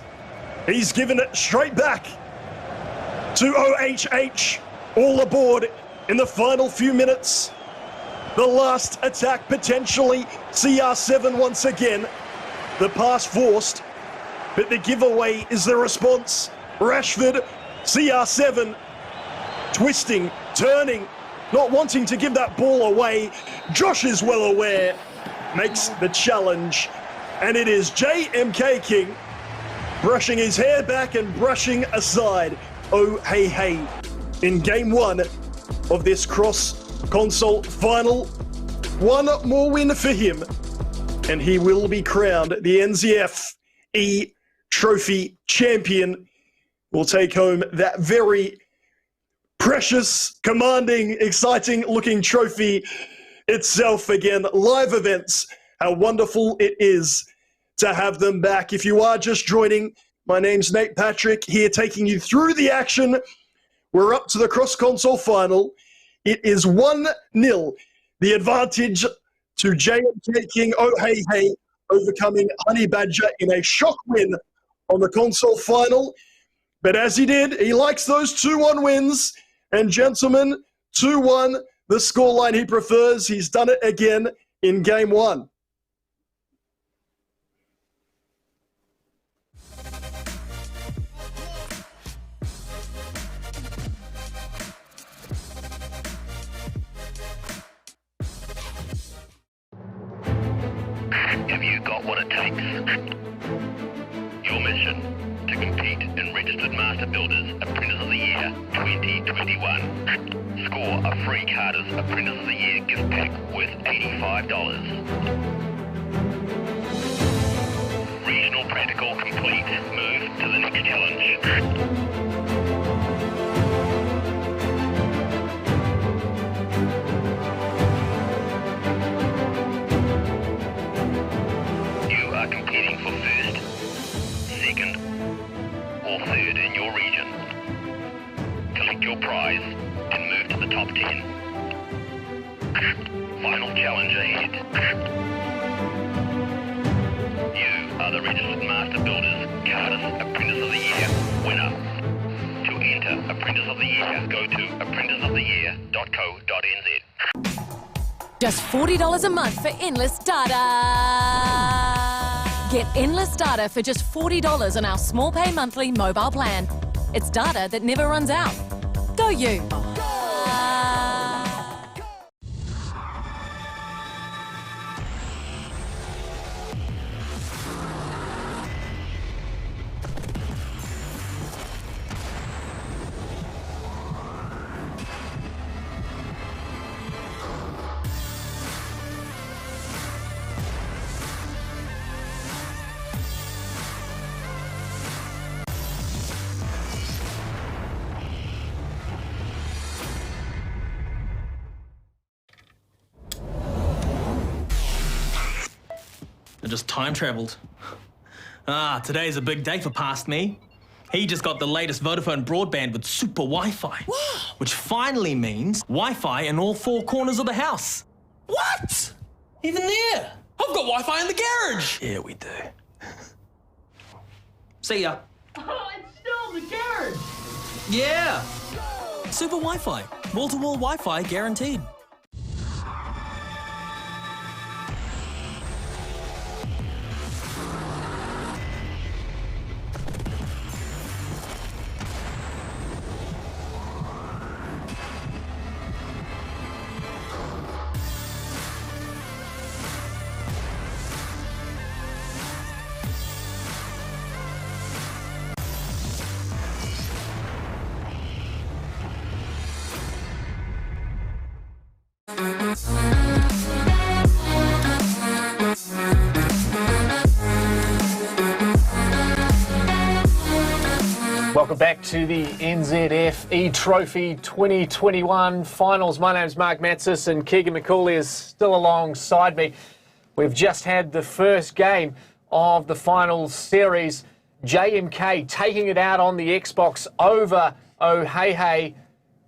He's given it straight back to OHH. All aboard in the final few minutes. The last attack potentially. CR7 once again. The pass forced, but the giveaway is the response. Rashford, CR7, twisting, turning, not wanting to give that ball away. Josh is well aware, makes the challenge, and it is JMK King brushing his hair back and brushing aside O'Hei in game one of this cross-console final. One more win for him, and he will be crowned the NZF eTrophy champion. Will take home that very precious, commanding, exciting-looking trophy itself again. Live events, how wonderful it is to have them back. If you are just joining, my name's Nate Patrick, here taking you through the action. We're up to the cross-console final. It is 1-0. The advantage to JMK King O'Hei overcoming Honey Badger in a shock win on the console final. But as he did, he likes those 2-1 wins. And gentlemen, 2-1, the scoreline he prefers. He's done it again in game one. Have you got what it takes? Your mission: to compete in Registered Master Builders Apprentice of the Year 2021. Score a free Carter's Apprentice of the Year gift pack worth $85. Regional practical complete. Move to the next challenge. You are competing for first, second, or third in your region. Collect your prize and move to the top 10. Final challenge ahead. You are the Registered Master Builders Carter's Apprentice of the Year winner. To enter Apprentice of the Year, go to apprenticeoftheyear.co.nz. Just $40 a month for endless data. Get endless data for just $40 on our small pay monthly mobile plan. It's data that never runs out. Go you. I just time travelled. Today's a big day for past me. He just got the latest Vodafone broadband with super Wi-Fi. Wow. Which finally means Wi-Fi in all 4 corners of the house. What? Even there? I've got Wi-Fi in the garage. Yeah, we do. See ya. Oh, it's still in the garage. Yeah. Super Wi-Fi. Wall-to-wall Wi-Fi guaranteed. Welcome back to the NZF eTrophy 2021 finals. My name's Mark Matsis and Keegan McCauley is still alongside me. We've just had the first game of the finals series. JMK taking it out on the Xbox over Aotearoa.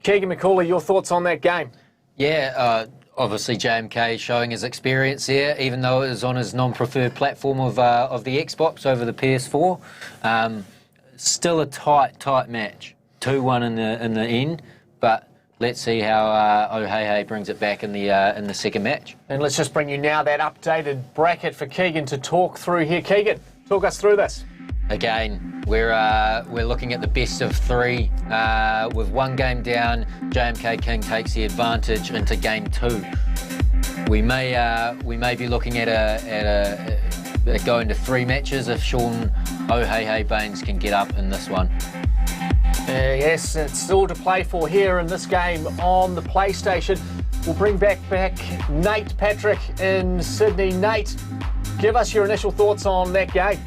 Keegan McCauley, your thoughts on that game? Yeah, obviously JMK showing his experience there, even though it was on his non-preferred platform of the Xbox over the PS4. Still a tight match, 2-1 in the end, but let's see how Aotearoa brings it back in the second match. And let's just bring you now that updated bracket for Keegan to talk through here. Keegan, talk us through this. Again, we're looking at the best of 3. With 1 game down, JMK King takes the advantage into game 2. We may be looking at going to 3 matches if Sean Aotearoa Baines can get up in this one. Yes, it's still to play for here in this game on the PlayStation. We'll bring back Nate Patrick in Sydney. Nate, give us your initial thoughts on that game.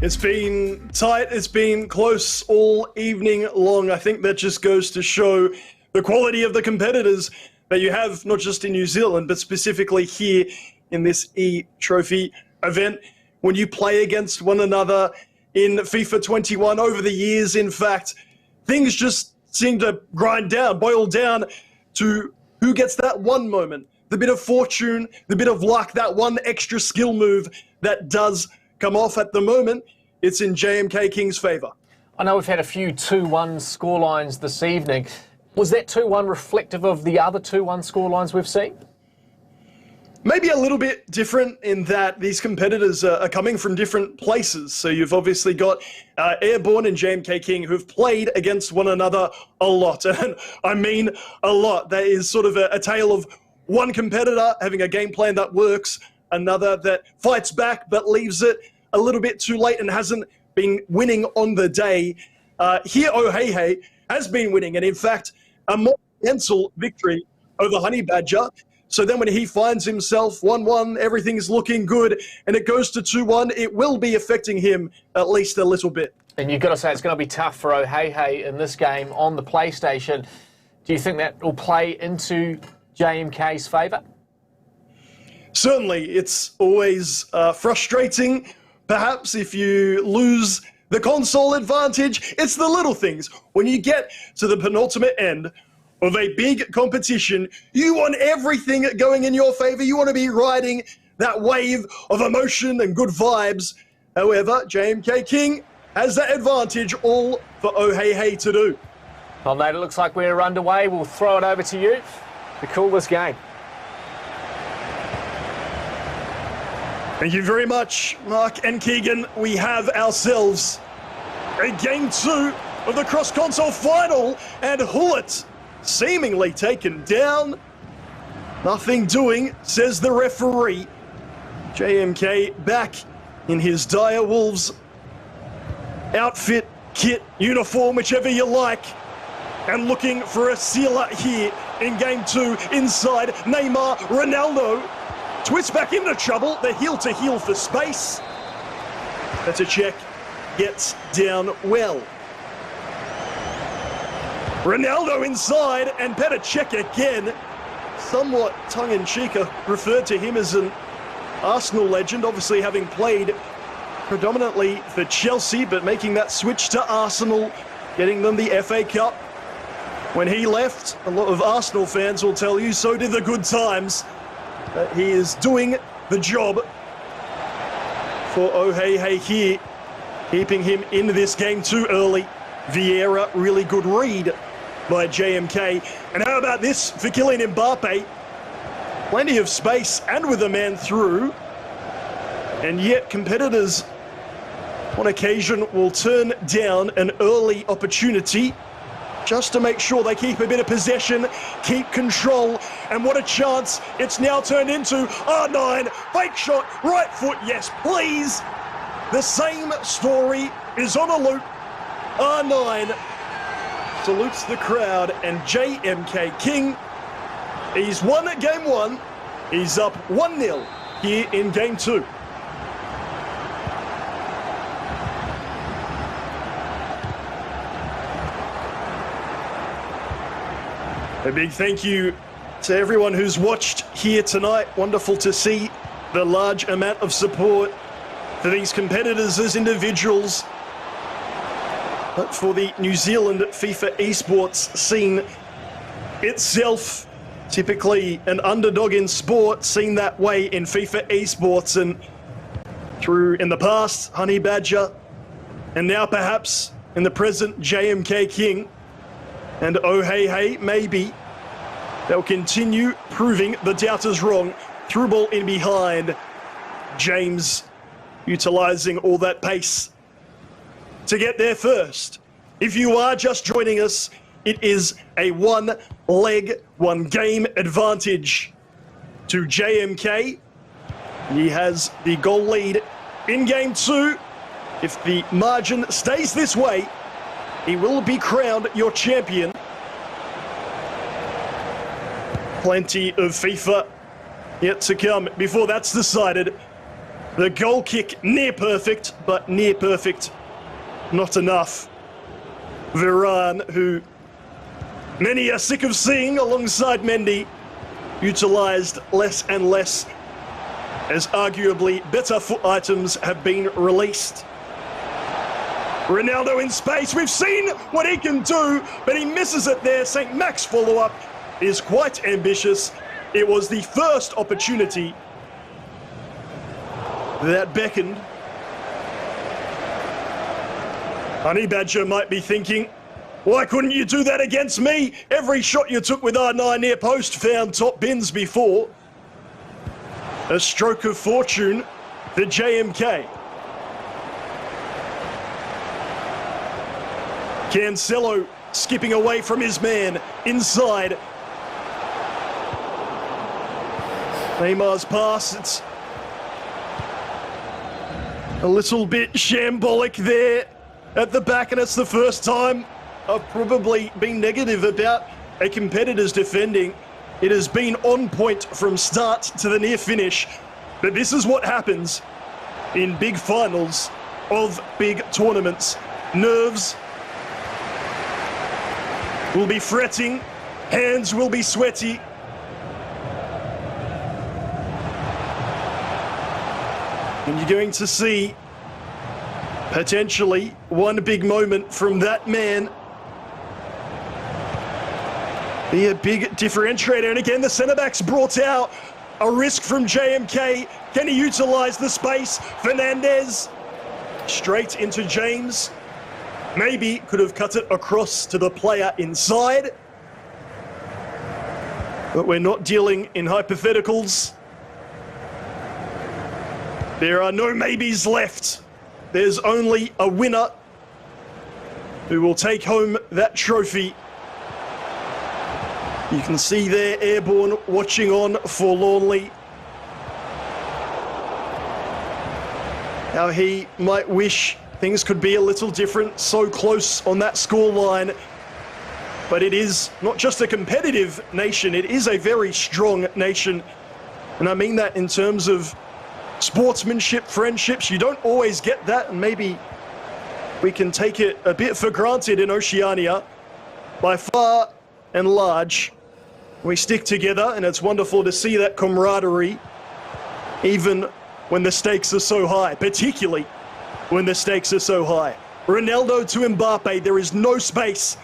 It's been tight, it's been close all evening long. I think that just goes to show the quality of the competitors that you have, not just in New Zealand, but specifically here in this eTrophy event. When you play against one another in FIFA 21 over the years, in fact, things just seem to grind down, boil down to who gets that one moment, the bit of fortune, the bit of luck, that one extra skill move that does come off. At the moment, it's in JMK King's favour. I know we've had a few 2-1 scorelines this evening. Was that 2-1 reflective of the other 2-1 scorelines we've seen? Maybe a little bit different in that these competitors are coming from different places. So you've obviously got Airborne and JMK King who've played against one another a lot. And I mean a lot. That is sort of a tale of one competitor having a game plan that works another that fights back but leaves it a little bit too late and hasn't been winning on the day. Here, Ohehe has been winning, and in fact, a monumental victory over Honey Badger. So then when he finds himself 1-1, everything's looking good, and it goes to 2-1, it will be affecting him at least a little bit. And you've got to say it's going to be tough for Ohehe in this game on the PlayStation. Do you think that will play into JMK's favour? Certainly, it's always frustrating, perhaps, if you lose the console advantage. It's the little things. When you get to the penultimate end of a big competition, you want everything going in your favour. You want to be riding that wave of emotion and good vibes. However, JMK King has that advantage, all for Ohehe to do. Well, mate, it looks like we're underway. We'll throw it over to you to call this game. Thank you very much, Mark and Keegan. We have ourselves a Game 2 of the cross-console final, and Hullet seemingly taken down. Nothing doing, says the referee. JMK back in his Dire Wolves outfit, kit, uniform, whichever you like, and looking for a sealer here in Game 2 inside Neymar. Ronaldo twists back into trouble, the heel-to-heel for space. That's a check, gets down well. Ronaldo inside, and better check again. Somewhat tongue-in-cheek, referred to him as an Arsenal legend, obviously having played predominantly for Chelsea, but making that switch to Arsenal, getting them the FA Cup. When he left, a lot of Arsenal fans will tell you, so did the good times. But he is doing the job for Ohehe here, keeping him in this game too early. Vieira, really good read by JMK. And how about this for Kylian Mbappe? Plenty of space and with a man through. And yet competitors on occasion will turn down an early opportunity just to make sure they keep a bit of possession, keep control. And what a chance it's now turned into. R9, fake shot, right foot, yes please. The same story is on a loop. R9 salutes the crowd, and JMK King, he's won at Game 1. He's up 1-0 here in Game 2. A big thank you to everyone who's watched here tonight. Wonderful to see the large amount of support for these competitors as individuals, but for the New Zealand FIFA esports scene itself. Typically an underdog in sport, seen that way in FIFA esports, and through in the past Honey Badger, and now perhaps in the present JMK King and Ohehe. Maybe they'll continue proving the doubters wrong. Through ball in behind. James utilising all that pace to get there first. If you are just joining us, it is a one-leg, one-game advantage to JMK. He has the goal lead in Game 2. If the margin stays this way, he will be crowned your champion. Plenty of FIFA yet to come before that's decided. The goal kick near perfect, but near perfect not enough. Varane, who many are sick of seeing alongside Mendy, utilised less and less as arguably better foot items have been released. Ronaldo in space, we've seen what he can do, but he misses it there. St. Max follow-up is quite ambitious. It was the first opportunity that beckoned. Honey Badger might be thinking, why couldn't you do that against me? Every shot you took with R9 near post found top bins before. A stroke of fortune for JMK. Cancelo skipping away from his man inside. Neymar's pass, it's A little bit shambolic there at the back, and it's the first time I've probably been negative about a competitor's defending. It has been on point from start to the near finish, but this is what happens in big finals of big tournaments. Nerves will be fretting, hands will be sweaty. And you're going to see potentially one big moment from that man be a big differentiator. And again, the centre-back's brought out. A risk from JMK. Can he utilise the space? Fernandez straight into James. Maybe could have cut it across to the player inside. But we're not dealing in hypotheticals. There are no maybes left. There's only a winner who will take home that trophy. You can see there Airborne watching on forlornly. How he might wish things could be a little different, so close on that scoreline. But it is not just a competitive nation, it is a very strong nation. And I mean that in terms of sportsmanship, friendships. You don't always get that, and maybe we can take it a bit for granted in Oceania. By far and large, we stick together, and it's wonderful to see that camaraderie, even when the stakes are so high, particularly when the stakes are so high. Ronaldo to Mbappe, there is no space.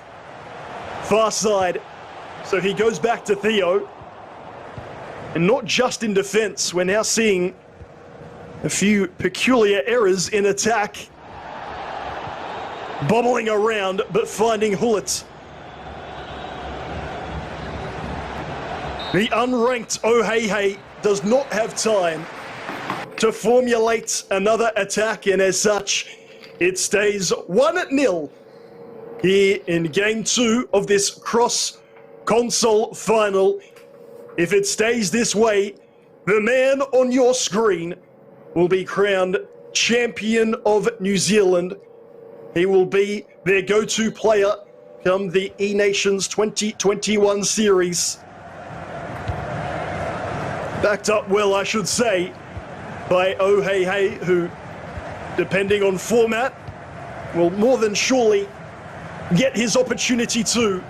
Far side, so he goes back to Theo. And not just in defence, we're now seeing a few peculiar errors in attack. Bobbling around, but finding Hullet. The unranked O'Hei does not have time to formulate another attack, and as such, it stays 1-0 here in Game 2 of this cross-console final. If it stays this way, the man on your screen will be crowned champion of New Zealand. He will be their go-to player come the eNations 2021 series. Backed up well, I should say, by O'Hei, who, depending on format, will more than surely get his opportunity too.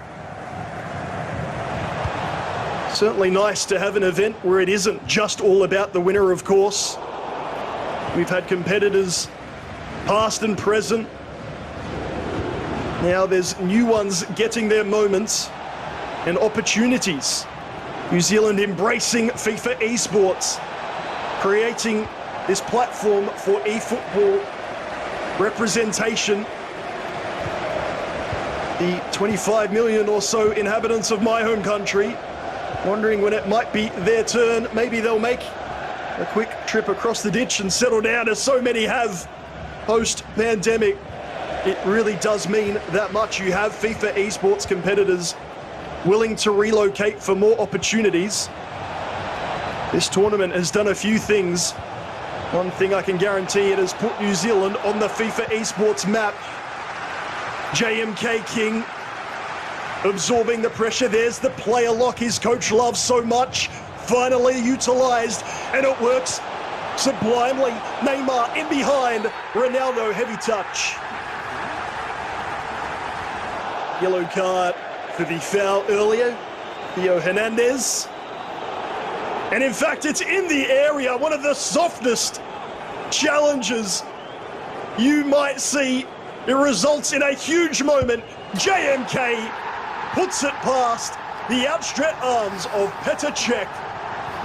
Certainly nice to have an event where it isn't just all about the winner, of course. We've had competitors past and present. Now there's new ones getting their moments and opportunities. New Zealand embracing FIFA eSports, creating this platform for eFootball representation. The 25 million or so inhabitants of my home country wondering when it might be their turn. Maybe they'll make a quick trip across the ditch and settle down, as so many have post-pandemic. It really does mean that much. You have FIFA eSports competitors willing to relocate for more opportunities. This tournament has done a few things. One thing I can guarantee, it has put New Zealand on the FIFA eSports map. JMK King absorbing the pressure. There's the player lock his coach loves so much. Finally utilised, and it works sublimely. Neymar in behind. Ronaldo, heavy touch. Yellow card for the foul earlier. Theo Hernandez. And in fact, it's in the area. One of the softest challenges you might see. It results in a huge moment. JMK puts it past the outstretched arms of Petr Cech.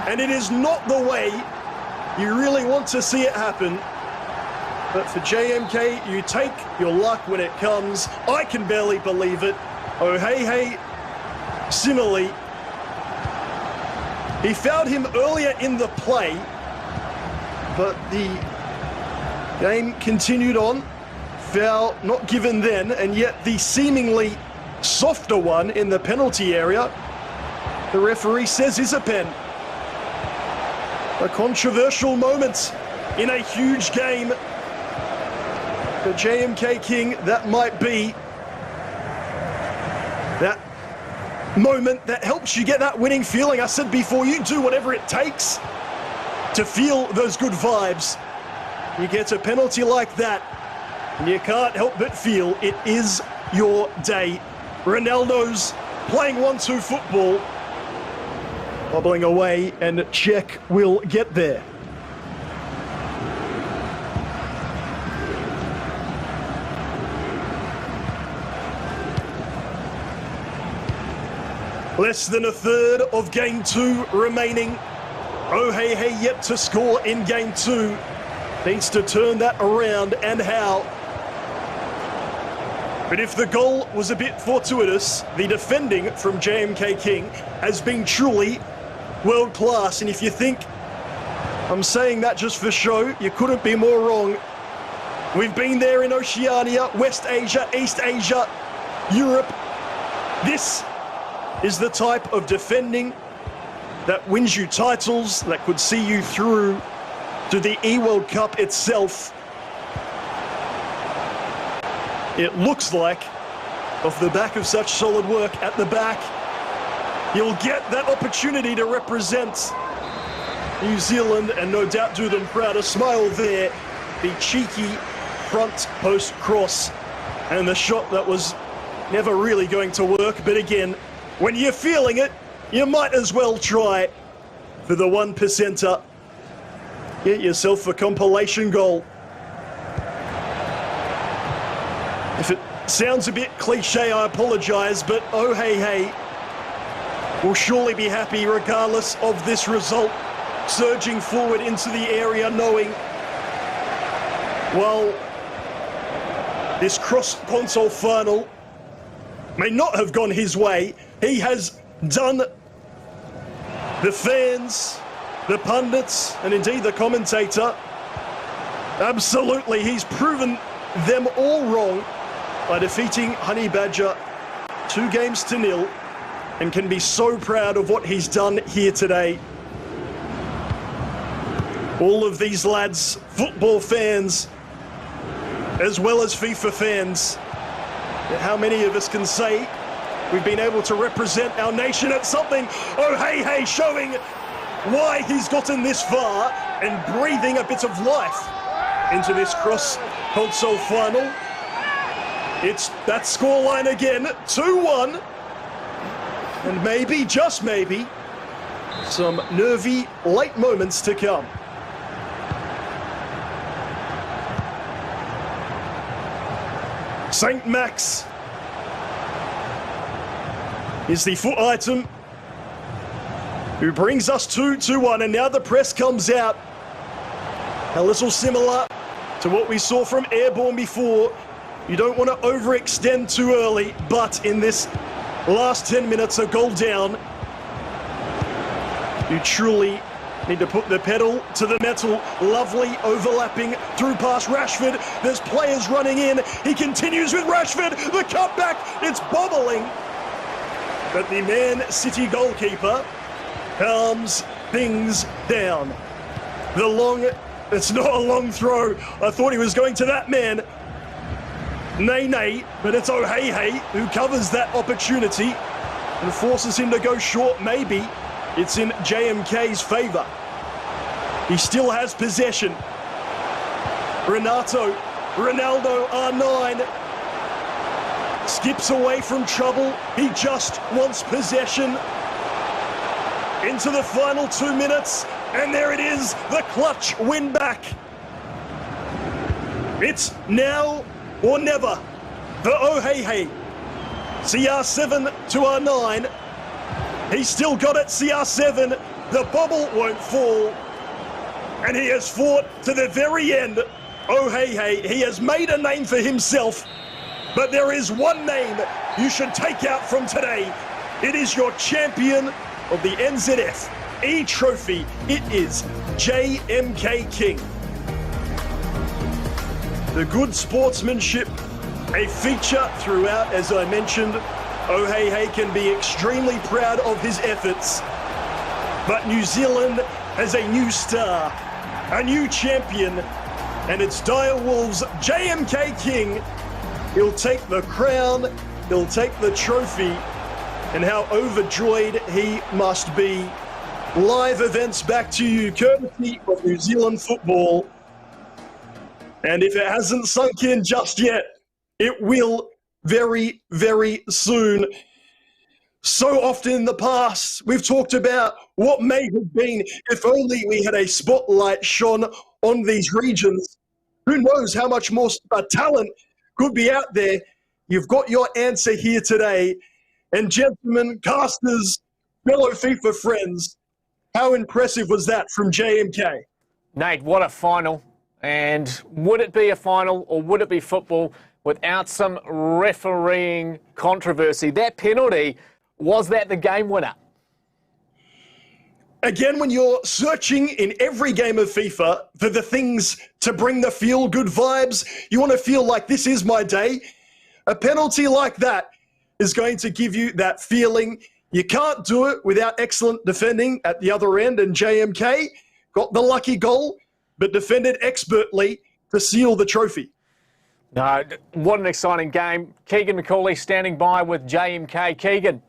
And it is not the way you really want to see it happen. But for JMK, you take your luck when it comes. I can barely believe it. O'Hei, similarly, he fouled him earlier in the play, but the game continued on. Foul not given then, and yet the seemingly softer one in the penalty area, the referee says is a pen. A controversial moment in a huge game the JMK King, that might be that moment that helps you get that winning feeling. I said before, you do whatever it takes to feel those good vibes. You get a penalty like that, and you can't help but feel it is your day. Ronaldo's playing 1-2 football, wobbling away, and Czech will get there. Less than a third of game 2 remaining. O'Hehey yet to score in game 2. Needs to turn that around, and how. But if the goal was a bit fortuitous, the defending from JMK King has been truly world class. And if you think I'm saying that just for show, you couldn't be more wrong. We've been there in Oceania, West Asia, East Asia, Europe. This is the type of defending that wins you titles, that could see you through to the E-World Cup itself. It looks like, off the back of such solid work at the back, you'll get that opportunity to represent New Zealand and no doubt do them proud. A smile there, the cheeky front post cross, and the shot that was never really going to work. But again, when you're feeling it, you might as well try for the 1%er. Get yourself a compilation goal. If it sounds a bit cliche, I apologise, but O'Hehey will surely be happy regardless of this result. Surging forward into the area, knowing, while this cross-console final may not have gone his way, he has done the fans, the pundits, and indeed the commentator, absolutely, he's proven them all wrong by defeating Honey Badger 2-0, and can be so proud of what he's done here today. All of these lads, football fans, as well as FIFA fans, how many of us can say we've been able to represent our nation at something? O'Hehey showing why he's gotten this far and breathing a bit of life into this cross-console final. It's that scoreline again, 2-1. And maybe, just maybe, some nervy late moments to come. St. Max is the foot item who brings us to 2-1, and now the press comes out. A little similar to what we saw from Airborne before. You don't want to overextend too early, but in this last 10 minutes, a goal down, you truly need to put the pedal to the metal. Lovely overlapping through past Rashford. There's players running in. He continues with Rashford. The cutback, it's bobbling. But the Man City goalkeeper calms things down. The long, it's not a long throw. I thought he was going to that man. Nay, but it's O'Hehey who covers that opportunity and forces him to go short. Maybe it's in JMK's favour. He still has possession. Ronaldo, R9, skips away from trouble. He just wants possession. Into the final 2 minutes, and there it is, the clutch win back. It's now or never for O'Hehey. CR7 to R9. He's still got it, CR7. The bobble won't fall. And he has fought to the very end. O'Hehey, he has made a name for himself. But there is one name you should take out from today. It is your champion of the NZF eTrophy. It is JMK King. The good sportsmanship, a feature throughout, as I mentioned. O'Hehey can be extremely proud of his efforts. But New Zealand has a new star, a new champion, And it's Direwolves' JMK King. He'll take the crown, he'll take the trophy, and how overjoyed he must be. Live events back to you, courtesy of New Zealand football. And if it hasn't sunk in just yet, it will very, very soon. So often in the past, we've talked about what may have been if only we had a spotlight shone on these regions. Who knows how much more talent could be out there. You've got your answer here today. And gentlemen, casters, fellow FIFA friends, how impressive was that from JMK? Nate, what a final. And would it be a final or would it be football without some refereeing controversy? That penalty, was that the game winner? Again, when you're searching in every game of FIFA for the things to bring the feel-good vibes, you want to feel like this is my day. A penalty like that is going to give you that feeling. You can't do it without excellent defending at the other end, and JMK got the lucky goal, but defended expertly to seal the trophy. No, what an exciting game. Keegan McCauley standing by with JMK. Keegan.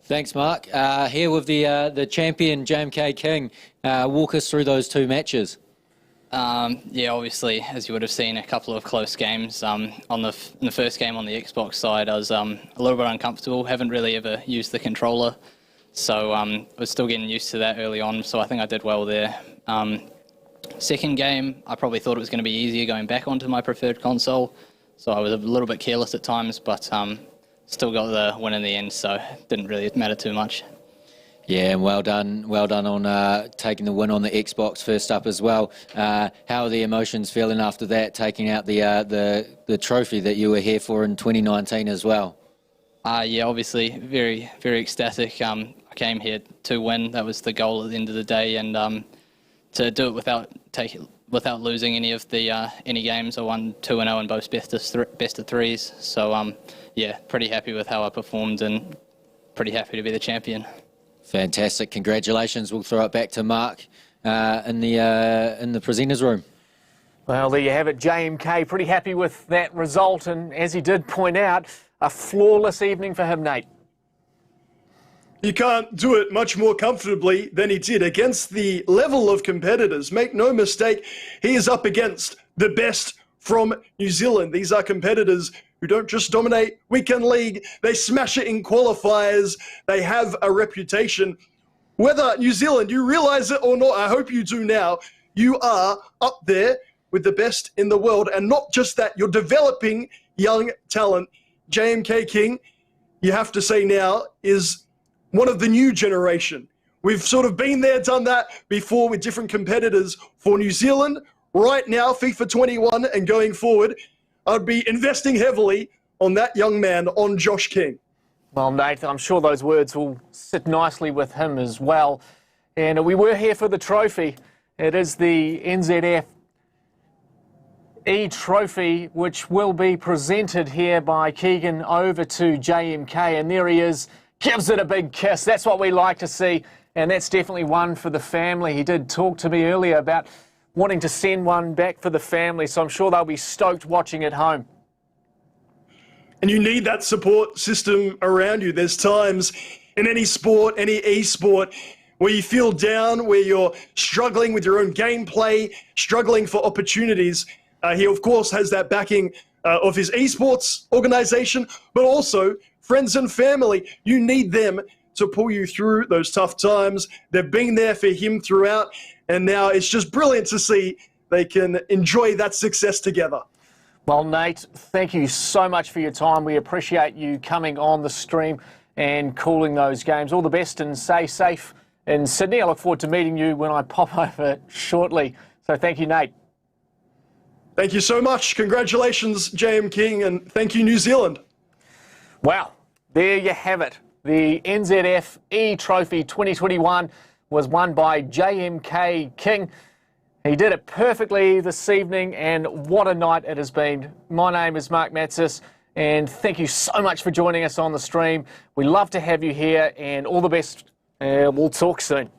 Thanks, Mark. Here with the champion, JMK King. Walk us through those two matches. Yeah, obviously, as you would have seen, a couple of close games. In the first game on the Xbox side, I was a little bit uncomfortable. Haven't really ever used the controller, so I was still getting used to that early on, so I think I did well there. Second game, I probably thought it was going to be easier going back onto my preferred console, so I was a little bit careless at times, but still got the win in the end, so it didn't really matter too much. Yeah, and well done on taking the win on the Xbox first up as well. How are the emotions feeling after that, taking out the trophy that you were here for in 2019 as well? Yeah, obviously very, very ecstatic. I came here to win. That was the goal at the end of the day, and to do it without losing any of the any games. I won 2-0 in both best of threes. So yeah, pretty happy with how I performed and pretty happy to be the champion. Fantastic. Congratulations. We'll throw it back to Mark in the presenters room. Well, there you have it. JMK pretty happy with that result, and as he did point out, a flawless evening for him, Nate. You can't do it much more comfortably than he did against the level of competitors. Make no mistake, he is up against the best from New Zealand. These are competitors who don't just dominate weekend league, they smash it in qualifiers, they have a reputation. Whether New Zealand, you realise it or not, I hope you do now, you are up there with the best in the world. And not just that, you're developing young talent. JMK King, you have to say now, is one of the new generation. We've sort of been there, done that before with different competitors for New Zealand. Right now, FIFA 21 and going forward, I'd be investing heavily on that young man, on Josh King. Well, Nathan, I'm sure those words will sit nicely with him as well. And we were here for the trophy. It is the NZF eTrophy, which will be presented here by Keegan over to JMK. And there he is, gives it a big kiss. That's what we like to see. And that's definitely one for the family. He did talk to me earlier about wanting to send one back for the family, so I'm sure they'll be stoked watching at home. And you need that support system around you. There's times in any sport, any e-sport, where you feel down, where you're struggling with your own gameplay, struggling for opportunities. He, of course, has that backing of his esports organization, but also friends and family. You need them to pull you through those tough times. They've been there for him throughout, and now it's just brilliant to see they can enjoy that success together. Well, Nate, thank you so much for your time. We appreciate you coming on the stream and calling those games. All the best and stay safe in Sydney. I look forward to meeting you when I pop over shortly. So thank you, Nate. Thank you so much. Congratulations, JM King, and thank you, New Zealand. Wow, there you have it. The NZF eTrophy 2021 was won by JMK King. He did it perfectly this evening, and what a night it has been. My name is Mark Matsis, and thank you so much for joining us on the stream. We love to have you here, and all the best. We'll talk soon.